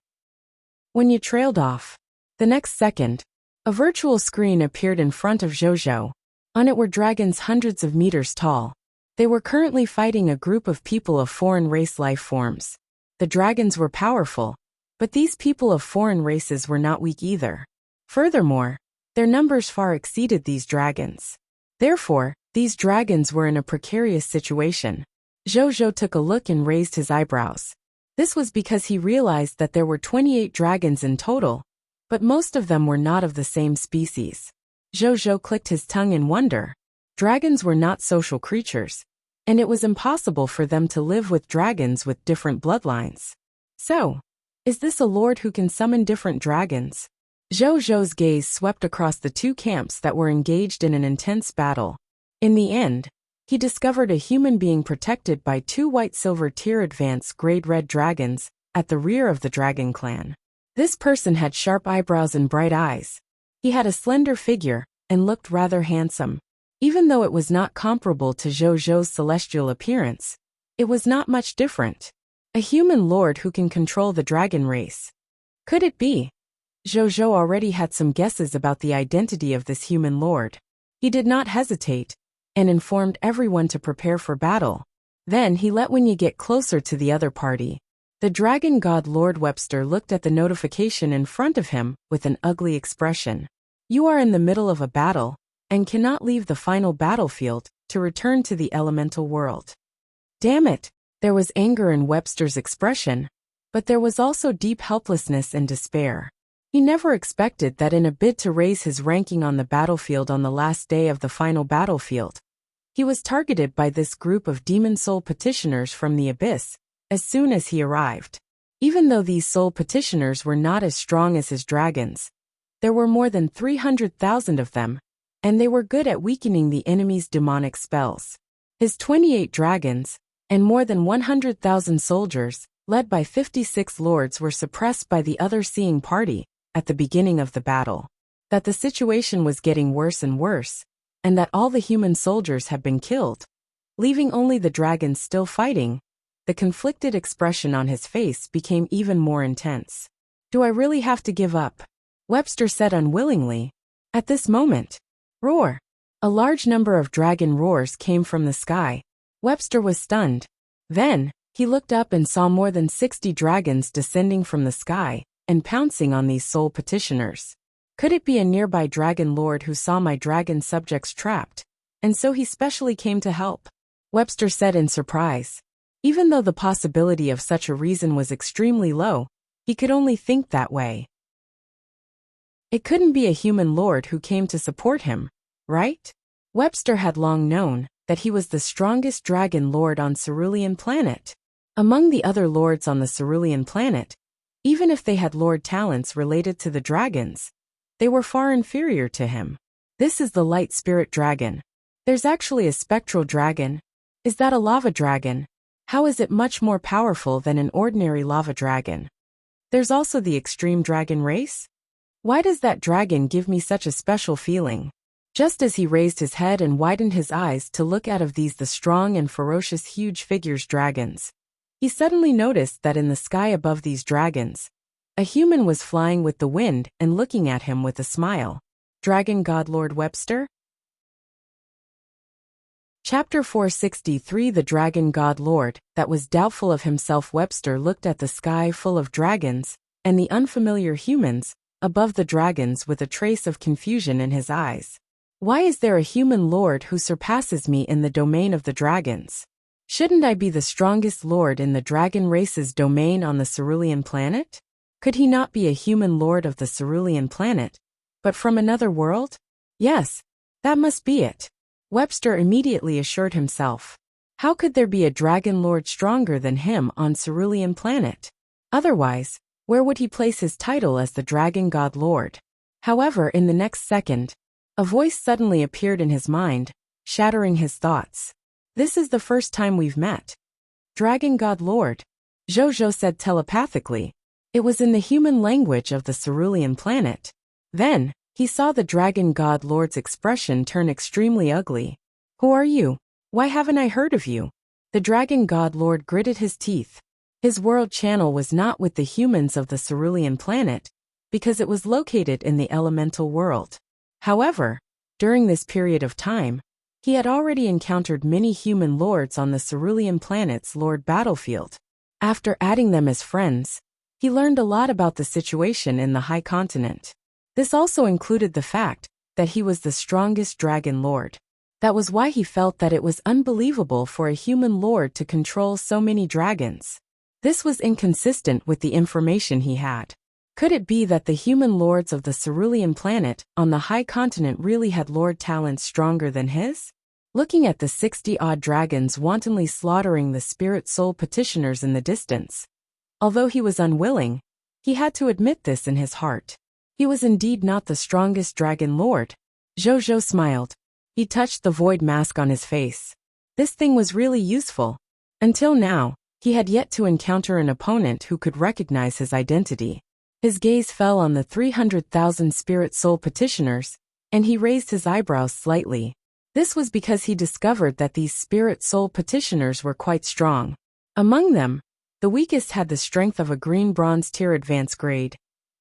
Wunya trailed off. The next second, a virtual screen appeared in front of Zhou. On it were dragons hundreds of meters tall. They were currently fighting a group of people of foreign race life forms. The dragons were powerful, but these people of foreign races were not weak either. Furthermore, their numbers far exceeded these dragons. Therefore, these dragons were in a precarious situation. Zhou took a look and raised his eyebrows. This was because he realized that there were 28 dragons in total, but most of them were not of the same species. Zhou clicked his tongue in wonder. Dragons were not social creatures, and it was impossible for them to live with dragons with different bloodlines. So, is this a lord who can summon different dragons? Zhou's gaze swept across the two camps that were engaged in an intense battle. In the end, he discovered a human being protected by two white-silver tier advanced grade red dragons at the rear of the dragon clan. This person had sharp eyebrows and bright eyes. He had a slender figure and looked rather handsome. Even though it was not comparable to Zhou's celestial appearance, it was not much different. A human lord who can control the dragon race. Could it be? Zhou already had some guesses about the identity of this human lord. He did not hesitate, and informed everyone to prepare for battle. Then he let Wunya get closer to the other party. The dragon god Lord Webster looked at the notification in front of him with an ugly expression. You are in the middle of a battle, and cannot leave the final battlefield to return to the elemental world. Damn it! There was anger in Webster's expression, but there was also deep helplessness and despair. He never expected that in a bid to raise his ranking on the battlefield on the last day of the final battlefield, he was targeted by this group of demon soul petitioners from the abyss as soon as he arrived. Even though these soul petitioners were not as strong as his dragons, there were more than 300,000 of them, and they were good at weakening the enemy's demonic spells. His 28 dragons, and more than 100,000 soldiers, led by 56 lords, were suppressed by the other seeing party at the beginning of the battle. That the situation was getting worse and worse, and that all the human soldiers had been killed, leaving only the dragons still fighting. The conflicted expression on his face became even more intense. Do I really have to give up? Webster said unwillingly. At this moment, roar! A large number of dragon roars came from the sky. Webster was stunned. Then, he looked up and saw more than 60 dragons descending from the sky and pouncing on these soul petitioners. Could it be a nearby dragon lord who saw my dragon subjects trapped, and so he specially came to help? Webster said in surprise. Even though the possibility of such a reason was extremely low, he could only think that way. It couldn't be a human lord who came to support him, right? Webster had long known that he was the strongest dragon lord on Cerulean Planet. Among the other lords on the Cerulean Planet, even if they had lord talents related to the dragons, they were far inferior to him. This is the light spirit dragon. There's actually a spectral dragon. Is that a lava dragon? How is it much more powerful than an ordinary lava dragon? There's also the extreme dragon race. Why does that dragon give me such a special feeling? Just as he raised his head and widened his eyes to look out of these the strong and ferocious huge figures dragons, he suddenly noticed that in the sky above these dragons, A human was flying with the wind and looking at him with a smile. Dragon God Lord Webster? Chapter 463 The Dragon God Lord, that was doubtful of himself. Webster looked at the sky full of dragons, and the unfamiliar humans, above the dragons with a trace of confusion in his eyes. Why is there a human lord who surpasses me in the domain of the dragons? Shouldn't I be the strongest lord in the dragon race's domain on the Cerulean planet? Could he not be a human lord of the Cerulean planet, but from another world? Yes, that must be it. Webster immediately assured himself. How could there be a dragon lord stronger than him on Cerulean planet? Otherwise, where would he place his title as the Dragon God Lord? However, in the next second, a voice suddenly appeared in his mind, shattering his thoughts. This is the first time we've met. Dragon God Lord, Zhou said telepathically. It was in the human language of the Cerulean planet. Then, he saw the Dragon God Lord's expression turn extremely ugly. Who are you? Why haven't I heard of you? The Dragon God Lord gritted his teeth. His world channel was not with the humans of the Cerulean planet, because it was located in the elemental world. However, during this period of time, he had already encountered many human lords on the Cerulean planet's Lord battlefield. After adding them as friends, he learned a lot about the situation in the High Continent. This also included the fact that he was the strongest dragon lord. That was why he felt that it was unbelievable for a human lord to control so many dragons. This was inconsistent with the information he had. Could it be that the human lords of the Cerulean planet on the High Continent really had lord talents stronger than his? Looking at the 60-odd dragons wantonly slaughtering the spirit soul petitioners in the distance. Although he was unwilling, he had to admit this in his heart. He was indeed not the strongest dragon lord. Zhou smiled. He touched the void mask on his face. This thing was really useful. Until now, he had yet to encounter an opponent who could recognize his identity. His gaze fell on the 300,000 spirit soul petitioners, and he raised his eyebrows slightly. This was because he discovered that these spirit soul petitioners were quite strong. Among them, the weakest had the strength of a green bronze tier advanced grade,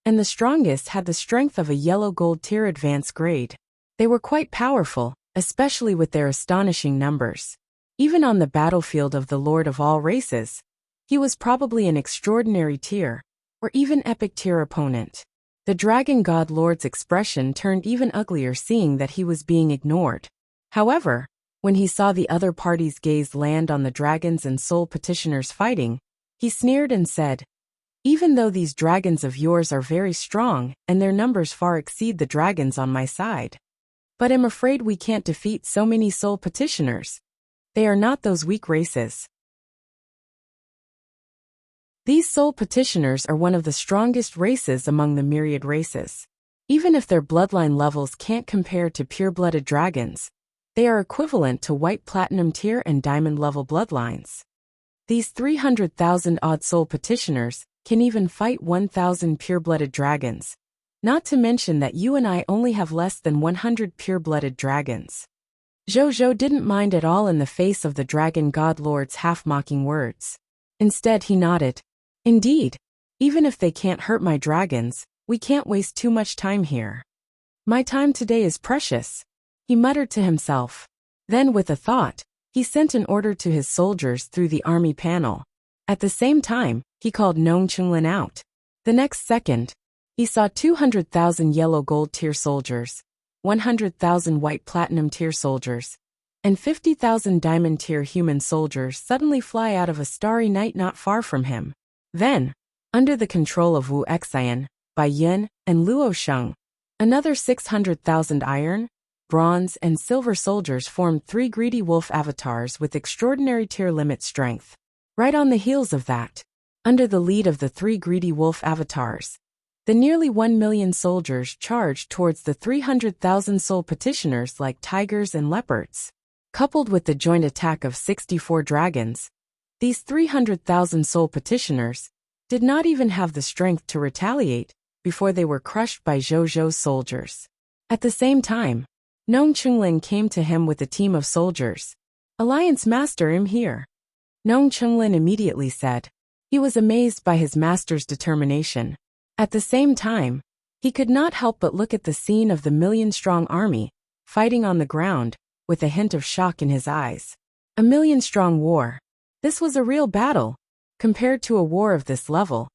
and the strongest had the strength of a yellow gold tier advanced grade. They were quite powerful, especially with their astonishing numbers. Even on the battlefield of the Lord of all races, he was probably an extraordinary tier, or even epic tier opponent. The Dragon God Lord's expression turned even uglier seeing that he was being ignored. However, when he saw the other party's gaze land on the dragons and soul petitioners fighting, he sneered and said, "Even though these dragons of yours are very strong and their numbers far exceed the dragons on my side, but I'm afraid we can't defeat so many soul petitioners. They are not those weak races. These soul petitioners are one of the strongest races among the myriad races. Even if their bloodline levels can't compare to pure-blooded dragons, they are equivalent to white platinum tier and diamond level bloodlines. These 300,000-odd soul petitioners can even fight 1,000 pure-blooded dragons, not to mention that you and I only have less than 100 pure-blooded dragons." Zhou didn't mind at all in the face of the Dragon God Lord's half-mocking words. Instead, he nodded. "Indeed, even if they can't hurt my dragons, we can't waste too much time here. My time today is precious," he muttered to himself. Then, with a thought, he sent an order to his soldiers through the army panel. At the same time, he called Nong Chunlin out. The next second, he saw 200,000 yellow gold tier soldiers, 100,000 white platinum tier soldiers, and 50,000 diamond tier human soldiers suddenly fly out of a starry night not far from him. Then, under the control of Wuxia, Bai Yun, and Luo Sheng, another 600,000 iron, bronze, and silver soldiers formed 3 greedy wolf avatars with extraordinary tier limit strength. Right on the heels of that, under the lead of the 3 greedy wolf avatars, the nearly 1 million soldiers charged towards the 300,000 soul petitioners like tigers and leopards. Coupled with the joint attack of 64 dragons, these 300,000 soul petitioners did not even have the strength to retaliate before they were crushed by Zhou's soldiers. At the same time, Nong Chunlin came to him with a team of soldiers. "Alliance Master, I'm here," Nong Chunlin immediately said. He was amazed by his master's determination. At the same time, he could not help but look at the scene of the million-strong army, fighting on the ground, with a hint of shock in his eyes. A million-strong war. This was a real battle. Compared to a war of this level,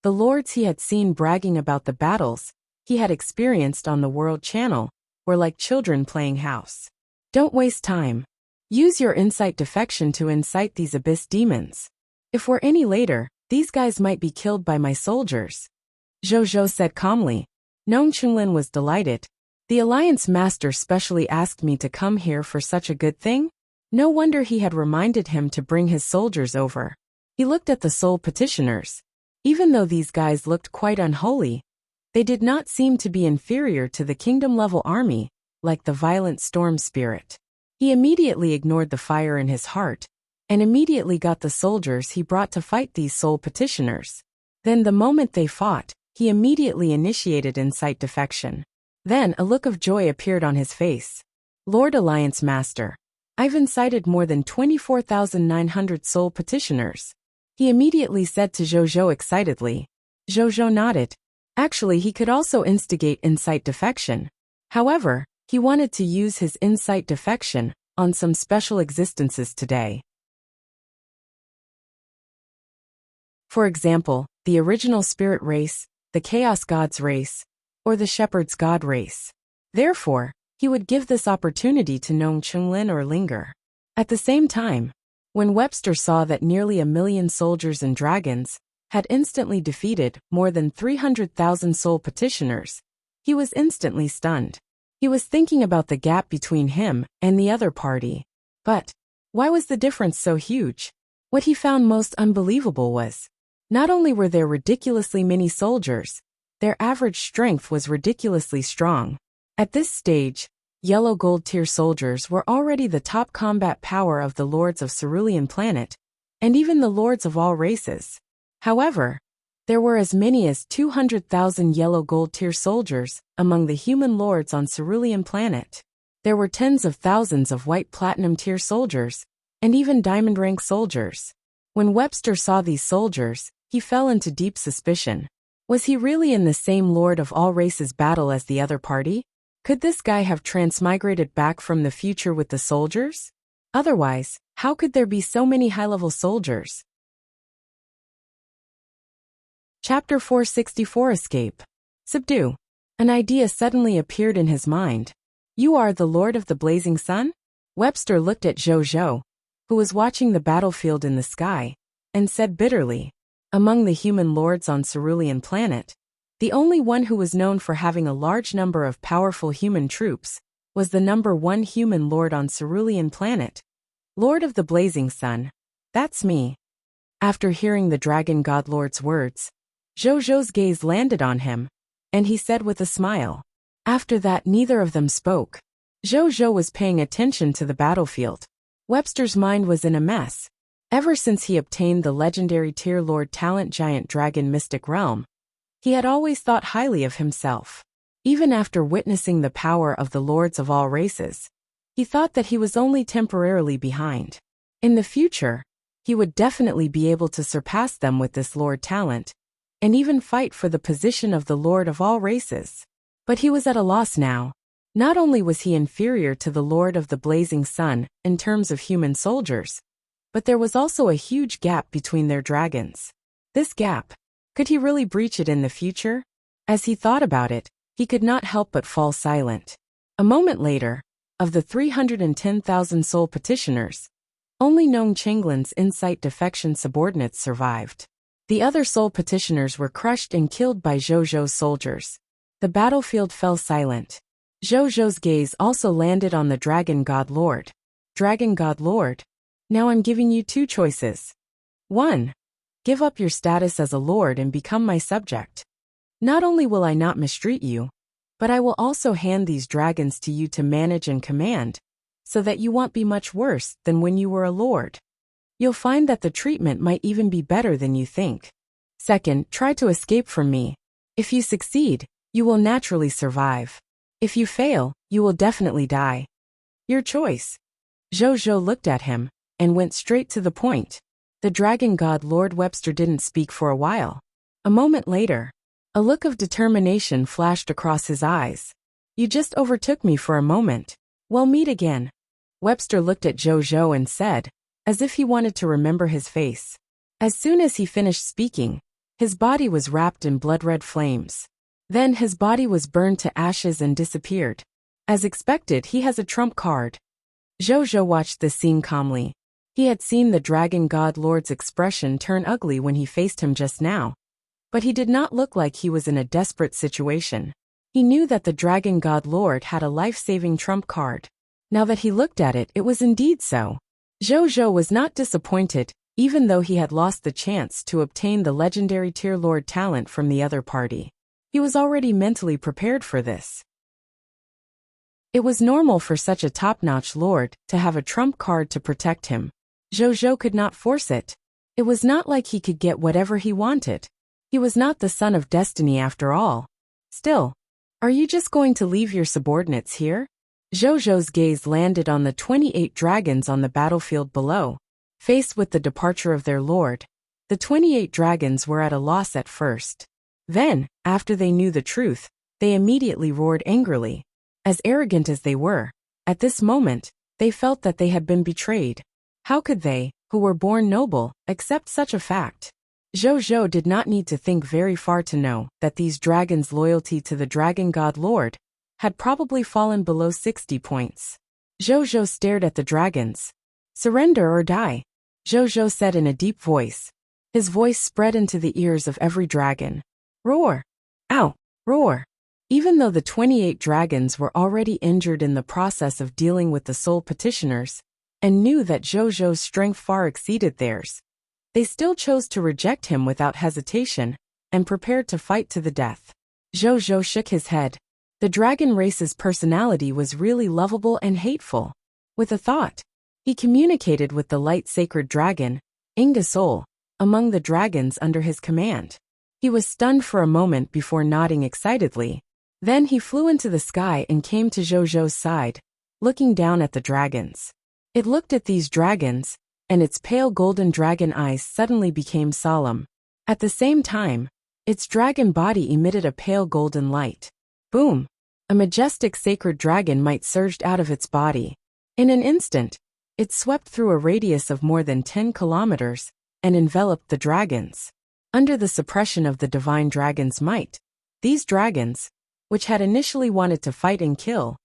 the lords he had seen bragging about the battles he had experienced on the World Channel were like children playing house. Don't waste time. Use your insight defection to incite these abyss demons. If we're any later, these guys might be killed by my soldiers, Zhou said calmly. Nong Chunlin was delighted. The Alliance Master specially asked me to come here for such a good thing? No wonder he had reminded him to bring his soldiers over. He looked at the soul petitioners. Even though these guys looked quite unholy, they did not seem to be inferior to the kingdom-level army, like the violent storm spirit. He immediately ignored the fire in his heart, and immediately got the soldiers he brought to fight these soul petitioners. Then the moment they fought, he immediately initiated insight defection. Then a look of joy appeared on his face. Lord Alliance Master, I've incited more than 24,900 soul petitioners, he immediately said to Zhou excitedly. Zhou nodded. Actually, he could also instigate insight defection. However, he wanted to use his insight defection on some special existences today. For example, the original spirit race, the Chaos Gods race, or the Shepherd's God race. Therefore, he would give this opportunity to Nong Chunlin or Linger. At the same time, when Webster saw that nearly 1 million soldiers and dragons had instantly defeated more than 300,000 soul petitioners, he was instantly stunned. He was thinking about the gap between him and the other party. But why was the difference so huge? What he found most unbelievable was, not only were there ridiculously many soldiers, their average strength was ridiculously strong. At this stage, yellow gold tier soldiers were already the top combat power of the lords of Cerulean Planet, and even the lords of all races. However, there were as many as 200,000 yellow gold tier soldiers among the human lords on Cerulean Planet. There were tens of thousands of white platinum tier soldiers, and even diamond rank soldiers. When Webster saw these soldiers, he fell into deep suspicion. Was he really in the same Lord of all races battle as the other party? Could this guy have transmigrated back from the future with the soldiers? Otherwise, how could there be so many high-level soldiers? Chapter 464 Escape. Subdue. An idea suddenly appeared in his mind. You are the Lord of the Blazing Sun? Webster looked at Zhou, who was watching the battlefield in the sky, and said bitterly, among the human lords on Cerulean Planet, the only one who was known for having a large number of powerful human troops was the number 1 human lord on Cerulean Planet. Lord of the Blazing Sun. That's me. After hearing the Dragon God Lord's words, Zhou's gaze landed on him, and he said with a smile. After that, neither of them spoke. Zhou was paying attention to the battlefield. Webster's mind was in a mess. Ever since he obtained the legendary tier Lord Talent Giant Dragon Mystic Realm, he had always thought highly of himself. Even after witnessing the power of the lords of all races, he thought that he was only temporarily behind. In the future, he would definitely be able to surpass them with this Lord Talent, and even fight for the position of the Lord of all races. But he was at a loss now. Not only was he inferior to the Lord of the Blazing Sun in terms of human soldiers, but there was also a huge gap between their dragons. This gap, could he really breach it in the future? As he thought about it, he could not help but fall silent. A moment later, of the 310,000 soul petitioners, only Nong Chenglin's insight defection subordinates survived. The other soul petitioners were crushed and killed by Zhou's soldiers. The battlefield fell silent. Zhou's gaze also landed on the Dragon God Lord. Dragon God Lord? Now I'm giving you 2 choices. 1. Give up your status as a lord and become my subject. Not only will I not mistreat you, but I will also hand these dragons to you to manage and command, so that you won't be much worse than when you were a lord. You'll find that the treatment might even be better than you think. 2nd, try to escape from me. If you succeed, you will naturally survive. If you fail, you will definitely die. Your choice. Zhou looked at him and went straight to the point. The Dragon God Lord Webster didn't speak for a while. A moment later, A look of determination flashed across his eyes. You just overtook me for a moment. We'll meet again. Webster looked at Zhou and said, as if he wanted to remember his face. As soon as he finished speaking, his body was wrapped in blood-red flames. Then his body was burned to ashes and disappeared. As expected, he has a trump card. Zhou watched this scene calmly. He had seen the Dragon God Lord's expression turn ugly when he faced him just now. But he did not look like he was in a desperate situation. He knew that the Dragon God Lord had a life-saving trump card. Now that he looked at it, it was indeed so. Zhou was not disappointed, even though he had lost the chance to obtain the legendary Tier Lord talent from the other party. He was already mentally prepared for this. It was normal for such a top-notch lord to have a trump card to protect him. Zhou could not force it. It was not like he could get whatever he wanted. He was not the son of destiny after all. Still, are you just going to leave your subordinates here? Zhou's gaze landed on the 28 dragons on the battlefield below. Faced with the departure of their lord, the 28 dragons were at a loss at first. Then, after they knew the truth, they immediately roared angrily. As arrogant as they were, at this moment, they felt that they had been betrayed. How could they, who were born noble, accept such a fact? Zhou did not need to think very far to know that these dragons' loyalty to the Dragon God Lord had probably fallen below 60 points. Zhou stared at the dragons. Surrender or die, Zhou said in a deep voice. His voice spread into the ears of every dragon. Roar! Ow! Roar! Even though the 28 dragons were already injured in the process of dealing with the soul petitioners, and knew that Zhou's strength far exceeded theirs, they still chose to reject him without hesitation, and prepared to fight to the death. Zhou shook his head. The dragon race's personality was really lovable and hateful. With a thought, he communicated with the light sacred dragon, Ingasol, among the dragons under his command. He was stunned for a moment before nodding excitedly. Then he flew into the sky and came to Zhou's side, looking down at the dragons. It looked at these dragons, and its pale golden dragon eyes suddenly became solemn. At the same time, its dragon body emitted a pale golden light. Boom! A majestic sacred dragon might surged out of its body. In an instant, it swept through a radius of more than 10 kilometers and enveloped the dragons. Under the suppression of the divine dragon's might, these dragons, which had initially wanted to fight and kill,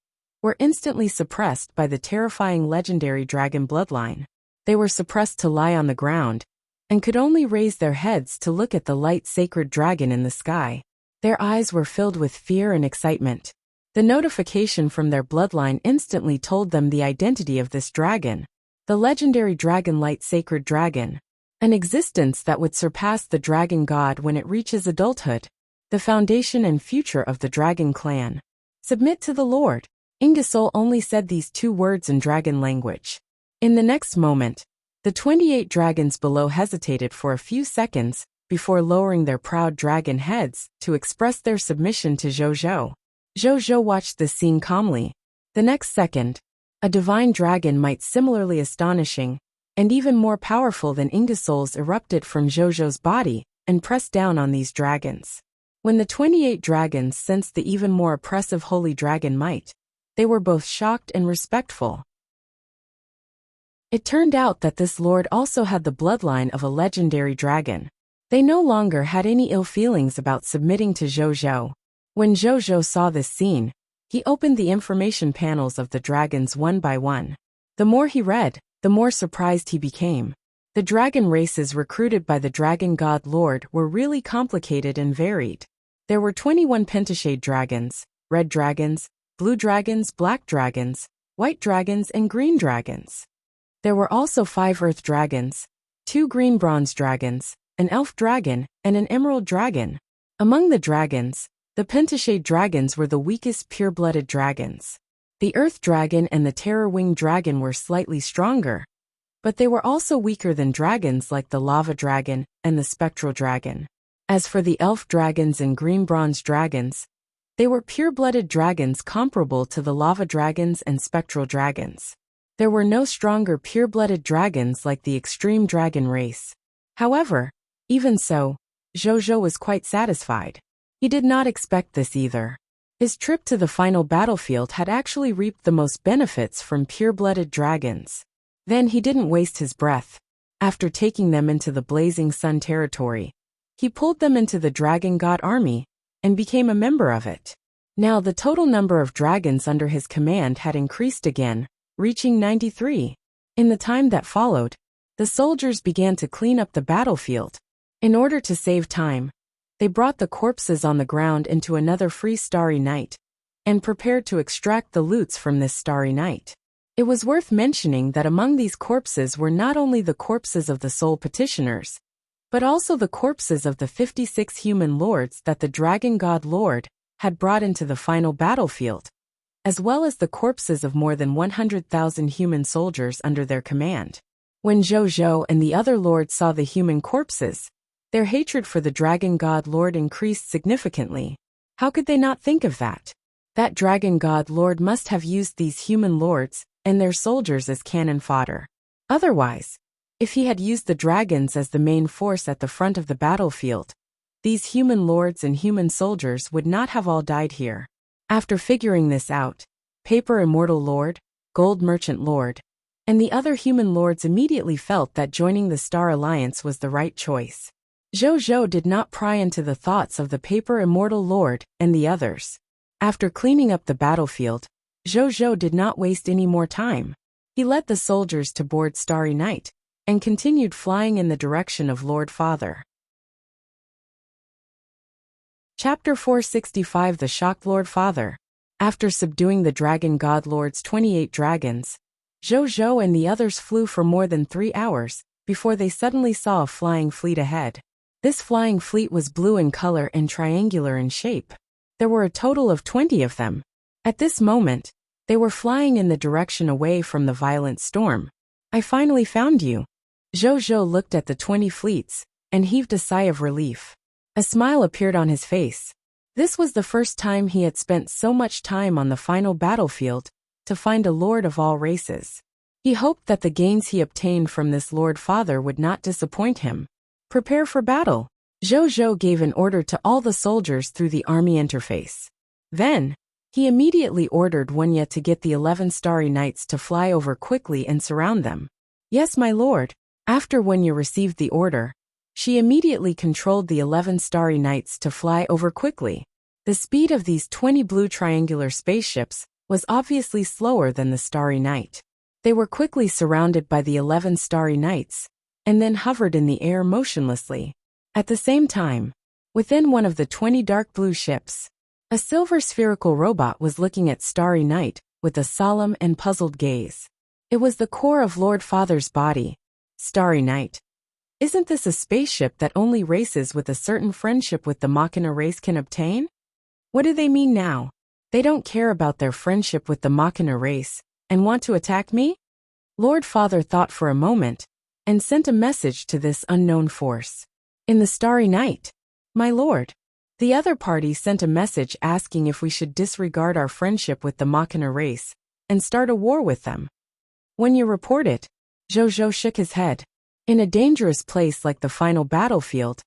were instantly suppressed by the terrifying legendary dragon bloodline. They were suppressed to lie on the ground, and could only raise their heads to look at the light sacred dragon in the sky. Their eyes were filled with fear and excitement. The notification from their bloodline instantly told them the identity of this dragon, the legendary dragon light sacred dragon, an existence that would surpass the dragon god when it reaches adulthood, the foundation and future of the dragon clan. Submit to the Lord. Ingasol only said these 2 words in dragon language. In the next moment, the 28 dragons below hesitated for a few seconds before lowering their proud dragon heads to express their submission to Zhou. Zhou watched this scene calmly. The next second, a divine dragon might similarly astonishing, and even more powerful than Ingasol's erupted from Zhou's body and pressed down on these dragons. When the 28 dragons sensed the even more oppressive holy dragon might, they were both shocked and respectful. It turned out that this lord also had the bloodline of a legendary dragon. They no longer had any ill feelings about submitting to Zhou. When Zhou saw this scene, he opened the information panels of the dragons one by one. The more he read, the more surprised he became. The dragon races recruited by the Dragon God Lord were really complicated and varied. There were 21 pentashade dragons, red dragons, blue dragons, black dragons, white dragons, and green dragons. There were also 5 earth dragons, 2 green bronze dragons, an elf dragon, and an emerald dragon. Among the dragons, the pentashade dragons were the weakest pure-blooded dragons. The earth dragon and the terror-winged dragon were slightly stronger, but they were also weaker than dragons like the lava dragon and the spectral dragon. As for the elf dragons and green bronze dragons, they were pure-blooded dragons comparable to the lava dragons and spectral dragons. There were no stronger pure-blooded dragons like the extreme dragon race. However, even so, Zhou was quite satisfied. He did not expect this either. His trip to the final battlefield had actually reaped the most benefits from pure-blooded dragons. Then he didn't waste his breath. After taking them into the Blazing Sun territory, he pulled them into the Dragon God army and became a member of it. Now the total number of dragons under his command had increased again, reaching 93. In the time that followed, the soldiers began to clean up the battlefield. In order to save time, they brought the corpses on the ground into another free starry night and prepared to extract the loots from this starry night. It was worth mentioning that among these corpses were not only the corpses of the soul petitioners, but also the corpses of the 56 human lords that the Dragon God Lord had brought into the final battlefield, as well as the corpses of more than 100,000 human soldiers under their command. When Zhou and the other lords saw the human corpses, their hatred for the Dragon God Lord increased significantly. How could they not think of that? That Dragon God Lord must have used these human lords and their soldiers as cannon fodder. Otherwise, if he had used the dragons as the main force at the front of the battlefield, these human lords and human soldiers would not have all died here. After figuring this out, Paper Immortal Lord, Gold Merchant Lord, and the other human lords immediately felt that joining the Star Alliance was the right choice. Zhou did not pry into the thoughts of the Paper Immortal Lord and the others. After cleaning up the battlefield, Zhou did not waste any more time. He led the soldiers to board Starry Night and continued flying in the direction of Lord Father. Chapter 465 The Shocked Lord Father. After subduing the Dragon God Lord's 28 dragons, Zhou and the others flew for more than 3 hours before they suddenly saw a flying fleet ahead. This flying fleet was blue in color and triangular in shape. There were a total of 20 of them. At this moment, they were flying in the direction away from the violent storm. I finally found you. Zhou looked at the 20 fleets and heaved a sigh of relief. A smile appeared on his face. This was the first time he had spent so much time on the final battlefield to find a lord of all races. He hoped that the gains he obtained from this Lord Father would not disappoint him. Prepare for battle. Zhou gave an order to all the soldiers through the army interface. Then, he immediately ordered Wuxia to get the 11 Starry Knights to fly over quickly and surround them. Yes, my lord. After Wuxia received the order, she immediately controlled the 11 Starry Knights to fly over quickly. The speed of these 20 blue triangular spaceships was obviously slower than the Starry Night. They were quickly surrounded by the 11 Starry Knights, and then hovered in the air motionlessly. At the same time, within one of the 20 dark blue ships, a silver spherical robot was looking at Starry Night with a solemn and puzzled gaze. It was the core of Lord Father's body. Starry Night. Isn't this a spaceship that only races with a certain friendship with the Machina race can obtain? What do they mean now? They don't care about their friendship with the Machina race and want to attack me? Lord Father thought for a moment and sent a message to this unknown force. In the Starry Night, my lord. The other party sent a message asking if we should disregard our friendship with the Machina race and start a war with them. When you report it, Zhou shook his head. In a dangerous place like the final battlefield,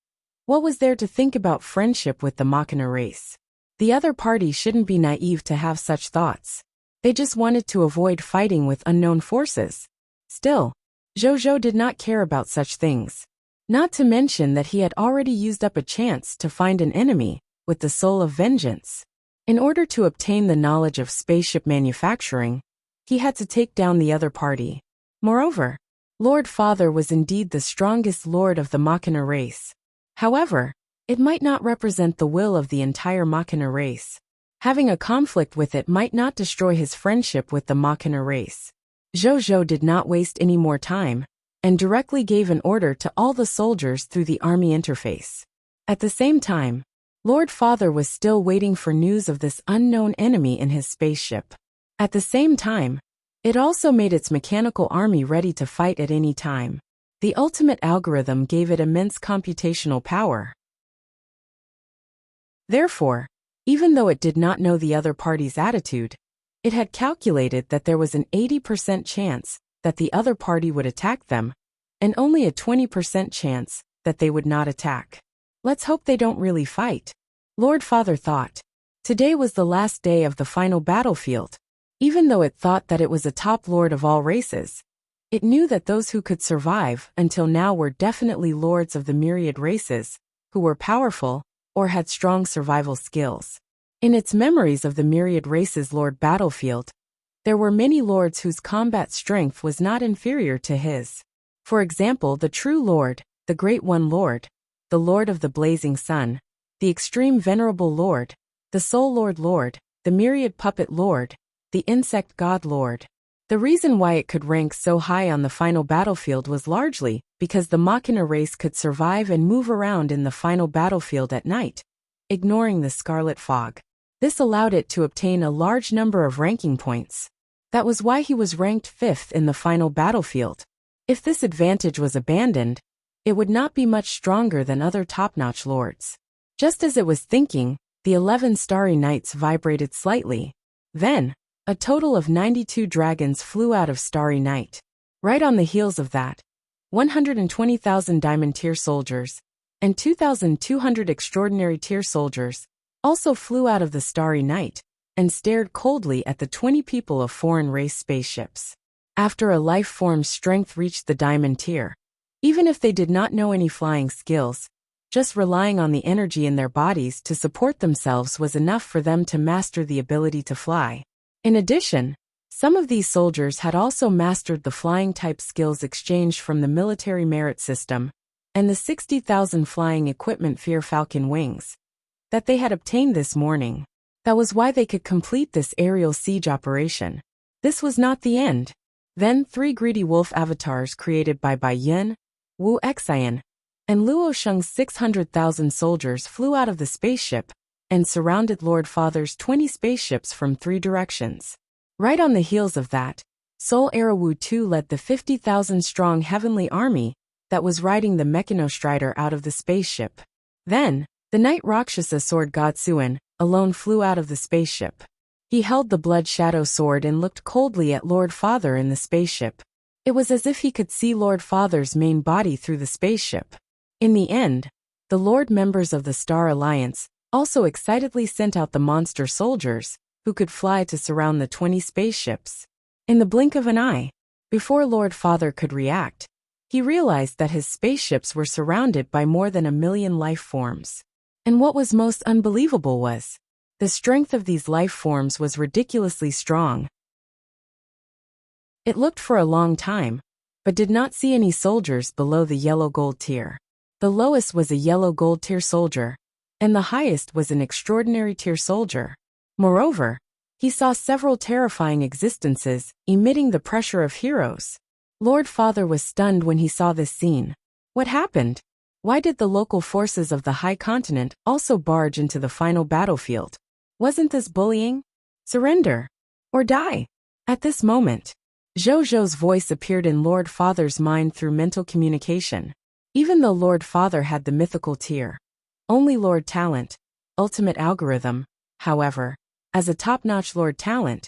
what was there to think about friendship with the Machina race? The other party shouldn't be naive to have such thoughts. They just wanted to avoid fighting with unknown forces. Still, Zhou did not care about such things. Not to mention that he had already used up a chance to find an enemy with the soul of vengeance. In order to obtain the knowledge of spaceship manufacturing, he had to take down the other party. Moreover, Lord Father was indeed the strongest lord of the Machina race. However, it might not represent the will of the entire Machina race. Having a conflict with it might not destroy his friendship with the Machina race. Zhou did not waste any more time and directly gave an order to all the soldiers through the army interface. At the same time, Lord Father was still waiting for news of this unknown enemy in his spaceship. At the same time, it also made its mechanical army ready to fight at any time. The ultimate algorithm gave it immense computational power. Therefore, even though it did not know the other party's attitude, it had calculated that there was an 80% chance that the other party would attack them, and only a 20% chance that they would not attack. Let's hope they don't really fight. Lord Father thought. Today was the last day of the final battlefield. Even though it thought that it was a top lord of all races, it knew that those who could survive until now were definitely lords of the myriad races, who were powerful or had strong survival skills. In its memories of the myriad races lord battlefield, there were many lords whose combat strength was not inferior to his. For example, the True Lord, the Great One Lord, the Lord of the Blazing Sun, the Extreme Venerable Lord, the Soul Lord, the Myriad Puppet Lord, the Insect God Lord. The reason why it could rank so high on the final battlefield was largely because the Machina race could survive and move around in the final battlefield at night, ignoring the scarlet fog. This allowed it to obtain a large number of ranking points. That was why he was ranked 5th in the final battlefield. If this advantage was abandoned, it would not be much stronger than other top-notch lords. Just as it was thinking, the 11 starry nights vibrated slightly. Then, a total of 92 dragons flew out of Starry Night. Right on the heels of that, 120,000 Diamond Tier soldiers and 2,200 Extraordinary Tier soldiers also flew out of the Starry Night and stared coldly at the 20 people of foreign race spaceships. After a life form's strength reached the Diamond Tier, even if they did not know any flying skills, just relying on the energy in their bodies to support themselves was enough for them to master the ability to fly. In addition, some of these soldiers had also mastered the flying-type skills exchanged from the military merit system and the 60,000 flying equipment Fear Falcon wings that they had obtained this morning. That was why they could complete this aerial siege operation. This was not the end. Then 3 greedy wolf avatars created by Bai Yin, Wu Xian, and Luo Sheng's 600,000 soldiers flew out of the spaceship and surrounded Lord Father's 20 spaceships from 3 directions. Right on the heels of that, Sol Era Wu Tu led the 50,000-strong heavenly army that was riding the Mechanostrider out of the spaceship. Then, the Night Rakshasa sword god Suen alone flew out of the spaceship. He held the Blood Shadow sword and looked coldly at Lord Father in the spaceship. It was as if he could see Lord Father's main body through the spaceship. In the end, the Lord members of the Star Alliance also excitedly sent out the monster soldiers, who could fly to surround the 20 spaceships. In the blink of an eye, before Lord Father could react, he realized that his spaceships were surrounded by more than 1 million life forms. And what was most unbelievable was, the strength of these life forms was ridiculously strong. It looked for a long time, but did not see any soldiers below the yellow gold tier. The lowest was a yellow gold tier soldier, and the highest was an extraordinary tier soldier. Moreover, he saw several terrifying existences emitting the pressure of heroes. Lord Father was stunned when he saw this scene. What happened? Why did the local forces of the High Continent also barge into the final battlefield? Wasn't this bullying? Surrender. Or die. At this moment, Zhou voice appeared in Lord Father's mind through mental communication. Even though Lord Father had the mythical tier, only Lord Talent, ultimate algorithm, however, as a top-notch Lord Talent,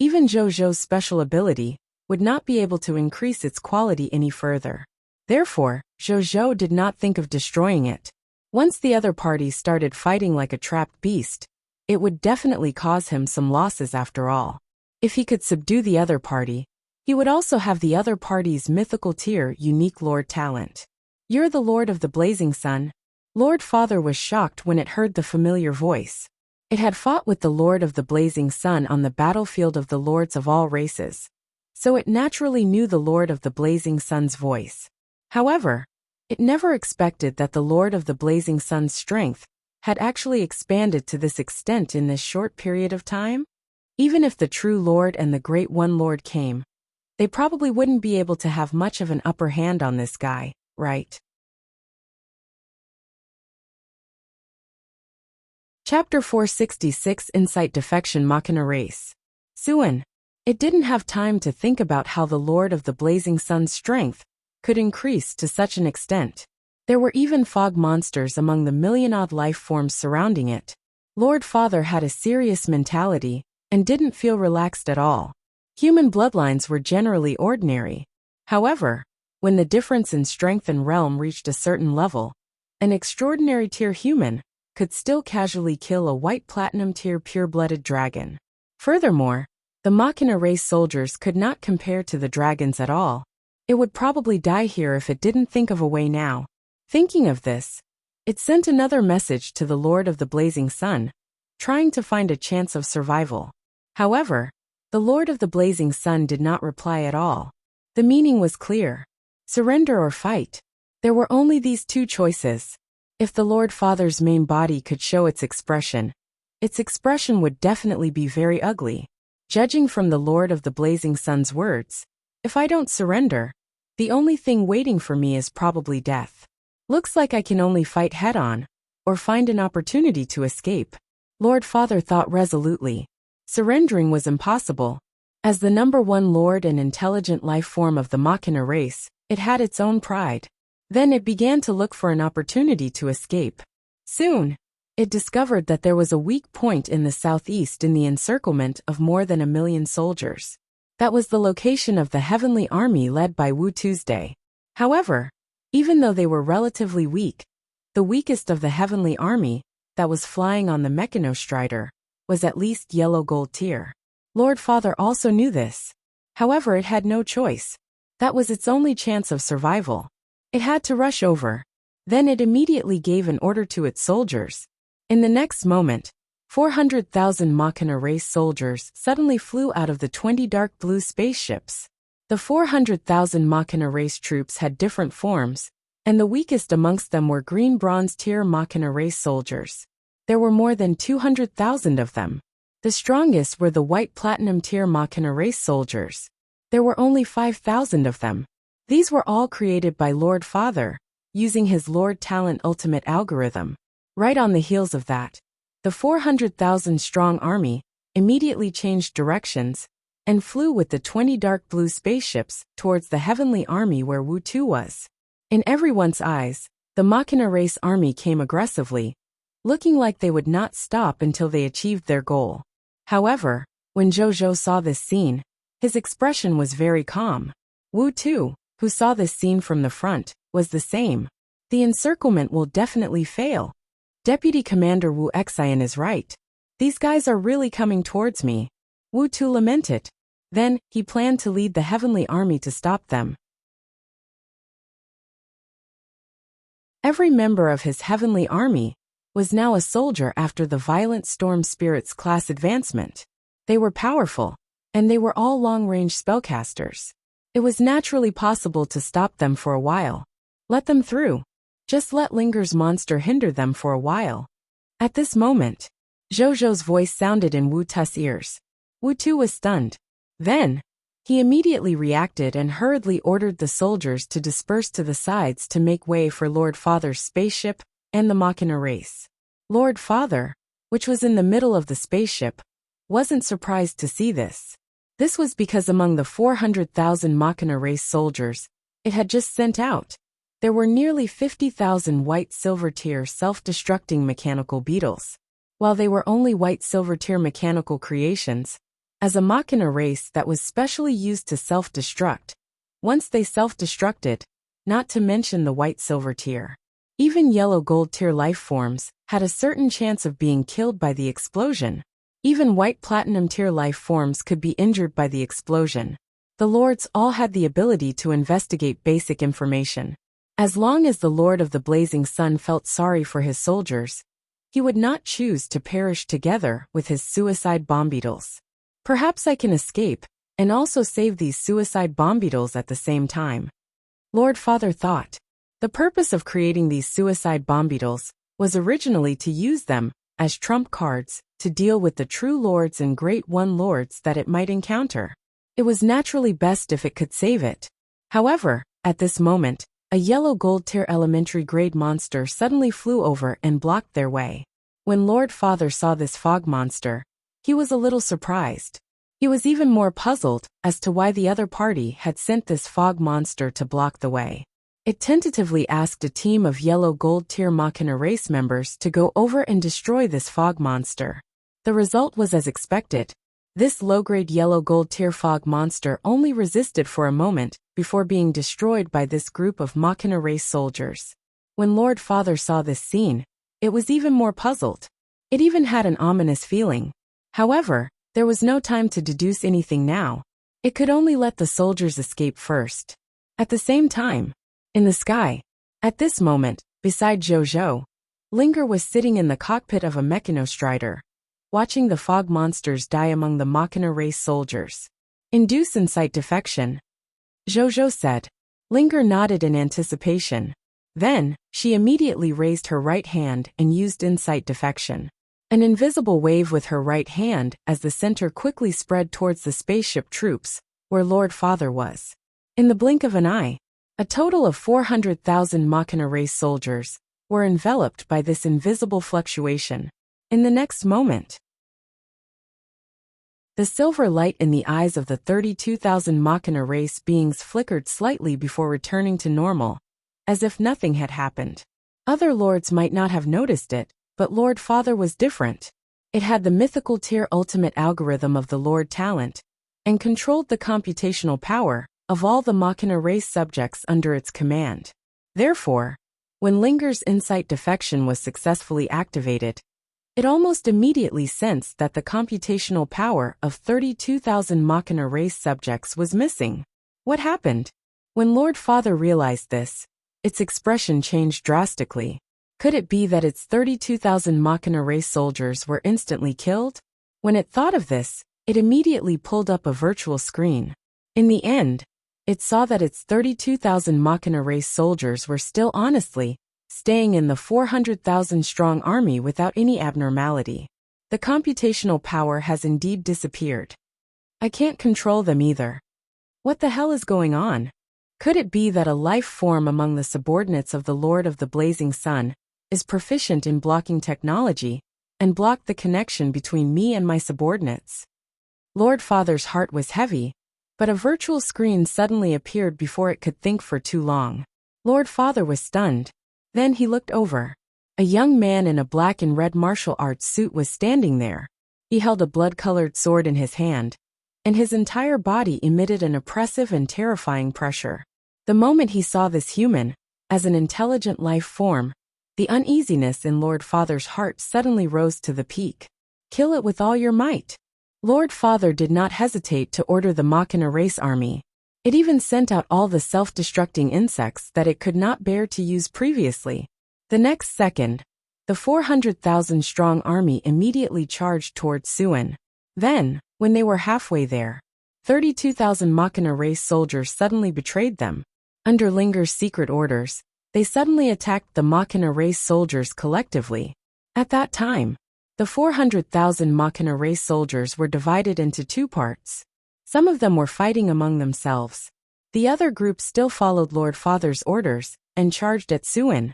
even Zhou's special ability would not be able to increase its quality any further. Therefore, Zhou did not think of destroying it. Once the other party started fighting like a trapped beast, it would definitely cause him some losses after all. If he could subdue the other party, he would also have the other party's mythical tier unique Lord Talent. You're the Lord of the Blazing Sun. Lord Father was shocked when it heard the familiar voice. It had fought with the Lord of the Blazing Sun on the battlefield of the Lords of all races, so it naturally knew the Lord of the Blazing Sun's voice. However, it never expected that the Lord of the Blazing Sun's strength had actually expanded to this extent in this short period of time. Even if the True Lord and the Great One Lord came, they probably wouldn't be able to have much of an upper hand on this guy, right? Chapter 466 Insight Defection Machina Race. Suen. It didn't have time to think about how the Lord of the Blazing Sun's strength could increase to such an extent. There were even fog monsters among the million-odd life forms surrounding it. Lord Father had a serious mentality and didn't feel relaxed at all. Human bloodlines were generally ordinary. However, when the difference in strength and realm reached a certain level, an extraordinary tier human could still casually kill a white platinum tier pure-blooded dragon. Furthermore, the Machina race soldiers could not compare to the dragons at all. It would probably die here if it didn't think of a way now. Thinking of this, it sent another message to the Lord of the Blazing Sun, trying to find a chance of survival. However, the Lord of the Blazing Sun did not reply at all. The meaning was clear. Surrender or fight. There were only these two choices. If the Lord Father's main body could show its expression would definitely be very ugly. Judging from the Lord of the Blazing Sun's words, if I don't surrender, the only thing waiting for me is probably death. Looks like I can only fight head-on, or find an opportunity to escape. Lord Father thought resolutely. Surrendering was impossible. As the number one lord and intelligent life form of the Machina race, it had its own pride. Then it began to look for an opportunity to escape. Soon, it discovered that there was a weak point in the southeast in the encirclement of more than 1 million soldiers. That was the location of the heavenly army led by Wu Tuesday. However, even though they were relatively weak, the weakest of the heavenly army, that was flying on the Mechanostrider, was at least yellow gold tier. Lord Father also knew this. However, it had no choice. That was its only chance of survival. It had to rush over. Then it immediately gave an order to its soldiers. In the next moment, 400,000 Machina race soldiers suddenly flew out of the 20 dark blue spaceships. The 400,000 Machina race troops had different forms, and the weakest amongst them were green bronze tier Machina race soldiers. There were more than 200,000 of them. The strongest were the white platinum tier Machina race soldiers. There were only 5,000 of them. These were all created by Lord Father, using his Lord Talent Ultimate algorithm. Right on the heels of that, the 400,000 strong army immediately changed directions and flew with the 20 dark blue spaceships towards the heavenly army where Wu Tu was. In everyone's eyes, the Machina race army came aggressively, looking like they would not stop until they achieved their goal. However, when Jojo saw this scene, his expression was very calm. Wu Tu, who saw this scene from the front, was the same. The encirclement will definitely fail. Deputy Commander Wu Xian is right. These guys are really coming towards me. Wu Tu lamented. Then, he planned to lead the heavenly army to stop them. Every member of his heavenly army was now a soldier after the Violent Storm Spirits class advancement. They were powerful, and they were all long-range spellcasters. It was naturally possible to stop them for a while. Let them through. Just let Linger's monster hinder them for a while. At this moment, Jojo's voice sounded in Wu Tu's ears. Wu Tu was stunned. Then, he immediately reacted and hurriedly ordered the soldiers to disperse to the sides to make way for Lord Father's spaceship and the Machina race. Lord Father, which was in the middle of the spaceship, wasn't surprised to see this. This was because among the 400,000 Machina race soldiers it had just sent out, there were nearly 50,000 white silver tier self-destructing mechanical beetles. While they were only white silver tier mechanical creations, as a Machina race that was specially used to self-destruct, once they self-destructed, not to mention the white silver tier, even yellow gold tier life forms had a certain chance of being killed by the explosion. Even white platinum tier life forms could be injured by the explosion. The lords all had the ability to investigate basic information. As long as the Lord of the Blazing Sun felt sorry for his soldiers, he would not choose to perish together with his suicide bomb beetles. Perhaps I can escape, and also save these suicide bomb beetles at the same time. Lord Father thought. The purpose of creating these suicide bomb beetles was originally to use them as trump cards to deal with the true lords and great one lords that it might encounter. It was naturally best if it could save it. However, at this moment, a yellow gold tier elementary grade monster suddenly flew over and blocked their way. When Lord Father saw this fog monster, he was a little surprised. He was even more puzzled as to why the other party had sent this fog monster to block the way. It tentatively asked a team of yellow gold tier Machina race members to go over and destroy this fog monster. The result was as expected. This low-grade yellow gold tier fog monster only resisted for a moment before being destroyed by this group of Machina race soldiers. When Lord Father saw this scene, it was even more puzzled. It even had an ominous feeling. However, there was no time to deduce anything now. It could only let the soldiers escape first. At the same time, in the sky, at this moment, beside Jojo, Linger was sitting in the cockpit of a mechanostrider, watching the fog monsters die among the Machina race soldiers. Induce insight defection, Jojo said. Linger nodded in anticipation. Then, she immediately raised her right hand and used insight defection. An invisible wave with her right hand as the center quickly spread towards the spaceship troops, where Lord Father was. In the blink of an eye, a total of 400,000 Machina race soldiers were enveloped by this invisible fluctuation. In the next moment, the silver light in the eyes of the 32,000 Machina race beings flickered slightly before returning to normal, as if nothing had happened. Other lords might not have noticed it, but Lord Father was different. It had the mythical tier ultimate algorithm of the Lord Talent, and controlled the computational power of all the Machina race subjects under its command. Therefore, when Linger's insight defection was successfully activated, it almost immediately sensed that the computational power of 32,000 Machina race subjects was missing. What happened? When Lord Father realized this, its expression changed drastically. Could it be that its 32,000 Machina race soldiers were instantly killed? When it thought of this, it immediately pulled up a virtual screen. In the end, it saw that its 32,000 Machina race soldiers were still honestly staying in the 400,000 strong army without any abnormality. The computational power has indeed disappeared. I can't control them either. What the hell is going on? Could it be that a life form among the subordinates of the Lord of the Blazing Sun is proficient in blocking technology and blocked the connection between me and my subordinates? Lord Father's heart was heavy, but a virtual screen suddenly appeared before it could think for too long. Lord Father was stunned. Then he looked over. A young man in a black and red martial arts suit was standing there. He held a blood-colored sword in his hand, and his entire body emitted an oppressive and terrifying pressure. The moment he saw this human, as an intelligent life form, the uneasiness in Lord Father's heart suddenly rose to the peak. Kill it with all your might. Lord Father did not hesitate to order the Machina race army. It even sent out all the self-destructing insects that it could not bear to use previously. The next second, the 400,000 strong army immediately charged towards Suen. Then, when they were halfway there, 32,000 Machina race soldiers suddenly betrayed them. Under Linger's secret orders, they suddenly attacked the Machina race soldiers collectively. At that time, the 400,000 Machina race soldiers were divided into two parts. Some of them were fighting among themselves. The other group still followed Lord Father's orders and charged at Suen.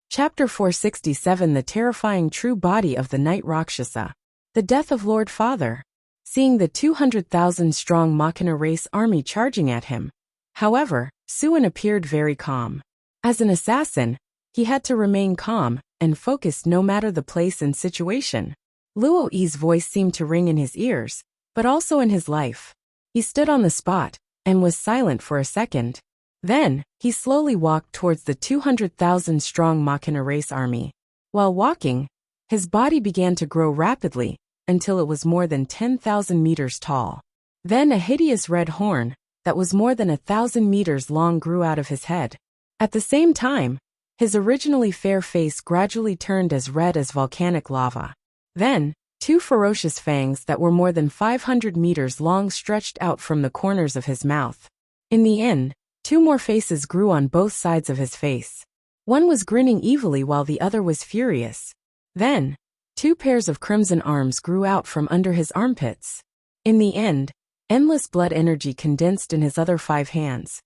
Chapter 467 The Terrifying True Body of the Night Rakshasa. The Death of Lord Father. Seeing the 200,000 strong Machina race army charging at him. However, Suen appeared very calm. As an assassin, he had to remain calm and focused no matter the place and situation. Luo Yi's voice seemed to ring in his ears, but also in his life. He stood on the spot and was silent for a second. Then, he slowly walked towards the 200,000 strong Machina race army. While walking, his body began to grow rapidly until it was more than 10,000 meters tall. Then a hideous red horn that was more than 1,000 meters long grew out of his head. At the same time, his originally fair face gradually turned as red as volcanic lava. Then, two ferocious fangs that were more than 500 meters long stretched out from the corners of his mouth. In the end, two more faces grew on both sides of his face. One was grinning evilly while the other was furious. Then, two pairs of crimson arms grew out from under his armpits. In the end, endless blood energy condensed in his other 5 hands,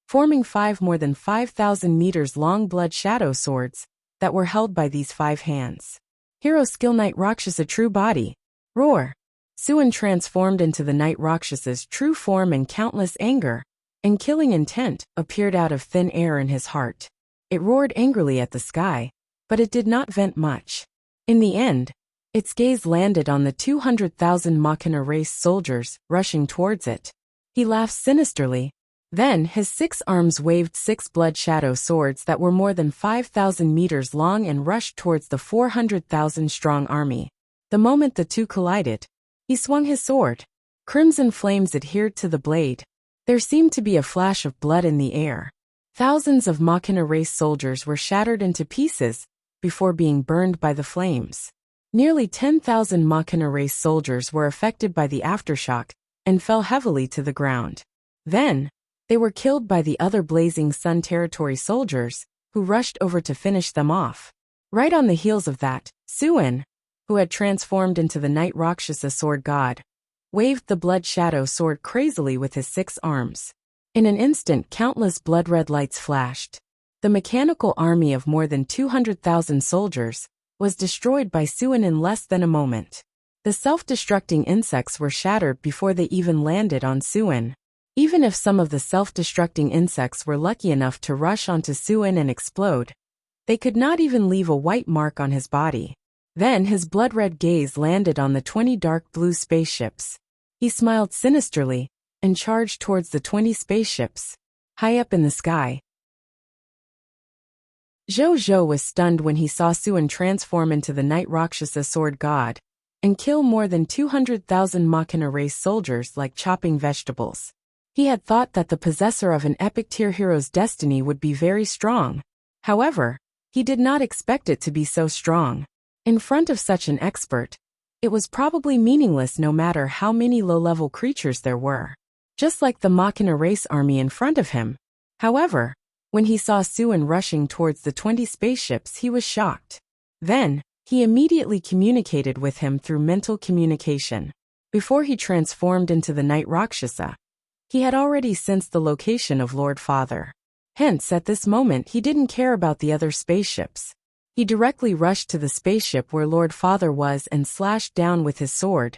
forming 5 more than 5,000 meters long blood shadow swords that were held by these 5 hands. Hero skill Night Rakshasa true body. Roar. Suen transformed into the Night Rakshasa's true form, and countless anger and killing intent appeared out of thin air in his heart. It roared angrily at the sky, but it did not vent much. In the end, its gaze landed on the 200,000 Machina race soldiers rushing towards it. He laughed sinisterly, Then his 6 arms waved 6 blood shadow swords that were more than 5,000 meters long and rushed towards the 400,000-strong army. The moment the two collided, he swung his sword. Crimson flames adhered to the blade. There seemed to be a flash of blood in the air. Thousands of Machina race soldiers were shattered into pieces before being burned by the flames. Nearly 10,000 Machina race soldiers were affected by the aftershock and fell heavily to the ground. Then, they were killed by the other Blazing Sun Territory soldiers, who rushed over to finish them off. Right on the heels of that, Suen, who had transformed into the Night Rakshasa sword god, waved the blood shadow sword crazily with his 6 arms. In an instant, countless blood-red lights flashed. The mechanical army of more than 200,000 soldiers was destroyed by Suen in less than a moment. The self-destructing insects were shattered before they even landed on Suen. Even if some of the self-destructing insects were lucky enough to rush onto Suen and explode, they could not even leave a white mark on his body. Then his blood-red gaze landed on the 20 dark blue spaceships. He smiled sinisterly and charged towards the 20 spaceships, high up in the sky. Zhou was stunned when he saw Suen transform into the Night Rakshasa sword god and kill more than 200,000 Machina race soldiers like chopping vegetables. He had thought that the possessor of an epic tier hero's destiny would be very strong. However, he did not expect it to be so strong. In front of such an expert, it was probably meaningless no matter how many low-level creatures there were. Just like the Machina race army in front of him. However, when he saw Suen rushing towards the 20 spaceships, he was shocked. Then, he immediately communicated with him through mental communication. Before he transformed into the Night Rakshasa, he had already sensed the location of Lord Father. Hence, at this moment he didn't care about the other spaceships. He directly rushed to the spaceship where Lord Father was and slashed down with his sword,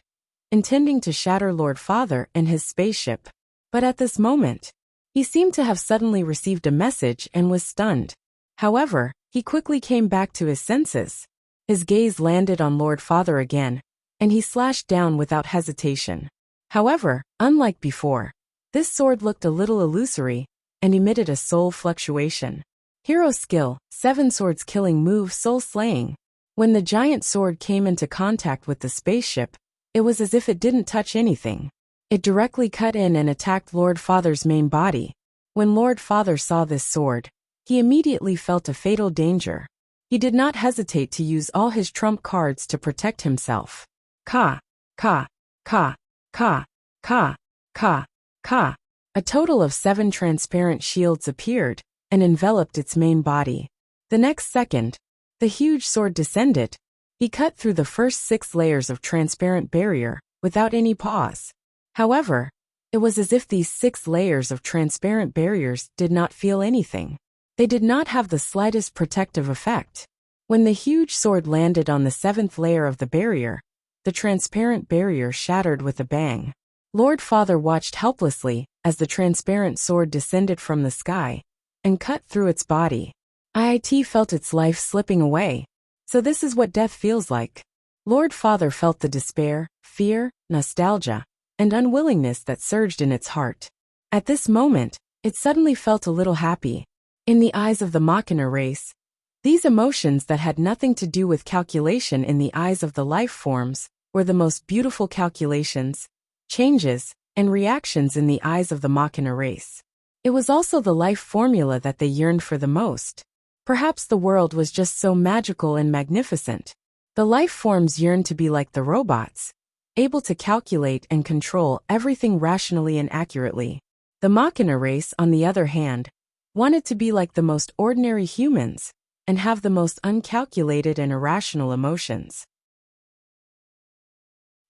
intending to shatter Lord Father and his spaceship. But at this moment, he seemed to have suddenly received a message and was stunned. However, he quickly came back to his senses. His gaze landed on Lord Father again, and he slashed down without hesitation. However, unlike before, this sword looked a little illusory and emitted a soul fluctuation. Hero skill, 7 swords killing move soul slaying. When the giant sword came into contact with the spaceship, it was as if it didn't touch anything. It directly cut in and attacked Lord Father's main body. When Lord Father saw this sword, he immediately felt a fatal danger. He did not hesitate to use all his trump cards to protect himself. Ka, ka, ka, ka, ka, ka, ka. A total of 7 transparent shields appeared and enveloped its main body. The next second, the huge sword descended. He cut through the first 6 layers of transparent barrier without any pause. However, it was as if these 6 layers of transparent barriers did not feel anything. They did not have the slightest protective effect. When the huge sword landed on the 7th layer of the barrier, the transparent barrier shattered with a bang. Lord Father watched helplessly as the transparent sword descended from the sky and cut through its body. It felt its life slipping away. So this is what death feels like. Lord Father felt the despair, fear, nostalgia, and unwillingness that surged in its heart. At this moment, it suddenly felt a little happy. In the eyes of the Machina race, these emotions that had nothing to do with calculation in the eyes of the life forms were the most beautiful calculations, changes, and reactions in the eyes of the Machina race. It was also the life formula that they yearned for the most. Perhaps the world was just so magical and magnificent. The life forms yearned to be like the robots, able to calculate and control everything rationally and accurately. The Machina race, on the other hand, wanted to be like the most ordinary humans and have the most uncalculated and irrational emotions.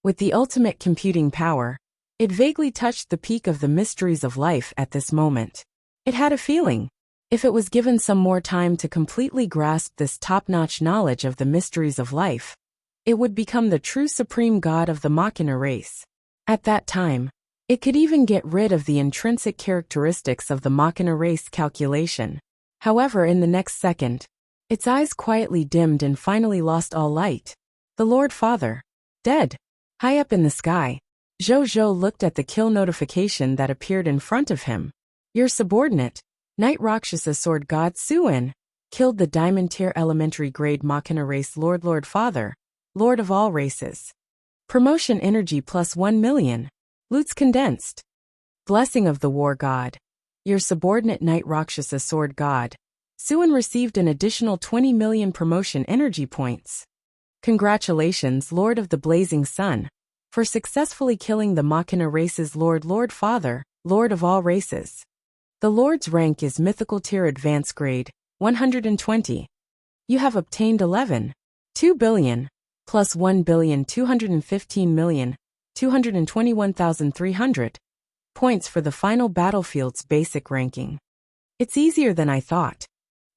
With the ultimate computing power, it vaguely touched the peak of the mysteries of life at this moment. It had a feeling, if it was given some more time to completely grasp this top-notch knowledge of the mysteries of life, it would become the true supreme god of the Machina race. At that time, it could even get rid of the intrinsic characteristics of the Machina race calculation. However, in the next second, its eyes quietly dimmed and finally lost all light. The Lord Father, dead. High up in the sky, Zhou looked at the kill notification that appeared in front of him. Your subordinate, Knight Rakshasa Sword God Suin, killed the Diamond Tier Elementary Grade Machina Race Lord Father, Lord of all races. Promotion energy plus 1 million. Loots condensed. Blessing of the War God. Your subordinate Knight Rakshasa Sword God, Suin received an additional 20 million promotion energy points. Congratulations, Lord of the Blazing Sun, for successfully killing the Machina Race's Lord Father, Lord of all races. The Lord's rank is Mythical Tier Advanced Grade, 120. You have obtained 2 billion, plus 1,215,221,300 points for the final battlefield's basic ranking. It's easier than I thought.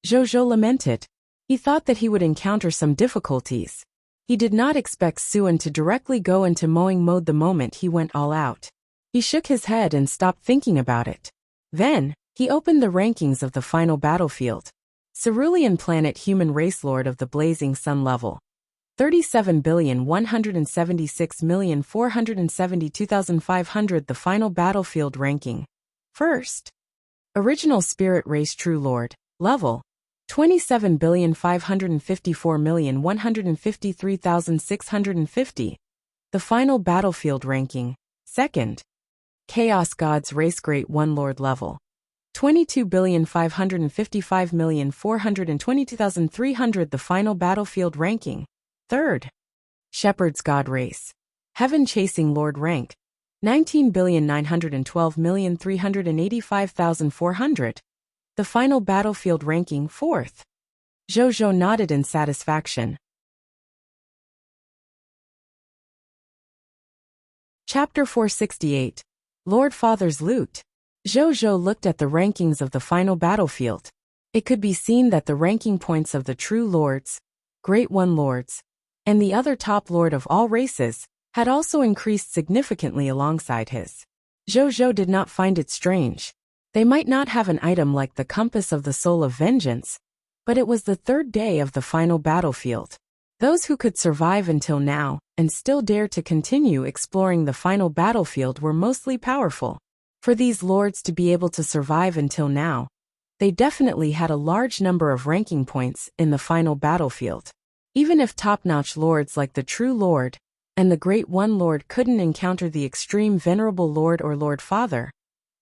Zhou lamented. He thought that he would encounter some difficulties. He did not expect Suin to directly go into mowing mode the moment he went all out. He shook his head and stopped thinking about it. Then, he opened the rankings of the final battlefield. Cerulean Planet Human Race Lord of the Blazing Sun level. 37,176,472,500 The final battlefield ranking. First. Original Spirit Race True Lord, level. 27,554,153,650. The final battlefield ranking. Second. Chaos Gods Race Great One Lord level. 22,555,422,300 The final battlefield ranking. Third. Shepherd's God Race. Heaven Chasing Lord rank. 19,912,385,400. The final battlefield ranking. Fourth. Zhou nodded in satisfaction. Chapter 468. Lord Father's Loot. Zhou looked at the rankings of the final battlefield. It could be seen that the ranking points of the True Lords, Great One Lords, and the other top lord of all races had also increased significantly alongside his. Zhou did not find it strange. They might not have an item like the Compass of the Soul of Vengeance, but it was the third day of the final battlefield. Those who could survive until now and still dare to continue exploring the final battlefield were mostly powerful. For these lords to be able to survive until now, they definitely had a large number of ranking points in the final battlefield. Even if top-notch lords like the True Lord and the Great One Lord couldn't encounter the extreme Venerable Lord or Lord Father,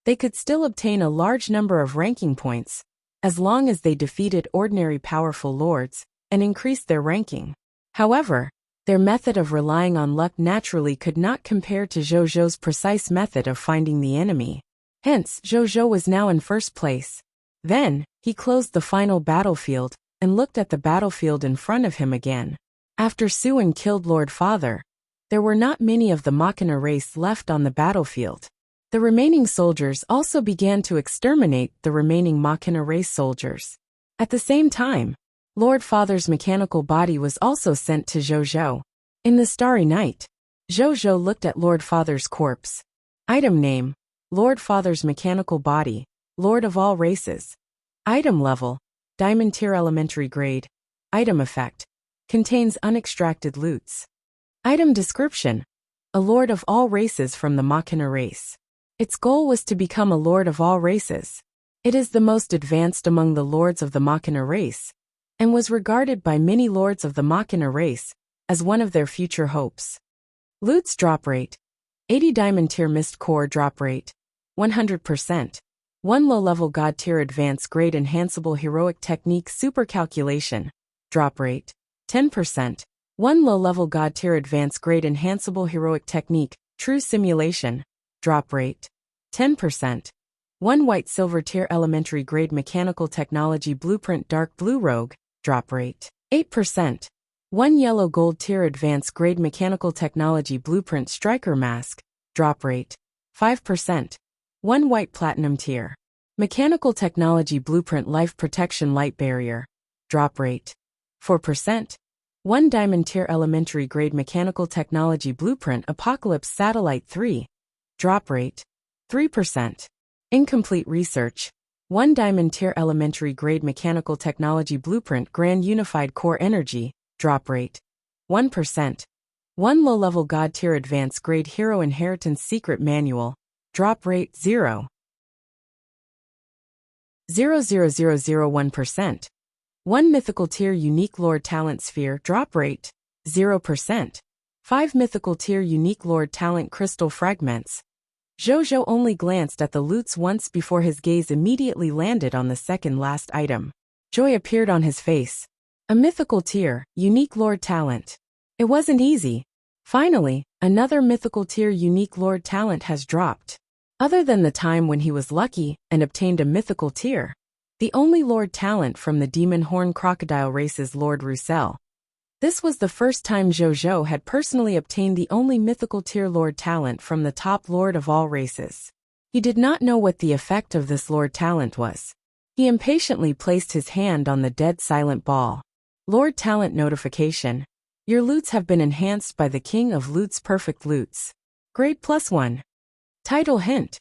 they could still obtain a large number of ranking points, as long as they defeated ordinary powerful lords and increased their ranking. However, their method of relying on luck naturally could not compare to Zhou's precise method of finding the enemy. Hence, Zhou was now in first place. Then, he closed the final battlefield and looked at the battlefield in front of him again. After Suin killed Lord Father, there were not many of the Machina race left on the battlefield. The remaining soldiers also began to exterminate the remaining Machina race soldiers. At the same time, Lord Father's mechanical body was also sent to Zhou. In the Starry Night, Zhou looked at Lord Father's corpse. Item name: Lord Father's mechanical body, Lord of all races. Item level: Diamond Tier Elementary Grade. Item effect: contains unextracted loots. Item description: a lord of all races from the Machina race. Its goal was to become a lord of all races. It is the most advanced among the lords of the Machina race, and was regarded by many lords of the Machina race as one of their future hopes. Loots drop rate: 80 Diamond Tier Mist Core drop rate, 100%. 1 low-level God Tier Advanced Grade Enhanceable Heroic Technique Super Calculation, drop rate, 10%. 1 low-level God Tier Advanced Grade Enhanceable Heroic Technique, True Simulation, drop rate, 10%. 1 White Silver Tier Elementary Grade Mechanical Technology Blueprint Dark Blue Rogue, drop rate, 8%. 1 Yellow Gold Tier Advanced Grade Mechanical Technology Blueprint Striker Mask, drop rate, 5%. 1 White Platinum Tier Mechanical Technology Blueprint Life Protection Light Barrier, drop rate, 4%. 1 Diamond Tier Elementary Grade Mechanical Technology Blueprint Apocalypse Satellite 3, drop rate, 3%. Incomplete Research: 1 Diamond Tier Elementary Grade Mechanical Technology Blueprint Grand Unified Core Energy, drop rate, 1%. 1 Low-Level God Tier Advanced Grade Hero Inheritance Secret Manual, drop rate 0. 0.00001%. 1 mythical tier unique lord talent sphere drop rate, 0%. 5 mythical tier unique lord talent crystal fragments. Zhou only glanced at the loots once before his gaze immediately landed on the second last item. Joy appeared on his face. A mythical tier, unique lord talent. It wasn't easy. Finally, another mythical tier unique lord talent has dropped. Other than the time when he was lucky and obtained a mythical tier, the only lord talent from the demon horn crocodile race's Lord Roussel. This was the first time Zhou had personally obtained the only mythical tier lord talent from the top lord of all races. He did not know what the effect of this lord talent was. He impatiently placed his hand on the dead silent ball. Lord talent notification. Your loots have been enhanced by the King of Loots Perfect Loots. Grade +1. Title hint.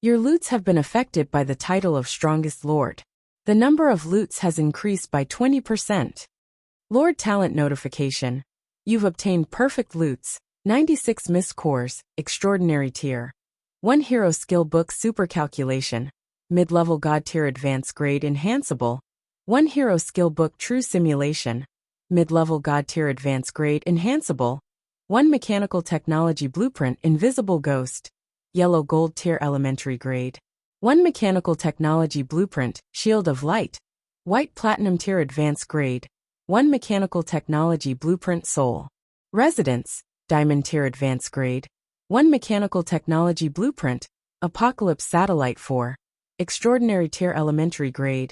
Your loots have been affected by the title of Strongest Lord. The number of loots has increased by 20%. Lord talent notification. You've obtained Perfect Loots, 96 Mist Cores, Extraordinary Tier. 1 Hero Skill Book Super Calculation. Mid-level God Tier Advanced Grade Enhanceable. 1 Hero Skill Book True Simulation. Mid-level God Tier Advanced Grade Enhanceable. 1 Mechanical Technology Blueprint Invisible Ghost. Yellow Gold Tier Elementary Grade. 1 Mechanical Technology Blueprint Shield of Light. White Platinum Tier Advanced Grade. 1 Mechanical Technology Blueprint Soul. Residence Diamond Tier Advanced Grade. 1 Mechanical Technology Blueprint Apocalypse Satellite 4. Extraordinary Tier Elementary Grade.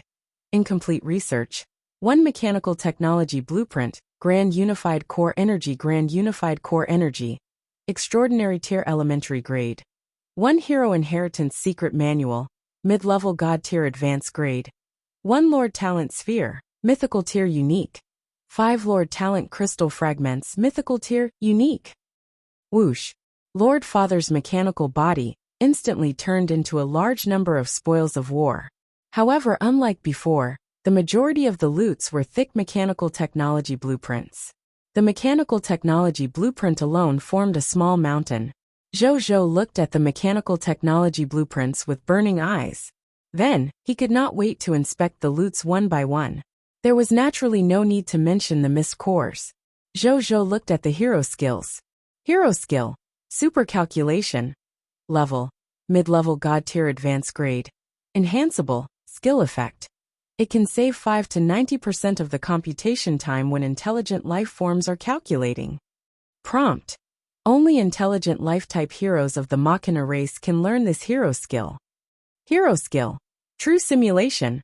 Incomplete Research. 1 Mechanical Technology Blueprint Grand Unified Core Energy. Grand Unified Core Energy. Extraordinary Tier Elementary Grade. 1 Hero Inheritance Secret Manual, Mid-Level God Tier Advanced Grade. 1 Lord Talent Sphere, Mythical Tier Unique. 5 Lord Talent Crystal Fragments Mythical Tier Unique. Whoosh. Lord Father's mechanical body instantly turned into a large number of spoils of war. However, unlike before, the majority of the loots were thick mechanical technology blueprints. The mechanical technology blueprint alone formed a small mountain. Zhou looked at the mechanical technology blueprints with burning eyes. Then, he could not wait to inspect the loots one by one. There was naturally no need to mention the missed cores. Zhou looked at the hero skills. Hero skill. Super calculation. Level. Mid-level God Tier Advanced Grade. Enhanceable. Skill effect. It can save 5 to 90% of the computation time when intelligent life forms are calculating. Prompt. Only intelligent life-type heroes of the Machina race can learn this hero skill. Hero skill. True simulation.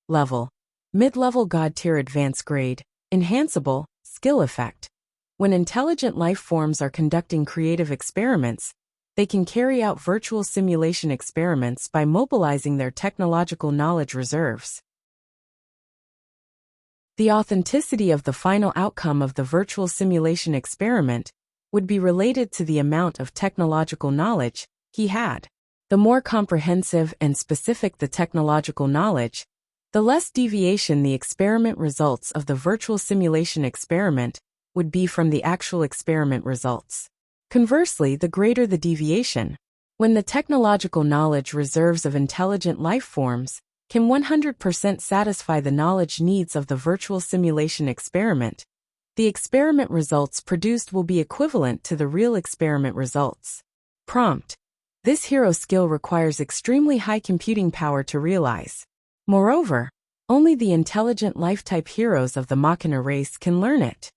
Level. Mid-level God Tier Advanced Grade. Enhanceable. Skill effect. When intelligent life forms are conducting creative experiments, they can carry out virtual simulation experiments by mobilizing their technological knowledge reserves. The authenticity of the final outcome of the virtual simulation experiment would be related to the amount of technological knowledge he had. The more comprehensive and specific the technological knowledge, the less deviation the experiment results of the virtual simulation experiment would be from the actual experiment results. Conversely, the greater the deviation. When the technological knowledge reserves of intelligent life forms can 100% satisfy the knowledge needs of the virtual simulation experiment, the experiment results produced will be equivalent to the real experiment results. Prompt. This hero skill requires extremely high computing power to realize. Moreover, only the intelligent life-type heroes of the Machina race can learn it.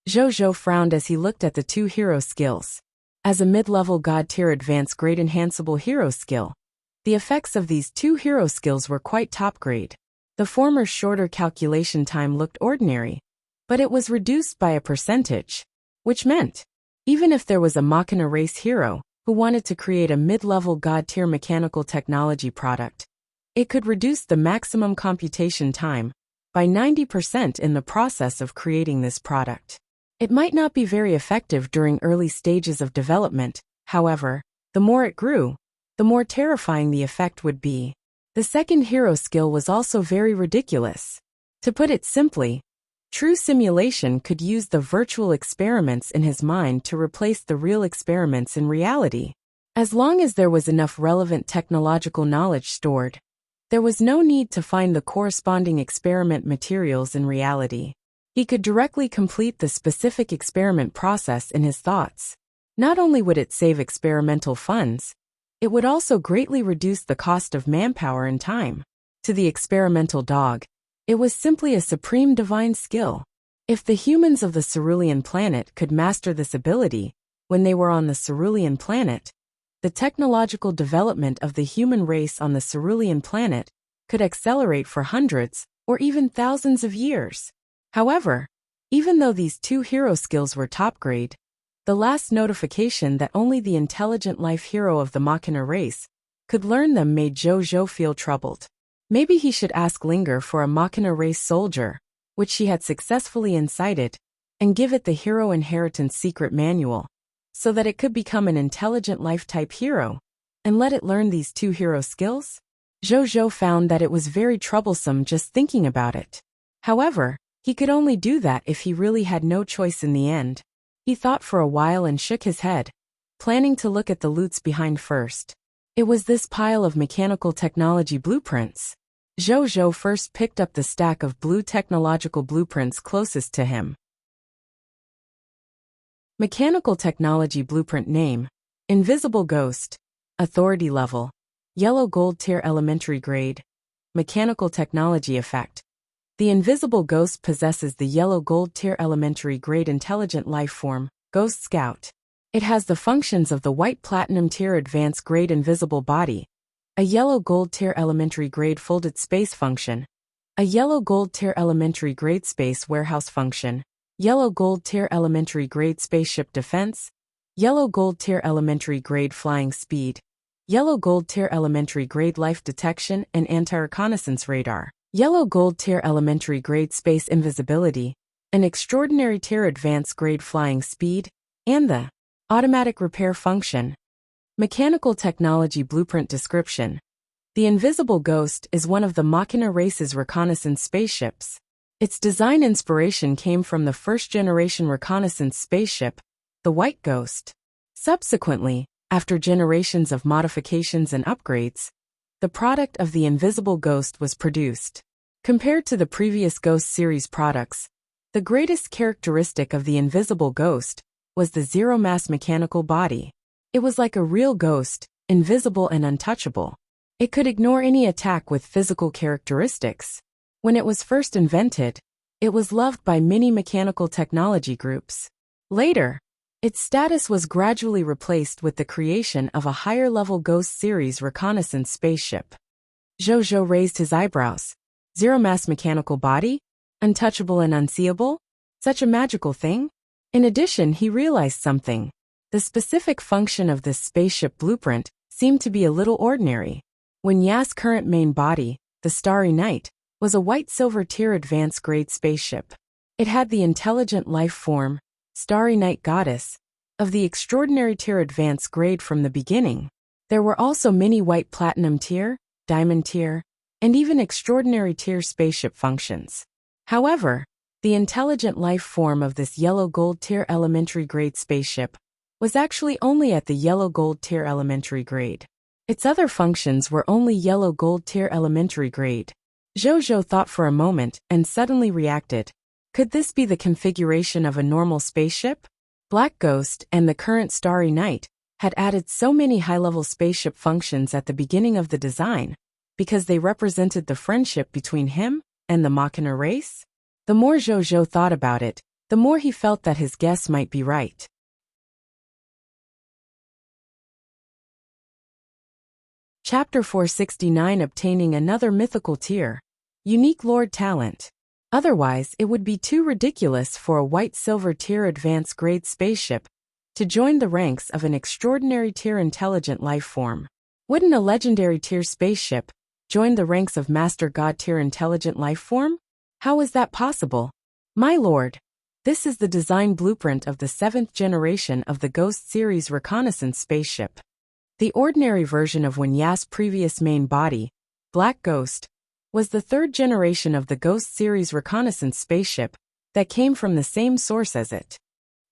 Zhou frowned as he looked at the 2 hero skills. As a mid-level God Tier Advanced Grade Enhanceable hero skill, the effects of these 2 hero skills were quite top grade. The former's shorter calculation time looked ordinary, but it was reduced by a percentage, which meant, even if there was a Machina race hero who wanted to create a mid-level God Tier mechanical technology product, it could reduce the maximum computation time by 90% in the process of creating this product. It might not be very effective during early stages of development, however, the more it grew, the more terrifying the effect would be. The second hero skill was also very ridiculous. To put it simply, true simulation could use the virtual experiments in his mind to replace the real experiments in reality. As long as there was enough relevant technological knowledge stored, There was no need to find the corresponding experiment materials in reality. He could directly complete the specific experiment process in his thoughts. Not only would it save experimental funds, it would also greatly reduce the cost of manpower and time. To the experimental dog, it was simply a supreme divine skill. If the humans of the cerulean planet could master this ability when they were on the cerulean planet, the technological development of the human race on the cerulean planet could accelerate for hundreds or even thousands of years. However, even though these two hero skills were top grade, the last notification that only the intelligent life hero of the Machina race could learn them made Zhou feel troubled. Maybe he should ask Linger for a Machina race soldier, which she had successfully incited, and give it the hero inheritance secret manual, so that it could become an intelligent life-type hero, and let it learn these two hero skills? Zhou found that it was very troublesome just thinking about it. However, he could only do that if he really had no choice in the end. He thought for a while and shook his head, planning to look at the loots behind first. It was this pile of mechanical technology blueprints. Zhou first picked up the stack of blue technological blueprints closest to him. Mechanical technology blueprint name: Invisible Ghost. Authority level: Yellow Gold tier elementary grade. Mechanical technology effect: the Invisible Ghost possesses the Yellow Gold tier elementary grade intelligent life form, Ghost Scout. It has the functions of the White Platinum tier advanced grade invisible body, a Yellow Gold tier elementary grade folded space function, a Yellow Gold tier elementary grade space warehouse function, Yellow Gold tier elementary grade spaceship defense, Yellow Gold tier elementary grade flying speed, Yellow Gold tier elementary grade life detection and anti-reconnaissance radar, Yellow Gold tier elementary grade space invisibility, an extraordinary tier advanced grade flying speed, and the automatic repair function. Mechanical technology blueprint description: the Invisible Ghost is one of the Machina race's reconnaissance spaceships. Its design inspiration came from the first-generation reconnaissance spaceship, the White Ghost. Subsequently, after generations of modifications and upgrades, the product of the Invisible Ghost was produced. Compared to the previous Ghost series products, the greatest characteristic of the Invisible Ghost was the zero-mass mechanical body. It was like a real ghost, invisible and untouchable. It could ignore any attack with physical characteristics. When it was first invented, it was loved by many mechanical technology groups. Later, its status was gradually replaced with the creation of a higher-level Ghost series reconnaissance spaceship. Zhou raised his eyebrows. Zero-mass mechanical body? Untouchable and unseeable? Such a magical thing? In addition, he realized something. The specific function of this spaceship blueprint seemed to be a little ordinary. When Ya's current main body, the Starry Night, was a white-silver tier advanced grade spaceship. It had the intelligent life form, Starry Night Goddess, of the extraordinary tier advanced grade from the beginning. There were also many white platinum tier, diamond tier, and even extraordinary tier spaceship functions. However, the intelligent life form of this Yellow Gold tier elementary grade spaceship was actually only at the Yellow Gold tier elementary grade. Its other functions were only Yellow Gold tier elementary grade. Zhou thought for a moment and suddenly reacted. Could this be the configuration of a normal spaceship? Black Ghost and the current Starry Night had added so many high-level spaceship functions at the beginning of the design because they represented the friendship between him and the Machina race? The more Zhou thought about it, the more he felt that his guess might be right. Chapter 469: Obtaining another mythical tier. Unique Lord Talent. Otherwise, it would be too ridiculous for a white-silver tier advanced grade spaceship to join the ranks of an extraordinary tier intelligent life form. Wouldn't a legendary tier spaceship join the ranks of Master God tier intelligent life form? How is that possible? My lord, this is the design blueprint of the 7th generation of the Ghost series reconnaissance spaceship. The ordinary version of Ya's previous main body, Black Ghost, was the 3rd generation of the Ghost series reconnaissance spaceship that came from the same source as it.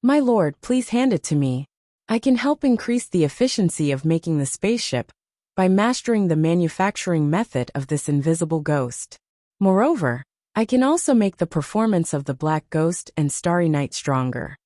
My lord, please hand it to me. I can help increase the efficiency of making the spaceship by mastering the manufacturing method of this invisible ghost. Moreover, I can also make the performance of the Black Ghost and Starry Night stronger.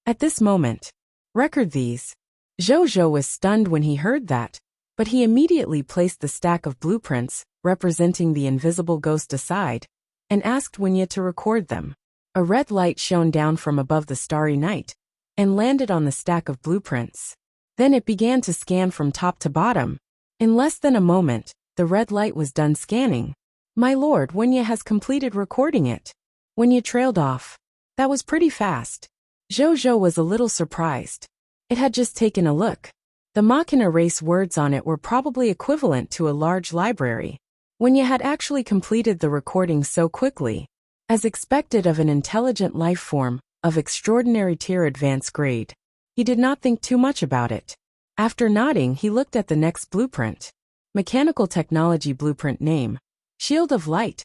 At this moment, record these. Zhou was stunned when he heard that, but he immediately placed the stack of blueprints, representing the invisible ghost aside, and asked Wuxia to record them. A red light shone down from above the Starry Night, and landed on the stack of blueprints. Then it began to scan from top to bottom. In less than a moment, the red light was done scanning. My lord, Wuxia has completed recording it. Wuxia trailed off. That was pretty fast. Zhou was a little surprised. It had just taken a look. The Machina race words on it were probably equivalent to a large library. Wuxia had actually completed the recording so quickly. As expected of an intelligent life form, of extraordinary tier advanced grade. He did not think too much about it. After nodding, he looked at the next blueprint. Mechanical Technology Blueprint Name. Shield of Light.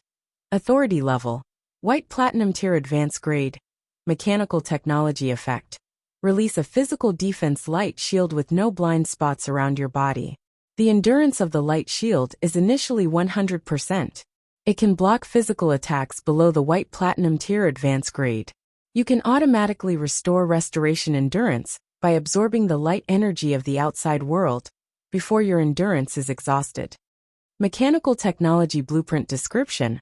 Authority Level. White Platinum Tier Advanced Grade. Mechanical Technology Effect. Release a physical defense light shield with no blind spots around your body. The endurance of the light shield is initially 100%. It can block physical attacks below the White Platinum Tier Advanced Grade. You can automatically restore restoration endurance by absorbing the light energy of the outside world before your endurance is exhausted. Mechanical Technology Blueprint Description.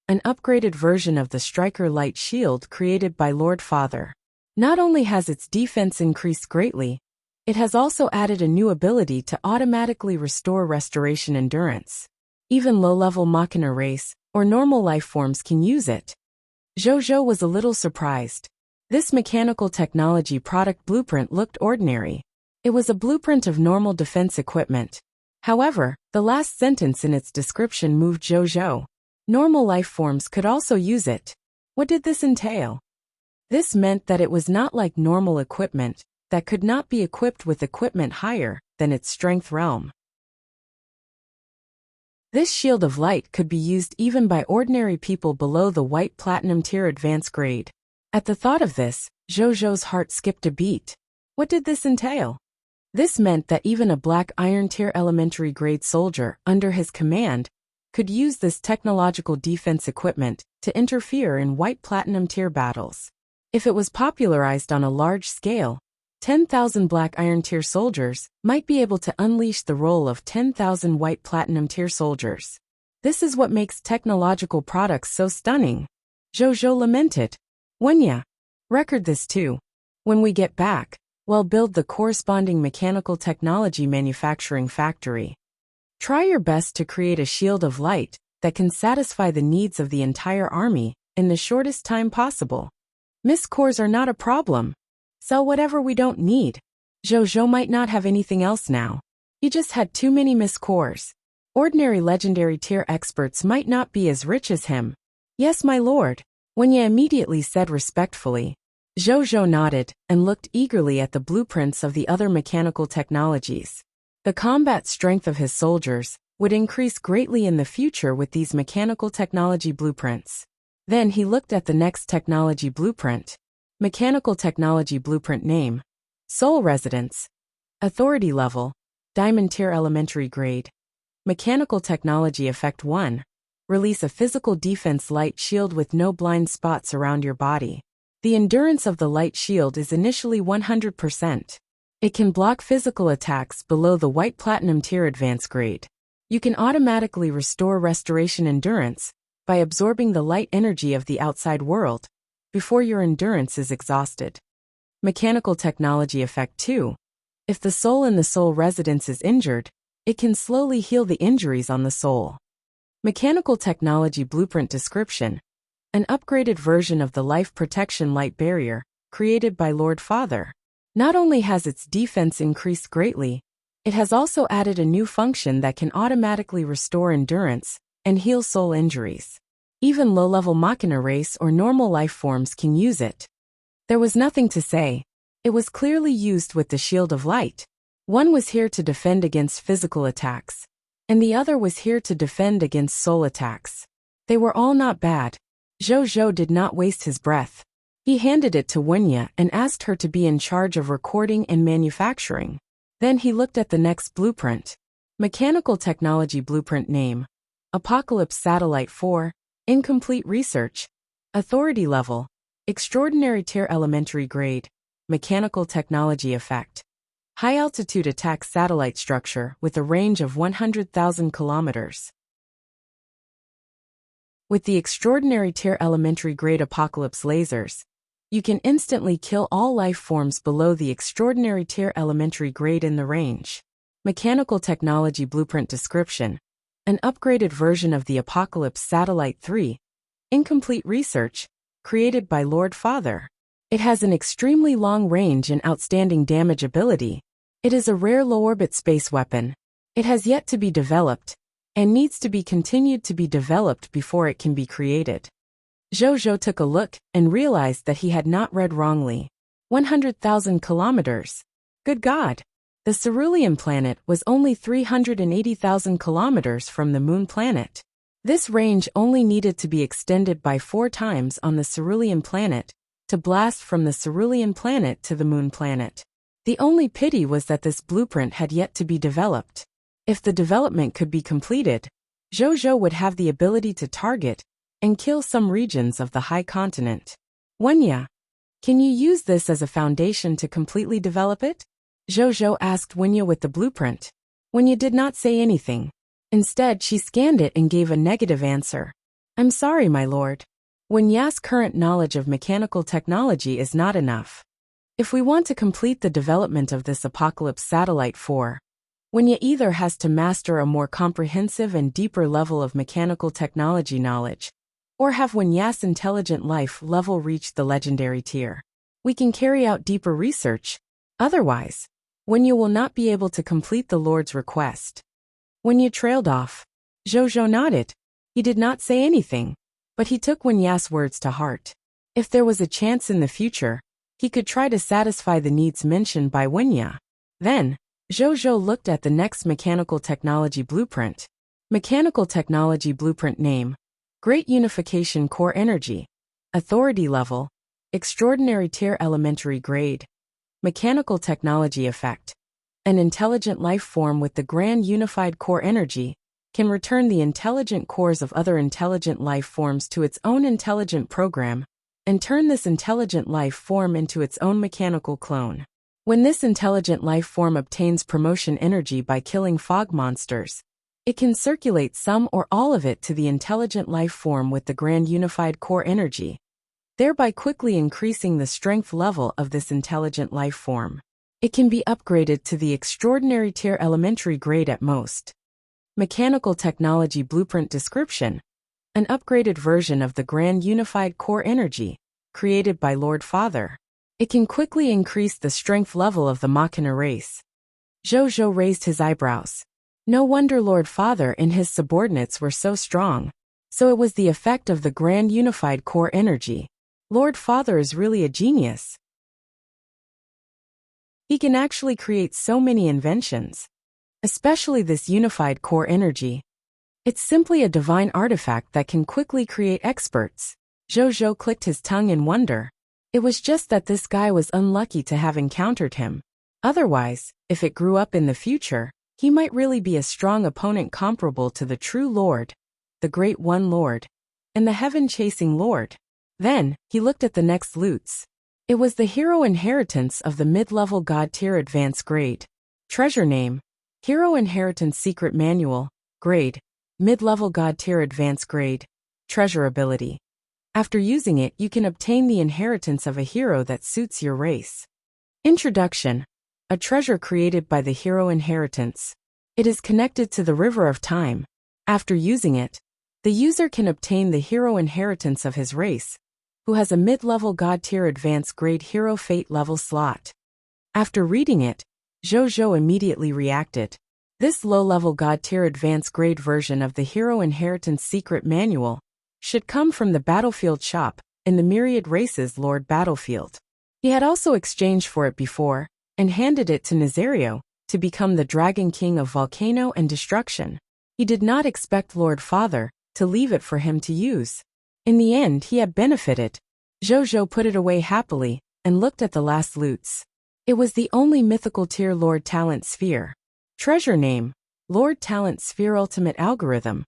An upgraded version of the Striker Light Shield created by Lord Father. Not only has its defense increased greatly, it has also added a new ability to automatically restore restoration endurance. Even low-level Machina race or normal life forms can use it. Zhou was a little surprised. This mechanical technology product blueprint looked ordinary. It was a blueprint of normal defense equipment. However, the last sentence in its description moved Zhou. Normal life forms could also use it. What did this entail? This meant that it was not like normal equipment that could not be equipped with equipment higher than its strength realm. This shield of light could be used even by ordinary people below the White Platinum Tier Advanced Grade. At the thought of this, Zhou's heart skipped a beat. What did this entail? This meant that even a Black Iron Tier Elementary Grade soldier under his command could use this technological defense equipment to interfere in White Platinum Tier battles. If it was popularized on a large scale, 10,000 Black Iron Tier soldiers might be able to unleash the role of 10,000 White Platinum Tier soldiers. This is what makes technological products so stunning. Zhou lamented. Wuxia, record this too. When we get back, we'll build the corresponding mechanical technology manufacturing factory. Try your best to create a shield of light that can satisfy the needs of the entire army in the shortest time possible. Miscores are not a problem. Sell whatever we don't need. Zhou might not have anything else now. He just had too many miscores. Ordinary legendary tier experts might not be as rich as him. Yes, my lord. Wuxia immediately said respectfully. Zhou nodded and looked eagerly at the blueprints of the other mechanical technologies. The combat strength of his soldiers would increase greatly in the future with these mechanical technology blueprints. Then he looked at the next technology blueprint. Mechanical Technology Blueprint Name. Soul Residence. Authority Level. Diamond Tier Elementary Grade. Mechanical Technology Effect 1. Release a physical defense light shield with no blind spots around your body. The endurance of the light shield is initially 100%. It can block physical attacks below the White Platinum Tier Advanced Grade. You can automatically restore restoration endurance by absorbing the light energy of the outside world before your endurance is exhausted. Mechanical Technology Effect 2. If the soul in the soul residence is injured, it can slowly heal the injuries on the soul. Mechanical Technology Blueprint Description. An upgraded version of the Life Protection Light Barrier, created by Lord Father. Not only has its defense increased greatly, it has also added a new function that can automatically restore endurance and heal soul injuries. Even low-level Machina race or normal life forms can use it. There was nothing to say. It was clearly used with the Shield of Light. One was here to defend against physical attacks, and the other was here to defend against soul attacks. They were all not bad. Zhou did not waste his breath. He handed it to Wuxia and asked her to be in charge of recording and manufacturing. Then he looked at the next blueprint. Mechanical Technology Blueprint Name: Apocalypse Satellite 4, Incomplete Research, Authority Level, Extraordinary Tier Elementary Grade, Mechanical Technology Effect. High-altitude attack satellite structure with a range of 100,000 kilometers. With the Extraordinary Tier Elementary Grade Apocalypse lasers, you can instantly kill all life forms below the Extraordinary Tier Elementary Grade in the range. Mechanical Technology Blueprint Description: An upgraded version of the Apocalypse Satellite 3, Incomplete Research, created by Lord Father. It has an extremely long range and outstanding damage ability. It is a rare low-orbit space weapon. It has yet to be developed, and needs to be continued to be developed before it can be created. Zhou took a look and realized that he had not read wrongly. 100,000 kilometers. Good God! The cerulean planet was only 380,000 kilometers from the moon planet. This range only needed to be extended by 4 times on the cerulean planet to blast from the cerulean planet to the moon planet. The only pity was that this blueprint had yet to be developed. If the development could be completed, Zhou would have the ability to target and kill some regions of the high continent. Wuxia, can you use this as a foundation to completely develop it? Zhou asked Wuxia with the blueprint. Wuxia did not say anything. Instead, she scanned it and gave a negative answer. I'm sorry, my lord. Wuxia's current knowledge of mechanical technology is not enough. If we want to complete the development of this Apocalypse Satellite 4, Wuxia either has to master a more comprehensive and deeper level of mechanical technology knowledge, or have Wuxia's intelligent life level reach the legendary tier. We can carry out deeper research. Otherwise, Wuxia will not be able to complete the Lord's request. Wuxia trailed off. Zhou nodded. He did not say anything, but he took Wuxia's words to heart. If there was a chance in the future, he could try to satisfy the needs mentioned by Wuxia. Then, Zhou looked at the next Mechanical Technology Blueprint. Mechanical Technology Blueprint Name: Great Unification Core Energy, Authority Level, Extraordinary Tier Elementary Grade, Mechanical Technology Effect. An intelligent life form with the Grand Unified Core Energy can return the intelligent cores of other intelligent life forms to its own intelligent program, and turn this intelligent life form into its own mechanical clone. When this intelligent life form obtains promotion energy by killing fog monsters, it can circulate some or all of it to the intelligent life form with the Grand Unified Core Energy, thereby quickly increasing the strength level of this intelligent life form. It can be upgraded to the Extraordinary Tier Elementary Grade at most. Mechanical Technology Blueprint Description: An upgraded version of the Grand Unified Core Energy, created by Lord Father. It can quickly increase the strength level of the Machina race. Zhou raised his eyebrows. No wonder Lord Father and his subordinates were so strong. So it was the effect of the Grand Unified Core Energy. Lord Father is really a genius. He can actually create so many inventions. Especially this Unified Core Energy. It's simply a divine artifact that can quickly create experts. Zhou clicked his tongue in wonder. It was just that this guy was unlucky to have encountered him. Otherwise, if it grew up in the future, he might really be a strong opponent comparable to the true Lord, the Great One Lord, and the heaven-chasing Lord. Then, he looked at the next loots. It was the Hero Inheritance of the Mid-Level God Tier Advanced Grade. Treasure Name: Hero Inheritance Secret Manual. Grade: Mid-Level God Tier Advanced Grade. Treasure Ability: After using it, you can obtain the inheritance of a hero that suits your race. Introduction: A treasure created by the Hero Inheritance. It is connected to the River of Time. After using it, the user can obtain the Hero Inheritance of his race, who has a mid-level God Tier Advanced Grade Hero Fate level slot. After reading it, Zhou immediately reacted. This low-level God Tier Advanced Grade version of the Hero Inheritance Secret Manual should come from the Battlefield shop in the Myriad Races Lord Battlefield. He had also exchanged for it before and handed it to Nazario to become the Dragon King of Volcano and Destruction. He did not expect Lord Father to leave it for him to use. In the end, he had benefited. Zhou put it away happily and looked at the last loots. It was the only mythical tier Lord Talent Sphere. Treasure Name: Lord Talent Sphere Ultimate Algorithm.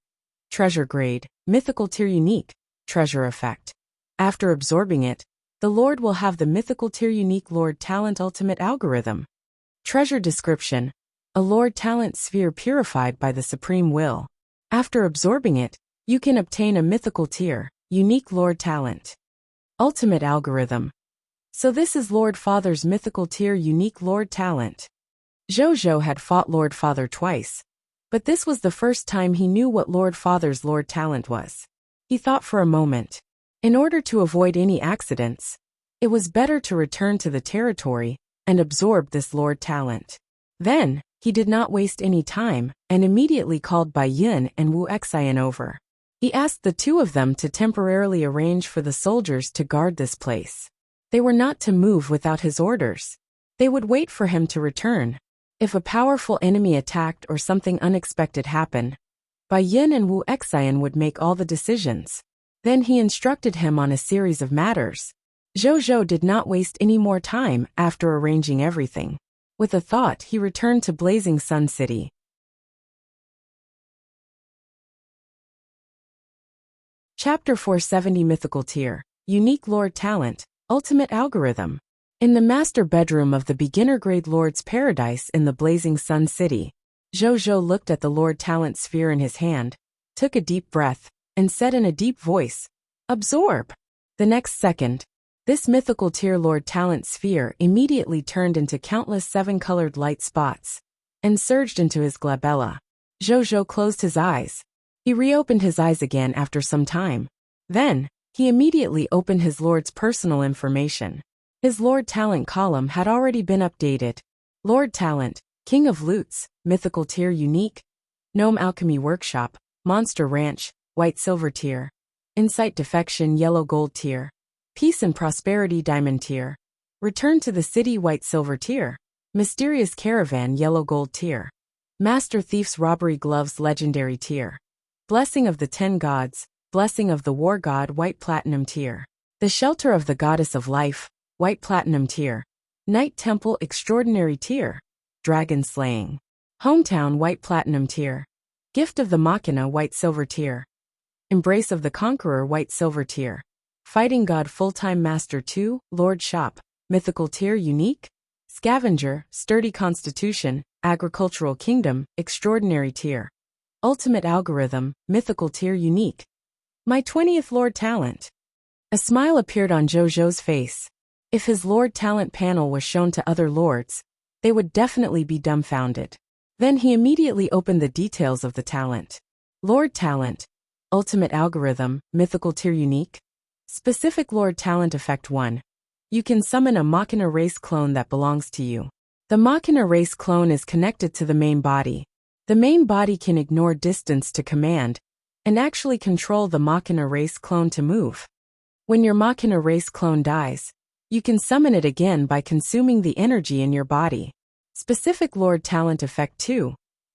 Treasure Grade, Mythical Tier Unique, Treasure Effect. After absorbing it, the Lord will have the Mythical Tier Unique Lord Talent Ultimate Algorithm. Treasure Description: a Lord Talent Sphere purified by the Supreme Will. After absorbing it, you can obtain a Mythical Tier, Unique Lord Talent. Ultimate Algorithm. So this is Lord Father's Mythical Tier Unique Lord Talent. Zhou had fought Lord Father twice, but this was the first time he knew what Lord Father's Lord Talent was. He thought for a moment. In order to avoid any accidents, it was better to return to the territory and absorb this Lord Talent. Then, he did not waste any time and immediately called Bai Yun and Wuxia over. He asked the two of them to temporarily arrange for the soldiers to guard this place. They were not to move without his orders. They would wait for him to return. If a powerful enemy attacked or something unexpected happened, Bai Yun and Wuxia would make all the decisions. Then he instructed him on a series of matters. Zhou did not waste any more time after arranging everything. With a thought, he returned to Blazing Sun City. Chapter 470 Mythical Tier, Unique Lord Talent, Ultimate Algorithm. In the master bedroom of the beginner-grade Lord's Paradise in the Blazing Sun City, Zhou looked at the Lord Talent Sphere in his hand, took a deep breath, and said in a deep voice, "Absorb." The next second, this Mythical Tier Lord Talent Sphere immediately turned into countless seven-colored light spots and surged into his glabella. Zhou closed his eyes. He reopened his eyes again after some time. Then, he immediately opened his Lord's personal information. His Lord Talent column had already been updated. Lord Talent, King of Loots, Mythical Tier Unique, Gnome Alchemy Workshop, Monster Ranch, White Silver Tier, Insight Defection Yellow Gold Tier, Peace and Prosperity Diamond Tier, Return to the City White Silver Tier, Mysterious Caravan Yellow Gold Tier, Master Thief's Robbery Gloves Legendary Tier, Blessing of the 10 Gods, Blessing of the War God White Platinum Tier, The Shelter of the Goddess of Life, White Platinum Tier, Night Temple Extraordinary Tier, Dragon Slaying, Hometown White Platinum Tier, Gift of the Machina White Silver Tier, Embrace of the Conqueror White Silver Tier, Fighting God Full-Time Master 2, Lord Shop, Mythical Tier Unique, Scavenger, Sturdy Constitution, Agricultural Kingdom, Extraordinary Tier, Ultimate Algorithm, Mythical Tier Unique. My 20th Lord Talent. A smile appeared on Zhou's face. If his Lord Talent panel was shown to other lords, they would definitely be dumbfounded. Then he immediately opened the details of the talent. Lord Talent, Ultimate Algorithm, Mythical Tier Unique. Specific Lord Talent Effect 1. You can summon a Machina race clone that belongs to you. The Machina race clone is connected to the main body. The main body can ignore distance to command and actually control the Machina race clone to move. When your Machina race clone dies, you can summon it again by consuming the energy in your body. Specific Lord Talent Effect 2.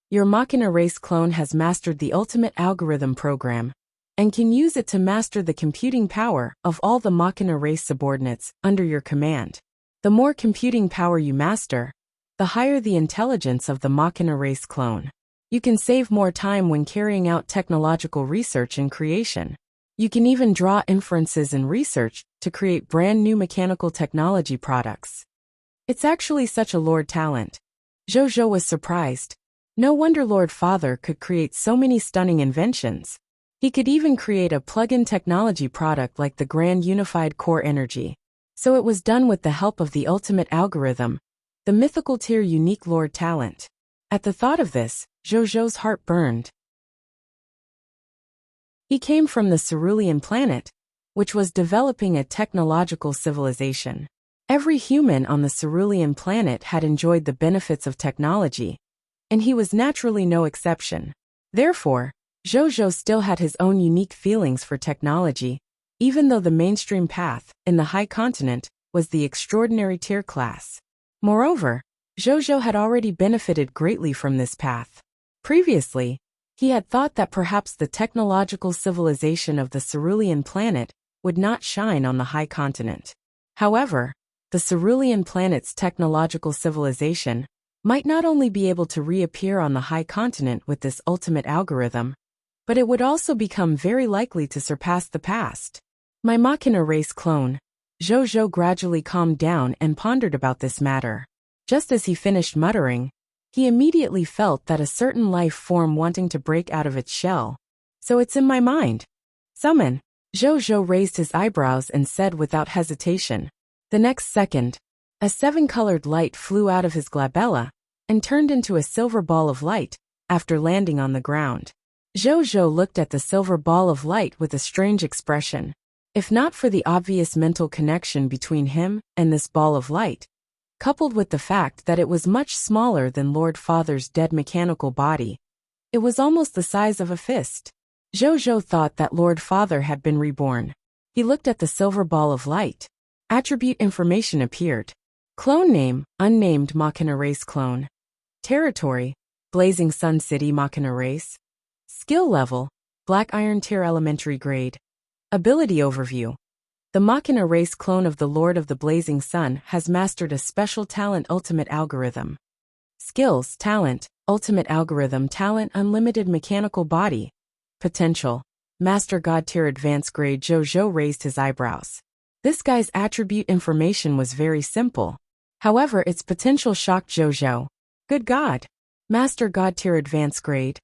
Your Machina race clone has mastered the Ultimate Algorithm program and can use it to master the computing power of all the Machina race subordinates under your command. The more computing power you master, the higher the intelligence of the Machina race clone. You can save more time when carrying out technological research and creation. You can even draw inferences and research to create brand new mechanical technology products. It's actually such a Lord Talent. Zhou was surprised. No wonder Lord Father could create so many stunning inventions. He could even create a plug-in technology product like the Grand Unified Core Energy. So it was done with the help of the Ultimate Algorithm, the Mythical Tier Unique Lord Talent. At the thought of this, Zhou's heart burned. He came from the Cerulean planet, which was developing a technological civilization. Every human on the Cerulean planet had enjoyed the benefits of technology, and he was naturally no exception. Therefore, Zhou still had his own unique feelings for technology, even though the mainstream path, in the High Continent, was the extraordinary tier class. Moreover, Zhou had already benefited greatly from this path. Previously, he had thought that perhaps the technological civilization of the Cerulean planet would not shine on the High Continent. However, the Cerulean planet's technological civilization might not only be able to reappear on the high continent with this ultimate algorithm, but it would also become very likely to surpass the past. My Machina race clone. Zhou gradually calmed down and pondered about this matter. Just as he finished muttering, he immediately felt that a certain life form wanting to break out of its shell. So it's in my mind. Summon. Zhou raised his eyebrows and said without hesitation. The next second, a 7-colored light flew out of his glabella and turned into a silver ball of light after landing on the ground. Zhou looked at the silver ball of light with a strange expression. If not for the obvious mental connection between him and this ball of light, coupled with the fact that it was much smaller than Lord Father's dead mechanical body, it was almost the size of a fist. Zhou thought that Lord Father had been reborn. He looked at the silver ball of light. Attribute information appeared. Clone name, unnamed Machina race clone. Territory, Blazing Sun City Machina race. Skill level, Black Iron Tier Elementary grade. Ability overview. The Machina race clone of the Lord of the Blazing Sun has mastered a special talent ultimate algorithm. Skills, talent, ultimate algorithm talent unlimited mechanical body. Potential, Master God Tier Advanced grade. Zhou raised his eyebrows. This guy's attribute information was very simple. However, its potential shocked Zhou. Good God! Master God Tier Advanced grade.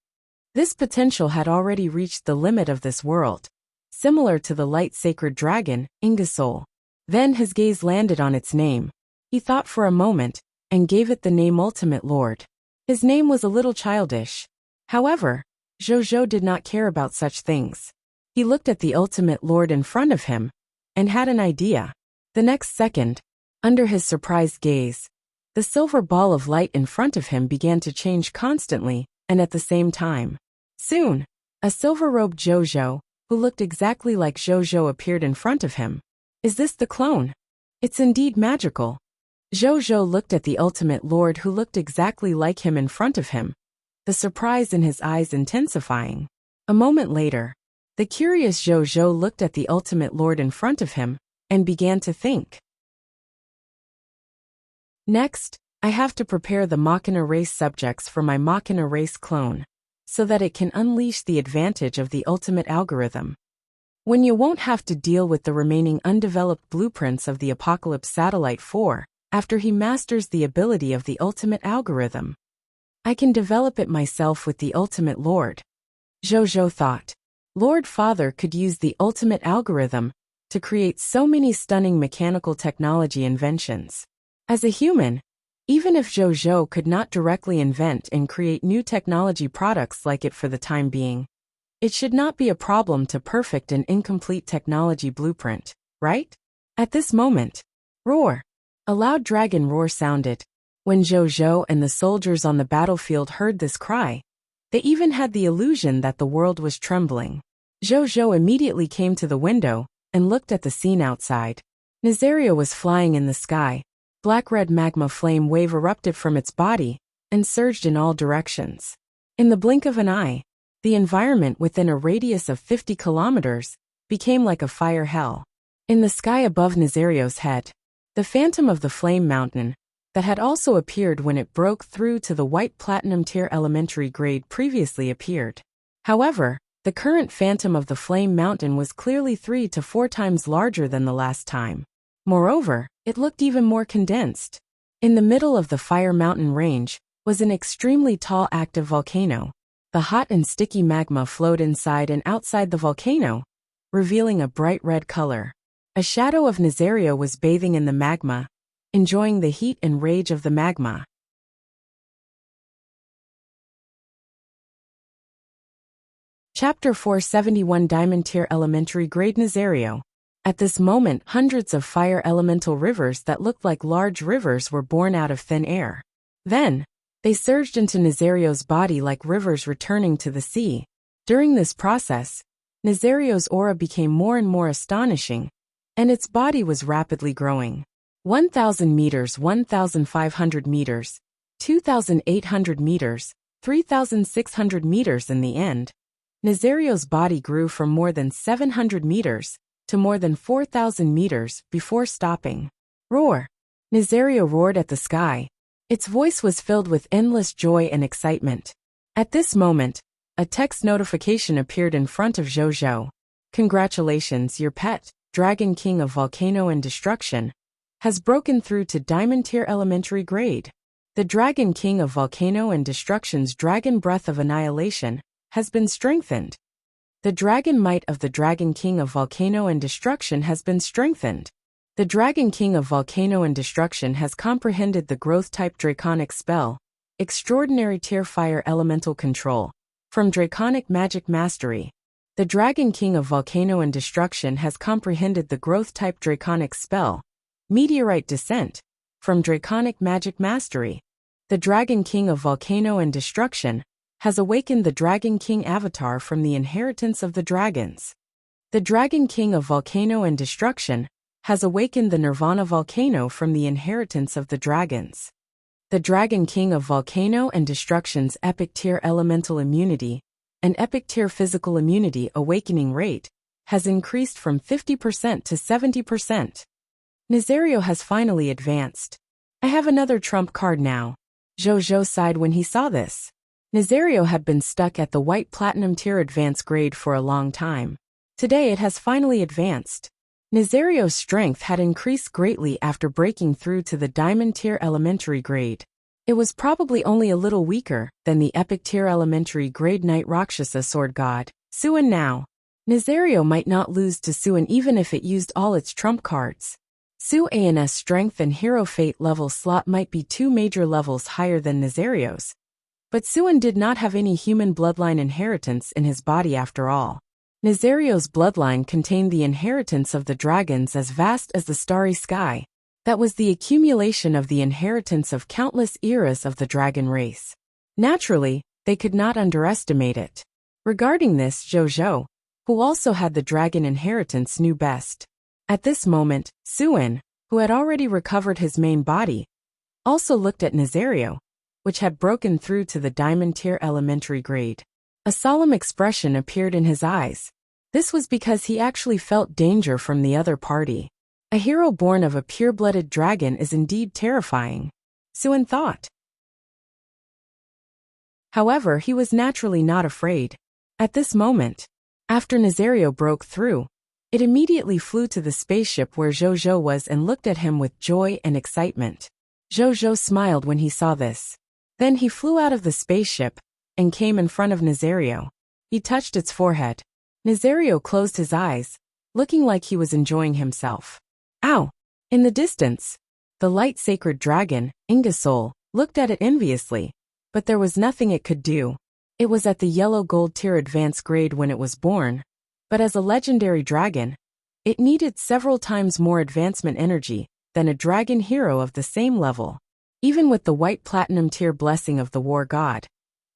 This potential had already reached the limit of this world, similar to the light sacred dragon, Ingersoll. Then his gaze landed on its name. He thought for a moment, and gave it the name Ultimate Lord. His name was a little childish. However, Zhou did not care about such things. He looked at the Ultimate Lord in front of him, and had an idea. The next second, under his surprised gaze, the silver ball of light in front of him began to change constantly, and at the same time. Soon, a silver-robed Zhou, who looked exactly like Zhou appeared in front of him. Is this the clone? It's indeed magical. Zhou looked at the Ultimate Lord who looked exactly like him in front of him, the surprise in his eyes intensifying. A moment later, the curious Zhou looked at the Ultimate Lord in front of him, and began to think. Next, I have to prepare the Machina race subjects for my Machina race clone, so that it can unleash the advantage of the ultimate algorithm. When you won't have to deal with the remaining undeveloped blueprints of the Apocalypse Satellite 4, after he masters the ability of the ultimate algorithm. I can develop it myself with the Ultimate Lord. Zhou thought. Lord Father could use the ultimate algorithm to create so many stunning mechanical technology inventions. As a human, even if Zhou could not directly invent and create new technology products like it for the time being, it should not be a problem to perfect an incomplete technology blueprint, right? At this moment, roar! A loud dragon roar sounded. When Zhou and the soldiers on the battlefield heard this cry, they even had the illusion that the world was trembling. Zhou immediately came to the window and looked at the scene outside. Nazario was flying in the sky. Black-red magma flame wave erupted from its body and surged in all directions. In the blink of an eye, the environment within a radius of 50 kilometers became like a fire hell. In the sky above Nazario's head, the phantom of the flame mountain, that had also appeared when it broke through to the white platinum tier elementary grade previously appeared. However, the current phantom of the flame mountain was clearly 3 to 4 times larger than the last time. Moreover, it looked even more condensed. In the middle of the Fire Mountain range was an extremely tall active volcano. The hot and sticky magma flowed inside and outside the volcano, revealing a bright red color. A shadow of Nazario was bathing in the magma, enjoying the heat and rage of the magma. Chapter 471 Diamond Tier Elementary Grade Nazario. At this moment, hundreds of fire elemental rivers that looked like large rivers were born out of thin air. Then, they surged into Nazario's body like rivers returning to the sea. During this process, Nazario's aura became more and more astonishing, and its body was rapidly growing. 1,000 meters, 1,500 meters, 2,800 meters, 3,600 meters in the end. Nazario's body grew from more than 700 meters to more than 4,000 meters before stopping. Roar! Nazario roared at the sky, Its voice was filled with endless joy and excitement. At this moment, a text notification appeared in front of Zhou. Congratulations, your pet, Dragon King of Volcano and Destruction, has broken through to Diamond Tier Elementary Grade. The Dragon King of Volcano and Destruction's Dragon Breath of Annihilation has been strengthened. The Dragon Might of the Dragon King of Volcano and Destruction has been strengthened. The Dragon King of Volcano and Destruction has comprehended the Growth-type Draconic spell, Extraordinary Tier Fire Elemental Control, from Draconic Magic Mastery. The Dragon King of Volcano and Destruction has comprehended the Growth-type Draconic spell, Meteorite Descent, from Draconic Magic Mastery. The Dragon King of Volcano and Destruction has awakened the Dragon King avatar from the inheritance of the dragons. The Dragon King of Volcano and Destruction has awakened the Nirvana volcano from the inheritance of the dragons. The Dragon King of Volcano and Destruction's Epic Tier Elemental Immunity and Epic Tier Physical Immunity awakening rate has increased from 50% to 70%. Nazario has finally advanced. I have another trump card now. Zhou sighed when he saw this. Nazario had been stuck at the White Platinum Tier Advanced grade for a long time. Today it has finally advanced. Nazario's strength had increased greatly after breaking through to the Diamond Tier Elementary grade. It was probably only a little weaker than the Epic Tier Elementary grade Knight Rakshasa Sword God, Suan now. Nazario might not lose to Suan even if it used all its trump cards. Suan's strength and hero fate level slot might be 2 major levels higher than Nazario's. But Suan did not have any human bloodline inheritance in his body after all. Nazario's bloodline contained the inheritance of the dragons as vast as the starry sky. That was the accumulation of the inheritance of countless eras of the dragon race. Naturally, they could not underestimate it. Regarding this, Zhou, who also had the dragon inheritance, knew best. At this moment, Suan, who had already recovered his main body, also looked at Nazario, which had broken through to the Diamond Tier Elementary grade. A solemn expression appeared in his eyes. This was because he actually felt danger from the other party. A hero born of a pure-blooded dragon is indeed terrifying, Suan thought. However, he was naturally not afraid. At this moment, after Nazario broke through, it immediately flew to the spaceship where Zhou was and looked at him with joy and excitement. Zhou smiled when he saw this. Then he flew out of the spaceship and came in front of Nazario. He touched its forehead. Nazario closed his eyes, looking like he was enjoying himself. Ow! In the distance, the light sacred dragon, Ingersoll, looked at it enviously, but there was nothing it could do. It was at the yellow gold tier advanced grade when it was born, but as a legendary dragon, it needed several times more advancement energy than a dragon hero of the same level. Even with the white platinum tier blessing of the war god,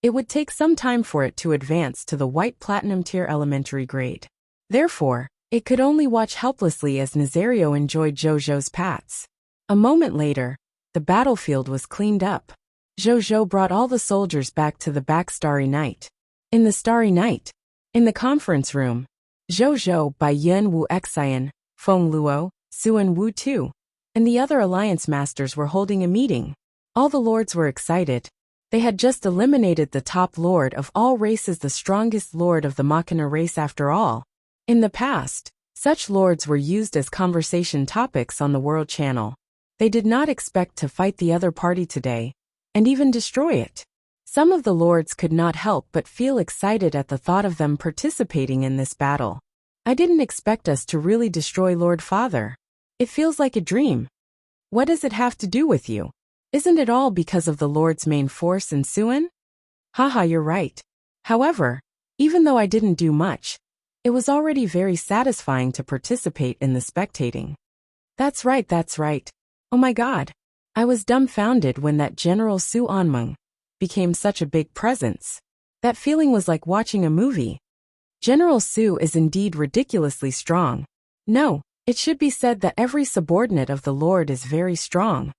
it would take some time for it to advance to the white platinum tier elementary grade. Therefore, it could only watch helplessly as Nazario enjoyed Zhou's pats. A moment later, the battlefield was cleaned up. Zhou brought all the soldiers back to the back Starry Night. In the Starry Night, in the conference room, Zhou, Bai Yun Wu Xian, Feng Luo, Suan Wu Tu, and the other alliance masters were holding a meeting. All the lords were excited. They had just eliminated the top lord of all races, the strongest lord of the Machina race after all. In the past, such lords were used as conversation topics on the World Channel. They did not expect to fight the other party today, and even destroy it. Some of the lords could not help but feel excited at the thought of them participating in this battle. I didn't expect us to really destroy Lord Father. It feels like a dream. What does it have to do with you? Isn't it all because of the Lord's main force in Suan? Haha, you're right. However, even though I didn't do much, it was already very satisfying to participate in the spectating. That's right. Oh my god. I was dumbfounded when that General Su Anmeng became such a big presence. That feeling was like watching a movie. General Su is indeed ridiculously strong. No, it should be said that every subordinate of the Lord is very strong.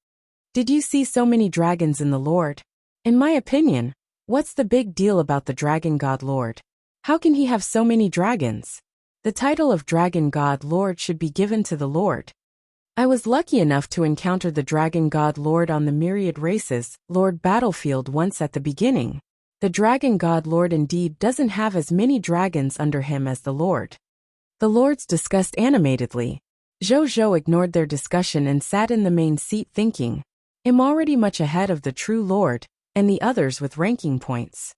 Did you see so many dragons in the Lord? In my opinion, what's the big deal about the Dragon God Lord? How can he have so many dragons? The title of Dragon God Lord should be given to the Lord. I was lucky enough to encounter the Dragon God Lord on the Myriad Races Lord battlefield once at the beginning. The Dragon God Lord indeed doesn't have as many dragons under him as the Lord. The lords discussed animatedly. Zhou ignored their discussion and sat in the main seat thinking, I'm already much ahead of the true Lord, and the others with ranking points.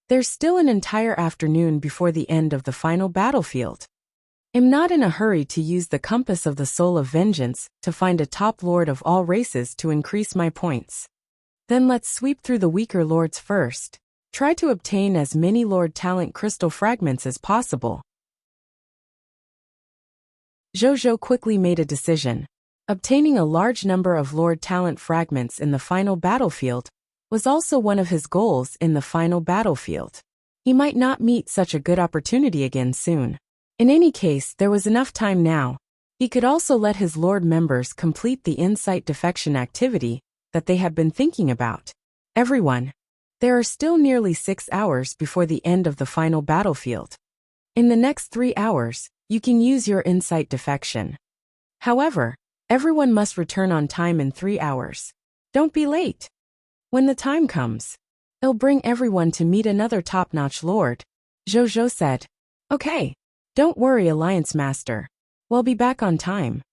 There's still an entire afternoon before the end of the final battlefield. I'm not in a hurry to use the compass of the soul of vengeance to find a top lord of all races to increase my points. Then let's sweep through the weaker lords first. Try to obtain as many Lord Talent crystal fragments as possible. Zhou quickly made a decision. Obtaining a large number of Lord Talent fragments in the final battlefield was also one of his goals in the final battlefield. He might not meet such a good opportunity again soon. In any case, there was enough time now. He could also let his Lord members complete the insight defection activity that they had been thinking about. Everyone. There are still nearly 6 hours before the end of the final battlefield. In the next 3 hours, you can use your insight defection. However, everyone must return on time in 3 hours. Don't be late. When the time comes, it'll bring everyone to meet another top-notch lord. Zhou said. Okay. Don't worry, Alliance Master. We'll be back on time.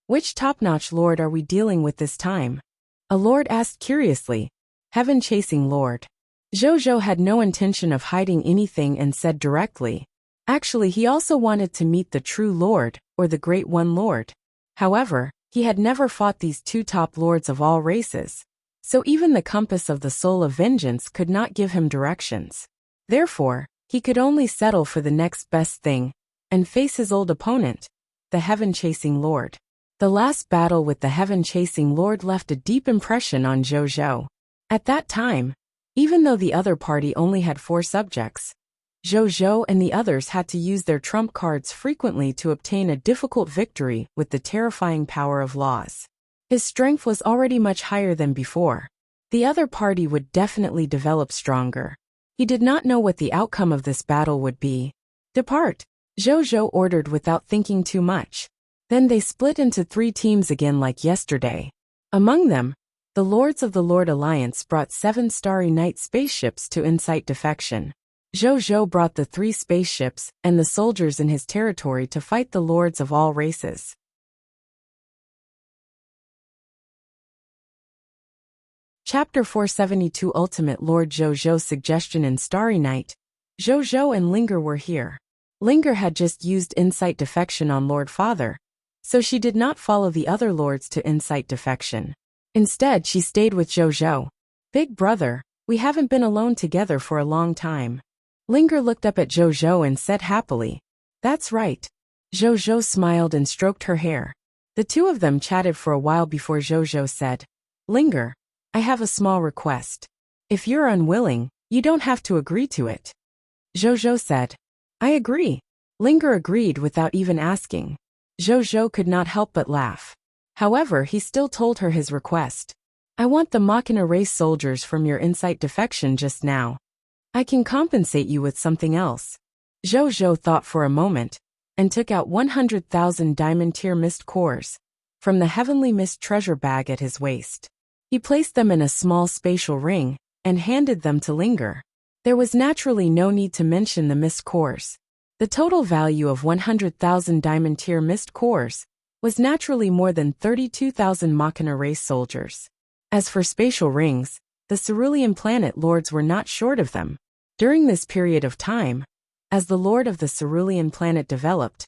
Which top-notch lord are we dealing with this time? A lord asked curiously. Heaven-chasing lord. Zhou had no intention of hiding anything and said directly. Actually, he also wanted to meet the true lord, or the Great One Lord. However, he had never fought these two top lords of all races. So even the compass of the soul of vengeance could not give him directions. Therefore, he could only settle for the next best thing and face his old opponent, the Heaven-chasing Lord. The last battle with the Heaven-chasing Lord left a deep impression on Zhou. At that time, even though the other party only had 4 subjects, Zhou and the others had to use their trump cards frequently to obtain a difficult victory with the terrifying power of laws. His strength was already much higher than before. The other party would definitely develop stronger. He did not know what the outcome of this battle would be. Depart, Zhou ordered without thinking too much. Then they split into 3 teams again like yesterday. Among them, the Lords of the Lord Alliance brought 7 Starry Night spaceships to incite defection. Zhou brought the 3 spaceships and the soldiers in his territory to fight the lords of all races. Chapter 472 Ultimate Lord Zhou's suggestion in Starry Night. Zhou and Linger were here. Linger had just used Insight Defection on Lord Father, so she did not follow the other lords to Insight Defection. Instead, she stayed with Zhou. Big brother, we haven't been alone together for a long time. Linger looked up at Zhou and said happily. That's right. Zhou smiled and stroked her hair. The two of them chatted for a while before Zhou said, Linger, I have a small request. If you're unwilling, you don't have to agree to it. Zhou said, I agree. Linger agreed without even asking. Zhou could not help but laugh. However, he still told her his request. I want the Machina race soldiers from your insight defection just now. I can compensate you with something else. Zhou thought for a moment, and took out 100,000 diamond tier mist cores from the heavenly mist treasure bag at his waist. He placed them in a small spatial ring, and handed them to Linger. There was naturally no need to mention the mist cores. The total value of 100,000 diamond tier mist cores was naturally more than 32,000 Machina race soldiers. As for spatial rings, the Cerulean planet lords were not short of them. During this period of time, as the lord of the Cerulean planet developed,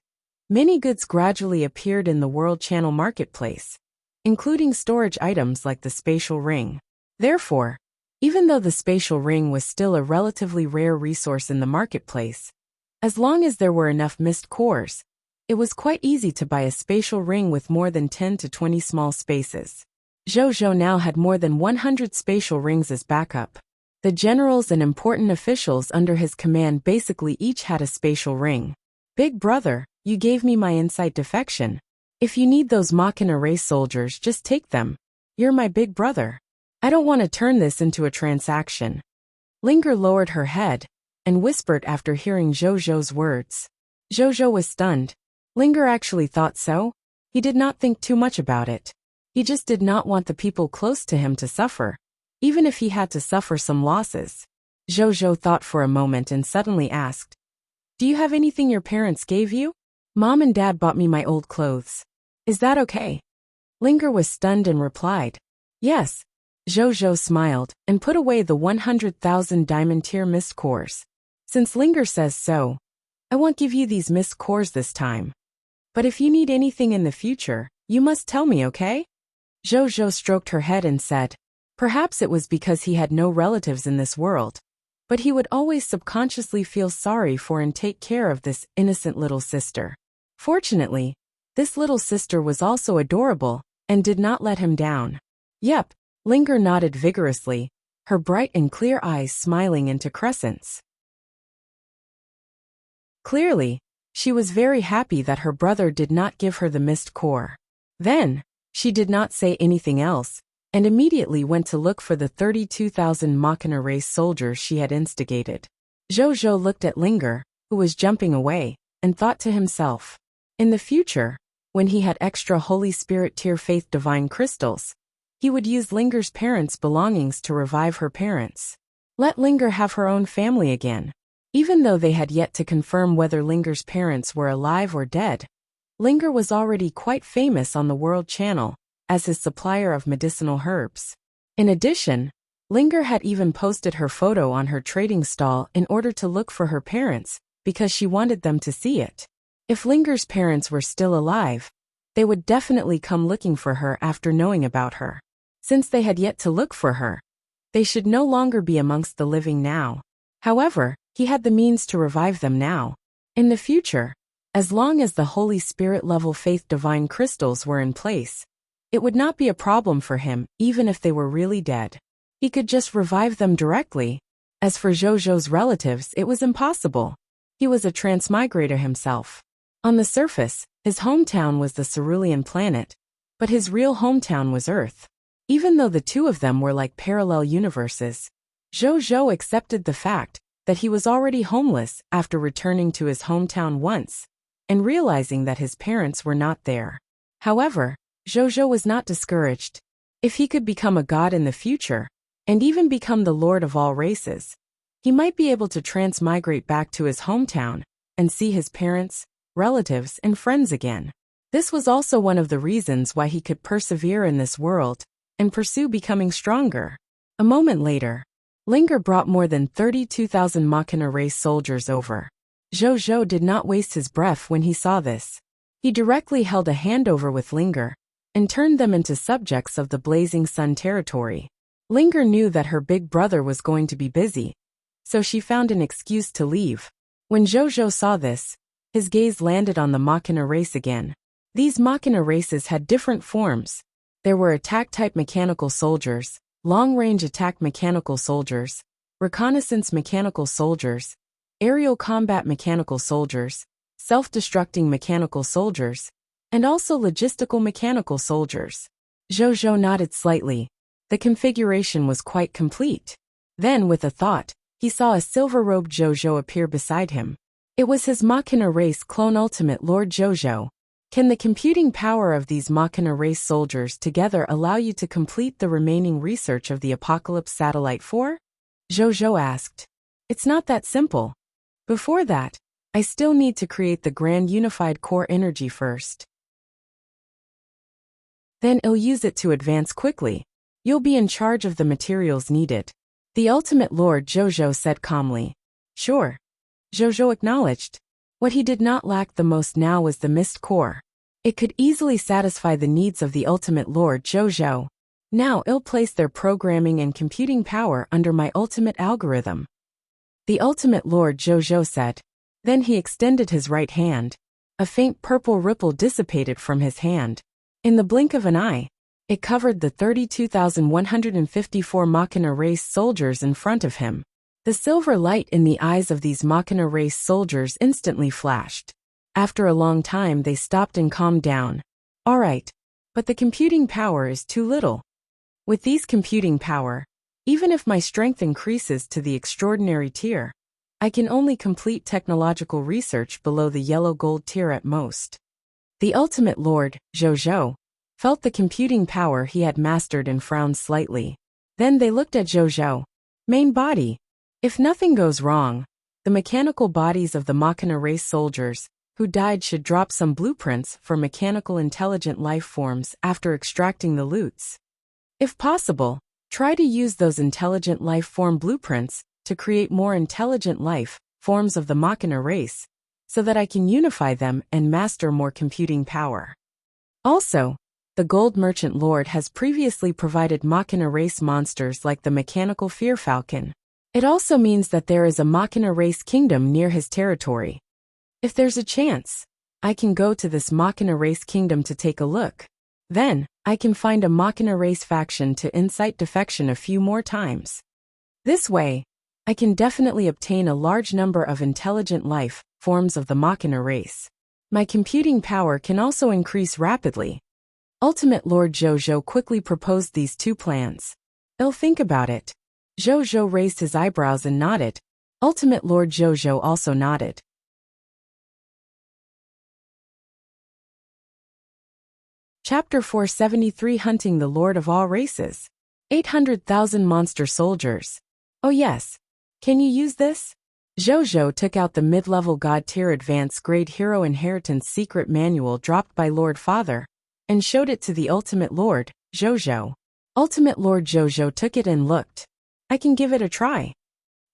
many goods gradually appeared in the World Channel marketplace, including storage items like the spatial ring. Therefore, even though the spatial ring was still a relatively rare resource in the marketplace, as long as there were enough mist cores, it was quite easy to buy a spatial ring with more than 10 to 20 small spaces. Zhou now had more than 100 spatial rings as backup. The generals and important officials under his command basically each had a spatial ring. Big brother, you gave me my insight defection. If you need those Machina race soldiers, just take them. You're my big brother. I don't want to turn this into a transaction. Linger lowered her head and whispered after hearing Zhou's words. Zhou was stunned. Linger actually thought so? He did not think too much about it. He just did not want the people close to him to suffer, even if he had to suffer some losses. Zhou thought for a moment and suddenly asked, "Do you have anything your parents gave you?" "Mom and Dad bought me my old clothes. Is that okay?" Linger was stunned and replied, "Yes." Zhou smiled and put away the 100,000 diamond tier mist cores. "Since Linger says so, I won't give you these mist cores this time. But if you need anything in the future, you must tell me, okay?" Zhou stroked her head and said, perhaps it was because he had no relatives in this world, but he would always subconsciously feel sorry for and take care of this innocent little sister. Fortunately, this little sister was also adorable and did not let him down. "Yep," Linger nodded vigorously, her bright and clear eyes smiling into crescents. Clearly, she was very happy that her brother did not give her the mist core. Then, she did not say anything else, and immediately went to look for the 32,000 Machina race soldiers she had instigated. Zhou looked at Linger, who was jumping away, and thought to himself, in the future, when he had extra Holy Spirit tier faith divine crystals, he would use Linger's parents' belongings to revive her parents. Let Linger have her own family again. Even though they had yet to confirm whether Linger's parents were alive or dead, Linger was already quite famous on the World Channel as his supplier of medicinal herbs. In addition, Linger had even posted her photo on her trading stall in order to look for her parents, because she wanted them to see it. If Linger's parents were still alive, they would definitely come looking for her after knowing about her. Since they had yet to look for her, they should no longer be amongst the living now. However, he had the means to revive them now. In the future, as long as the Holy Spirit level faith divine crystals were in place, it would not be a problem for him, even if they were really dead. He could just revive them directly. As for Zhou's relatives, it was impossible. He was a transmigrator himself. On the surface, his hometown was the Cerulean planet, but his real hometown was Earth. Even though the two of them were like parallel universes, Zhou accepted the fact that he was already homeless after returning to his hometown once, and realizing that his parents were not there. However, Zhou was not discouraged. If he could become a god in the future, and even become the lord of all races, he might be able to transmigrate back to his hometown and see his parents, relatives, and friends again. This was also one of the reasons why he could persevere in this world and pursue becoming stronger. A moment later, Linger brought more than 32,000 Machina race soldiers over. Zhou did not waste his breath when he saw this. He directly held a handover with Linger and turned them into subjects of the Blazing Sun territory. Linger knew that her big brother was going to be busy, so she found an excuse to leave. When Zhou saw this, his gaze landed on the Machina race again. These Machina races had different forms. There were attack-type mechanical soldiers, long-range attack mechanical soldiers, reconnaissance mechanical soldiers, aerial combat mechanical soldiers, self-destructing mechanical soldiers, and also logistical mechanical soldiers. Zhou nodded slightly. The configuration was quite complete. Then, with a thought, he saw a silver-robed Zhou appear beside him. It was his Machina race clone ultimate Lord Zhou. Can the computing power of these Machina race soldiers together allow you to complete the remaining research of the Apocalypse Satellite 4? Zhou asked. It's not that simple. Before that, I still need to create the Grand Unified Core Energy first. Then I'll use it to advance quickly. You'll be in charge of the materials needed. The Ultimate Lord Zhou said calmly. Sure. Zhou acknowledged. What he did not lack the most now was the Mist Core. It could easily satisfy the needs of the Ultimate Lord Zhou. Now I'll place their programming and computing power under my ultimate algorithm. The Ultimate Lord Zhou said. Then he extended his right hand. A faint purple ripple dissipated from his hand. In the blink of an eye, it covered the 32,154 Machina race soldiers in front of him. The silver light in the eyes of these Machina race soldiers instantly flashed. After a long time they stopped and calmed down. Alright, but the computing power is too little. With these computing power, even if my strength increases to the extraordinary tier, I can only complete technological research below the yellow gold tier at most. The ultimate lord, Zhou, felt the computing power he had mastered and frowned slightly. Then they looked at Zhou. Main body. If nothing goes wrong, the mechanical bodies of the Machina race soldiers who died should drop some blueprints for mechanical intelligent life forms after extracting the loots. If possible, try to use those intelligent life form blueprints to create more intelligent life forms of the Machina race, so that I can unify them and master more computing power. Also, the Gold Merchant Lord has previously provided Machina race monsters like the mechanical Fear Falcon. It also means that there is a Machina race kingdom near his territory. If there's a chance, I can go to this Machina race kingdom to take a look. Then, I can find a Machina race faction to incite defection a few more times. This way, I can definitely obtain a large number of intelligent life forms of the Machina race. My computing power can also increase rapidly. Ultimate Lord Zhou quickly proposed these two plans. I'll think about it. Zhou raised his eyebrows and nodded. Ultimate Lord Zhou also nodded. Chapter 473 Hunting the Lord of All Races. 800,000 Monster Soldiers. Oh yes. Can you use this? Zhou took out the mid-level God-tier advanced grade Hero Inheritance secret manual dropped by Lord Father, and showed it to the Ultimate Lord, Zhou. Ultimate Lord Zhou took it and looked. I can give it a try.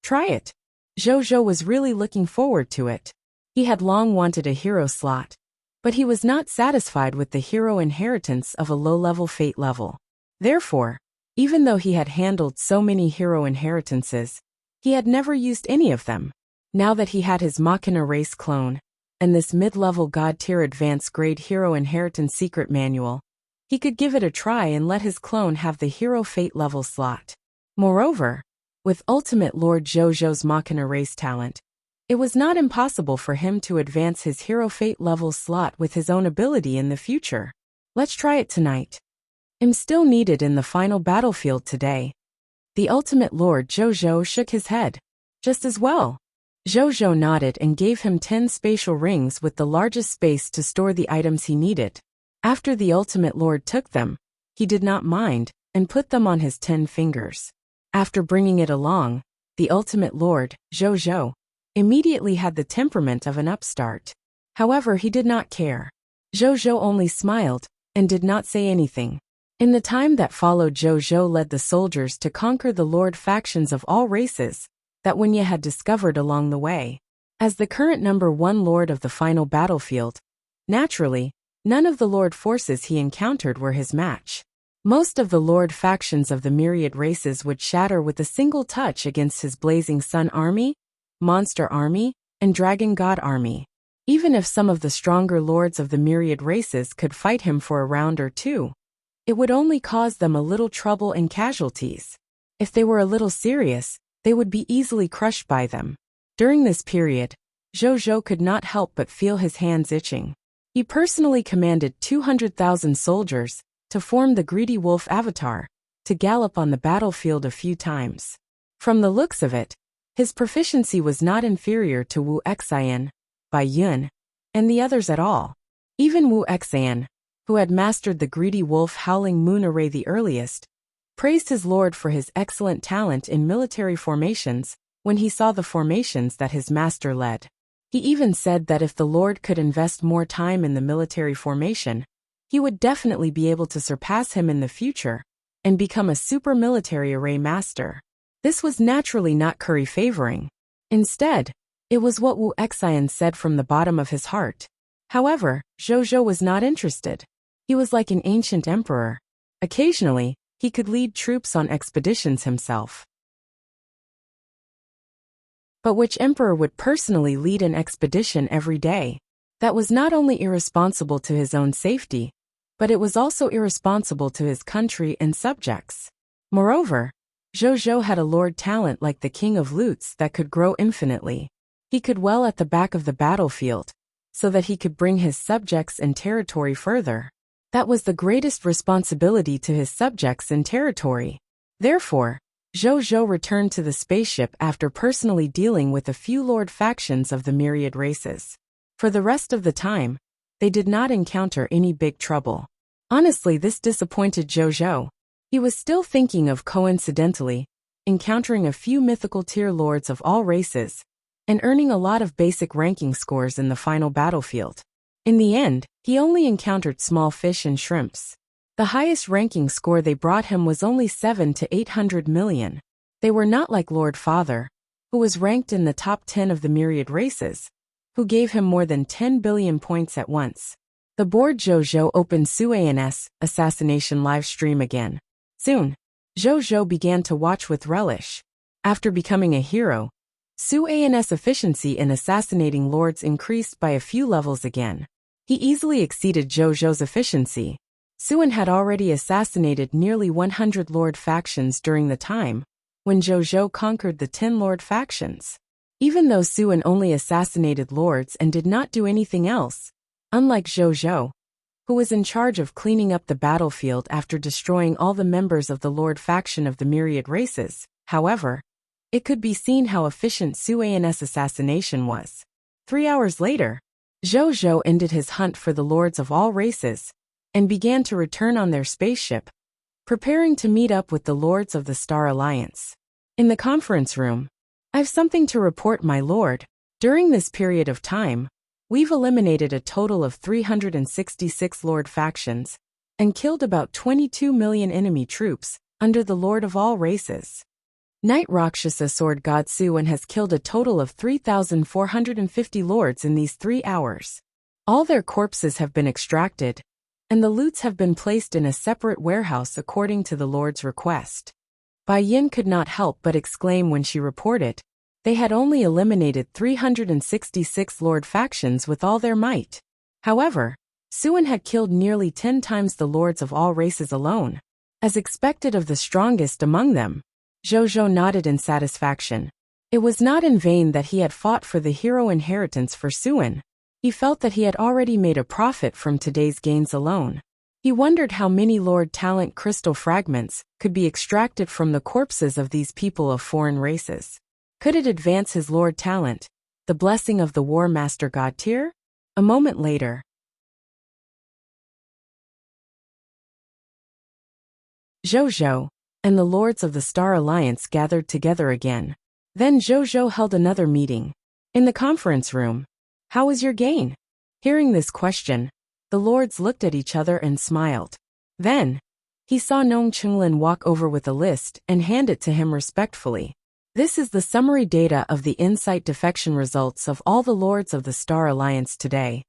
Try it. Zhou was really looking forward to it. He had long wanted a hero slot, but he was not satisfied with the hero inheritance of a low-level fate level. Therefore, even though he had handled so many hero inheritances, he had never used any of them. Now that he had his Machina race clone, and this mid-level God-tier advanced grade hero inheritance secret manual, he could give it a try and let his clone have the hero fate level slot. Moreover, with Ultimate Lord Zhou's Machina race talent, it was not impossible for him to advance his hero fate level slot with his own ability in the future. Let's try it tonight. I'm still needed in the final battlefield today. The Ultimate Lord Zhou shook his head. Just as well. Zhou nodded and gave him 10 spatial rings with the largest space to store the items he needed. After the Ultimate Lord took them, he did not mind, and put them on his 10 fingers. After bringing it along, the Ultimate Lord, Zhou, immediately had the temperament of an upstart. However, he did not care. Zhou only smiled, and did not say anything. In the time that followed, Zhou led the soldiers to conquer the Lord factions of all races that Wuxia had discovered along the way. As the current number 1 Lord of the final battlefield, naturally, none of the Lord forces he encountered were his match. Most of the Lord factions of the myriad races would shatter with a single touch against his Blazing Sun army, Monster army, and Dragon God army. Even if some of the stronger lords of the myriad races could fight him for a round or two, it would only cause them a little trouble and casualties. If they were a little serious, they would be easily crushed by them. During this period, Zhou could not help but feel his hands itching. He personally commanded 200,000 soldiers to form the Greedy Wolf avatar, to gallop on the battlefield a few times. From the looks of it, his proficiency was not inferior to Wuxia, Bai Yun, and the others at all. Even Wuxia, who had mastered the Greedy Wolf Howling Moon Array the earliest, praised his lord for his excellent talent in military formations when he saw the formations that his master led. He even said that if the lord could invest more time in the military formation, he would definitely be able to surpass him in the future and become a super military array master. This was naturally not Curry favoring. Instead, it was what Wuxia said from the bottom of his heart. However, Zhou was not interested. He was like an ancient emperor. Occasionally, he could lead troops on expeditions himself. But which emperor would personally lead an expedition every day? That was not only irresponsible to his own safety, but it was also irresponsible to his country and subjects. Moreover, Zhou had a lord talent like the King of Loots that could grow infinitely. He could well at the back of the battlefield, so that he could bring his subjects and territory further. That was the greatest responsibility to his subjects and territory. Therefore, Zhou returned to the spaceship after personally dealing with a few lord factions of the myriad races. For the rest of the time, they did not encounter any big trouble. Honestly, this disappointed Zhou. He was still thinking of coincidentally encountering a few mythical tier lords of all races and earning a lot of basic ranking scores in the final battlefield. In the end, he only encountered small fish and shrimps. The highest ranking score they brought him was only 7 to 800 million. They were not like Lord Father, who was ranked in the top 10 of the myriad races, who gave him more than 10 billion points at once. The bored Zhou opened Suan's assassination live stream again. Soon, Zhou began to watch with relish. After becoming a hero, Suan's efficiency in assassinating lords increased by a few levels again. He easily exceeded Zhou's efficiency. Suan had already assassinated nearly 100 lord factions during the time when Zhou conquered the 10 lord factions. Even though Suan only assassinated lords and did not do anything else, unlike Zhou, who was in charge of cleaning up the battlefield after destroying all the members of the lord faction of the myriad races, however, it could be seen how efficient Suan's assassination was. 3 hours later, Zhou ended his hunt for the lords of all races and began to return on their spaceship, preparing to meet up with the lords of the Star Alliance. In the conference room, "I've something to report, my lord. During this period of time, we've eliminated a total of 366 lord factions and killed about 22 million enemy troops under the lord of all races. Knight Rakshasa Sword God Suan has killed a total of 3,450 lords in these 3 hours. All their corpses have been extracted, and the loots have been placed in a separate warehouse according to the lord's request." Bai Yin could not help but exclaim when she reported, they had only eliminated 366 lord factions with all their might. However, Suan had killed nearly 10 times the lords of all races alone. As expected of the strongest among them, Zhou nodded in satisfaction. It was not in vain that he had fought for the hero inheritance for Suan. He felt that he had already made a profit from today's gains alone. He wondered how many Lord Talent crystal fragments could be extracted from the corpses of these people of foreign races. Could it advance his Lord Talent, the blessing of the War Master God tier? A moment later, Zhou and the lords of the Star Alliance gathered together again. Then Zhou held another meeting. In the conference room, "How was your gain?" Hearing this question, the lords looked at each other and smiled. Then, he saw Nong Chenglin walk over with a list and hand it to him respectfully. "This is the summary data of the insight defection results of all the lords of the Star Alliance today.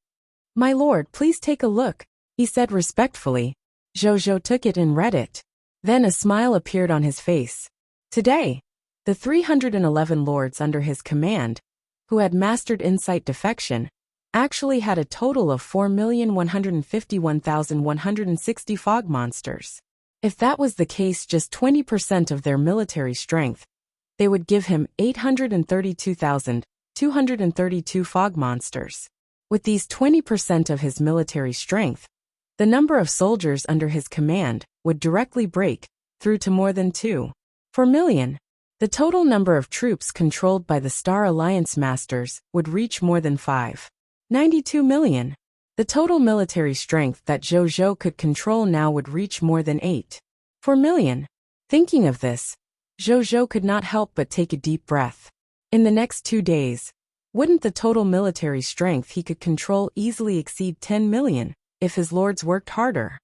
My lord, please take a look," he said respectfully. Zhou took it and read it. Then a smile appeared on his face. Today, the 311 lords under his command, who had mastered insight defection, actually had a total of 4,151,160 fog monsters. If that was the case, just 20% of their military strength, they would give him 832,232 fog monsters. With these 20% of his military strength, the number of soldiers under his command would directly break through to more than 2.4 million. The total number of troops controlled by the Star Alliance Masters would reach more than 5.92 million. The total military strength that Zhou could control now would reach more than 8.4 million. Thinking of this, Zhou could not help but take a deep breath. In the next 2 days, wouldn't the total military strength he could control easily exceed 10 million if his lords worked harder?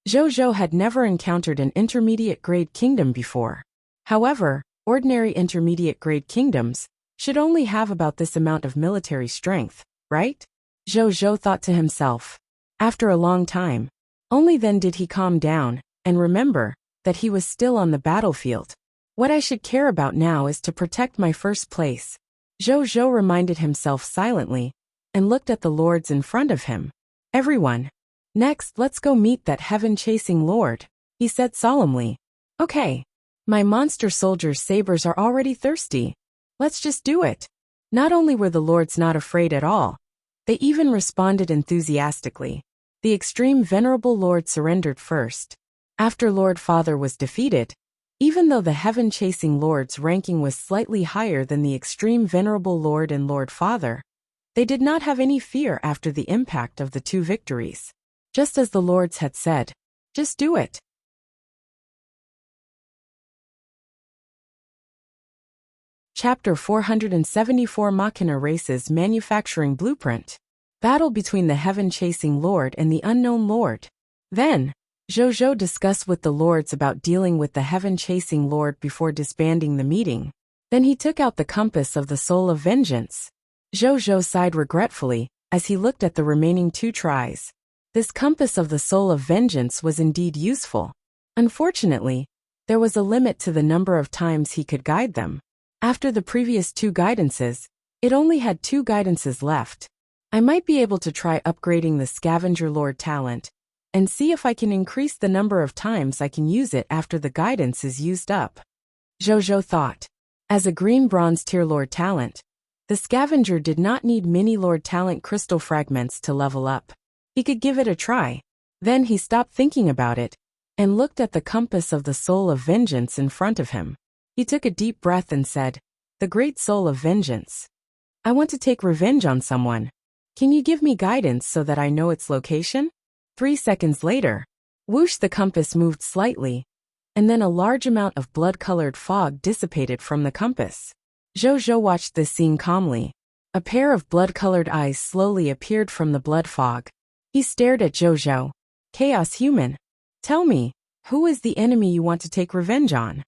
Zhou had never encountered an intermediate-grade kingdom before. However, ordinary intermediate-grade kingdoms should only have about this amount of military strength, right? Zhou thought to himself. After a long time, only then did he calm down and remember that he was still on the battlefield. What I should care about now is to protect my first place. Zhou reminded himself silently and looked at the lords in front of him. Everyone. Next, let's go meet that heaven-chasing lord, he said solemnly. Okay. My monster soldiers' sabers are already thirsty. Let's just do it. Not only were the lords not afraid at all, they even responded enthusiastically. The extreme venerable lord surrendered first. After Lord Father was defeated, even though the heaven-chasing lord's ranking was slightly higher than the extreme venerable lord and Lord Father, They did not have any fear after the impact of the two victories. Just as the lords had said, just do it. Chapter 474 Machina Races Manufacturing Blueprint. Battle between the heaven-chasing lord and the unknown lord. Then, Zhou discussed with the lords about dealing with the heaven-chasing lord before disbanding the meeting. Then he took out the compass of the soul of vengeance. Zhou sighed regretfully as he looked at the remaining two tries. This compass of the soul of vengeance was indeed useful. Unfortunately, there was a limit to the number of times he could guide them. After the previous two guidances, it only had 2 guidances left. I might be able to try upgrading the Scavenger Lord talent and see if I can increase the number of times I can use it after the guidance is used up. Zhou thought. As a green bronze tier Lord talent, the Scavenger did not need mini Lord talent crystal fragments to level up. He could give it a try. Then he stopped thinking about it and looked at the compass of the soul of vengeance in front of him. He took a deep breath and said, "The great soul of vengeance. I want to take revenge on someone. Can you give me guidance so that I know its location?" 3 seconds later, whoosh, the compass moved slightly, and then a large amount of blood-colored fog dissipated from the compass. Zhou watched this scene calmly. A pair of blood-colored eyes slowly appeared from the blood fog. He stared at Zhou. "Chaos human. Tell me, who is the enemy you want to take revenge on?"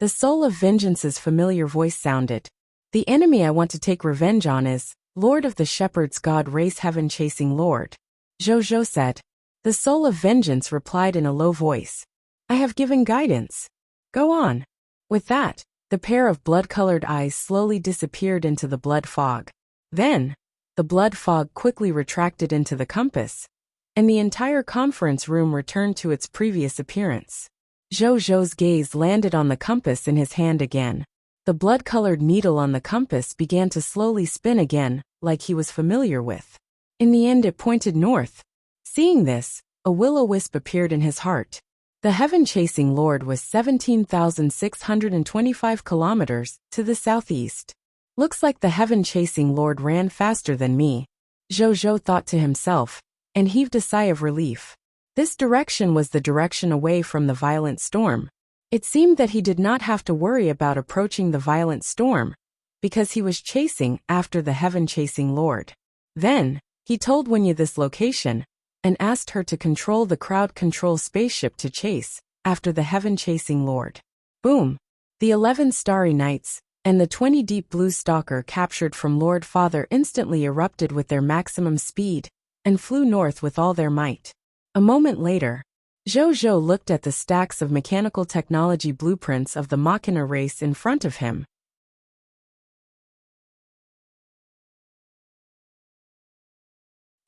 The soul of vengeance's familiar voice sounded. "The enemy I want to take revenge on is Lord of the Shepherd's God race heaven-chasing Lord," Zhou said. The soul of vengeance replied in a low voice. "I have given guidance. Go on." With that, the pair of blood-colored eyes slowly disappeared into the blood fog. Then, the blood fog quickly retracted into the compass, and the entire conference room returned to its previous appearance. Zhou's gaze landed on the compass in his hand again. The blood-colored needle on the compass began to slowly spin again, like he was familiar with. In the end it pointed north. Seeing this, a will-o-wisp appeared in his heart. The heaven-chasing lord was 17,625 kilometers to the southeast. Looks like the heaven-chasing lord ran faster than me, Zhou thought to himself, and heaved a sigh of relief. This direction was the direction away from the violent storm. It seemed that he did not have to worry about approaching the violent storm, because he was chasing after the heaven-chasing lord. Then, he told Wuxia this location, and asked her to control the crowd control spaceship to chase after the heaven-chasing lord. Boom! The 11 starry nights and the 20 deep blue stalker captured from Lord Father instantly erupted with their maximum speed and flew north with all their might. A moment later, Zhou looked at the stacks of mechanical technology blueprints of the Machina race in front of him.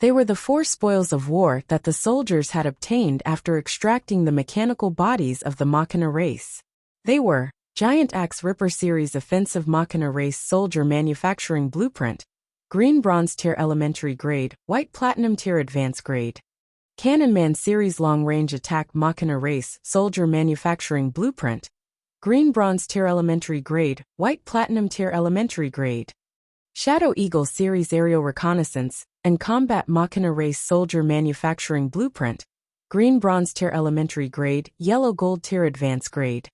They were the 4 spoils of war that the soldiers had obtained after extracting the mechanical bodies of the Machina race. They were Giant Axe Ripper Series Offensive Machina Race Soldier Manufacturing Blueprint, Green Bronze Tier Elementary Grade, White Platinum Tier Advanced Grade. Cannonman Series Long Range Attack Machina Race Soldier Manufacturing Blueprint, Green Bronze Tier Elementary Grade, White Platinum Tier Elementary Grade. Shadow Eagle Series Aerial Reconnaissance and Combat Machina Race Soldier Manufacturing Blueprint, Green Bronze Tier Elementary Grade, Yellow Gold Tier Advanced Grade.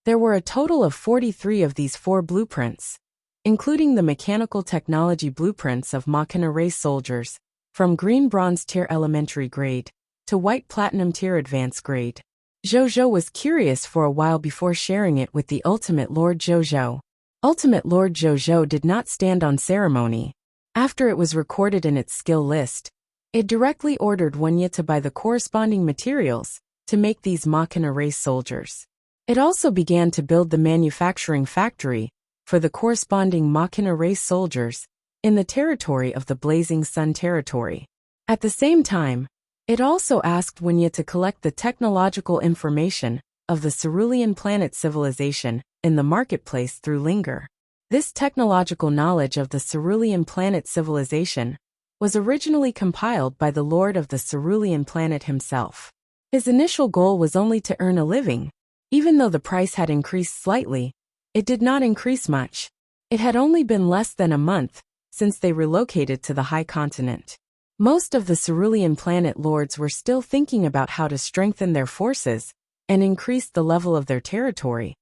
There were a total of 43 of these 4 blueprints, including the mechanical technology blueprints of Machina Race soldiers, from Green Bronze Tier Elementary Grade to White Platinum Tier Advanced Grade. Zhou was curious for a while before sharing it with the Ultimate Lord Zhou. Ultimate Lord Zhou did not stand on ceremony. After it was recorded in its skill list, it directly ordered Wuxia to buy the corresponding materials to make these Machina Race soldiers. It also began to build the manufacturing factory for the corresponding Machina Race soldiers in the territory of the Blazing Sun territory. At the same time, it also asked Wuxia to collect the technological information of the Cerulean planet civilization in the marketplace through Linger. This technological knowledge of the Cerulean planet civilization was originally compiled by the Lord of the Cerulean planet himself. His initial goal was only to earn a living. Even though the price had increased slightly, it did not increase much. It had only been less than a month since they relocated to the high continent. Most of the cerulean planet lords were still thinking about how to strengthen their forces and increase the level of their territory,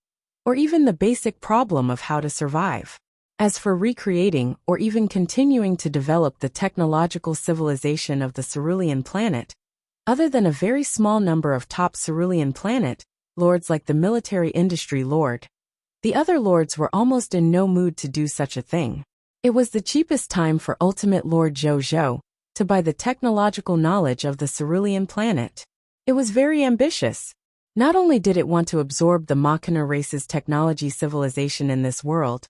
or even the basic problem of how to survive. As for recreating or even continuing to develop the technological civilization of the cerulean planet, other than a very small number of top cerulean planet lords like the military industry lord, the other lords were almost in no mood to do such a thing. It was the cheapest time for Ultimate Lord Zhou to buy the technological knowledge of the cerulean planet. It was very ambitious. Not only did it want to absorb the Machina race's technology civilization in this world,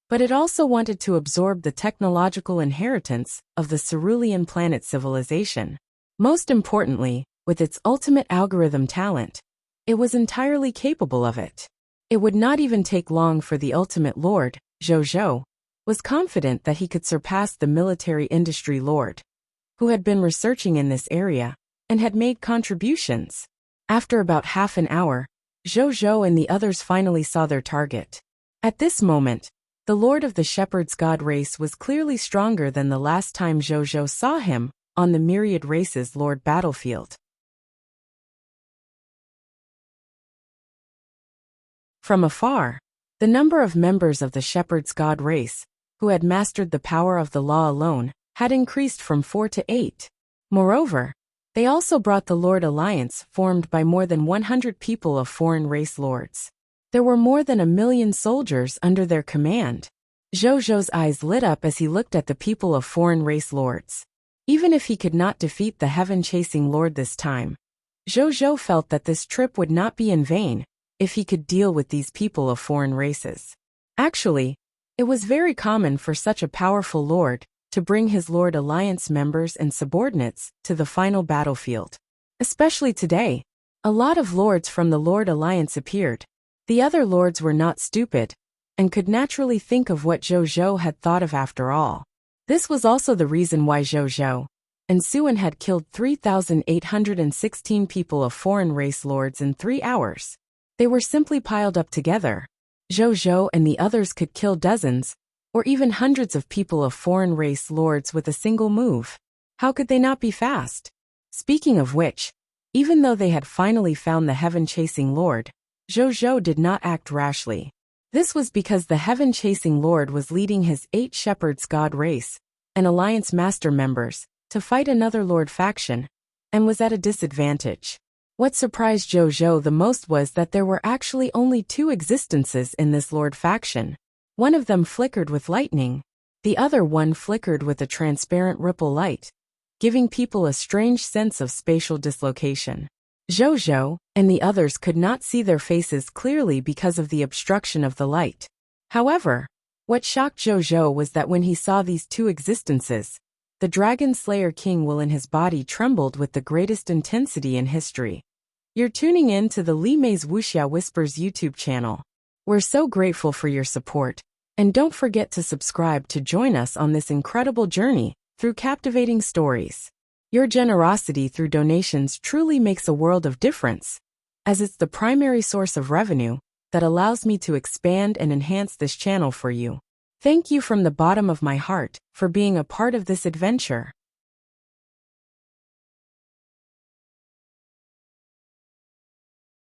but it also wanted to absorb the technological inheritance of the cerulean planet civilization. Most importantly, with its ultimate algorithm talent, it was entirely capable of it. It would not even take long for the Ultimate Lord, Zhou, was confident that he could surpass the military industry lord, who had been researching in this area and had made contributions. After about half an hour, Zhou and the others finally saw their target. At this moment, the Lord of the Shepherd's God race was clearly stronger than the last time Zhou saw him on the Myriad Races Lord battlefield. From afar, the number of members of the Shepherd's God race, who had mastered the power of the law alone, had increased from 4 to 8. Moreover, they also brought the Lord Alliance formed by more than 100 people of foreign race lords. There were more than 1 million soldiers under their command. Zhou's eyes lit up as he looked at the people of foreign race lords. Even if he could not defeat the heaven-chasing lord this time, Zhou felt that this trip would not be in vain if he could deal with these people of foreign races. Actually, it was very common for such a powerful lord to bring his Lord Alliance members and subordinates to the final battlefield. Especially today, a lot of lords from the Lord Alliance appeared. The other lords were not stupid, and could naturally think of what Zhou had thought of after all. This was also the reason why Zhou and Suan had killed 3,816 people of foreign race lords in 3 hours. They were simply piled up together. Zhou and the others could kill dozens, or even hundreds of people of foreign race lords with a single move. How could they not be fast? Speaking of which, even though they had finally found the heaven-chasing lord, Zhou did not act rashly. This was because the heaven-chasing lord was leading his 8 Shepherd's God race and Alliance Master members to fight another lord faction, and was at a disadvantage. What surprised Zhou the most was that there were actually only 2 existences in this lord faction. One of them flickered with lightning. The other one flickered with a transparent ripple light, giving people a strange sense of spatial dislocation. Zhou and the others could not see their faces clearly because of the obstruction of the light. However, what shocked Zhou was that when he saw these 2 existences, the Dragon Slayer King will in his body trembled with the greatest intensity in history. You're tuning in to the Li Mei's Wuxia Whispers YouTube channel. We're so grateful for your support, and don't forget to subscribe to join us on this incredible journey through captivating stories. Your generosity through donations truly makes a world of difference, as it's the primary source of revenue that allows me to expand and enhance this channel for you. Thank you from the bottom of my heart for being a part of this adventure.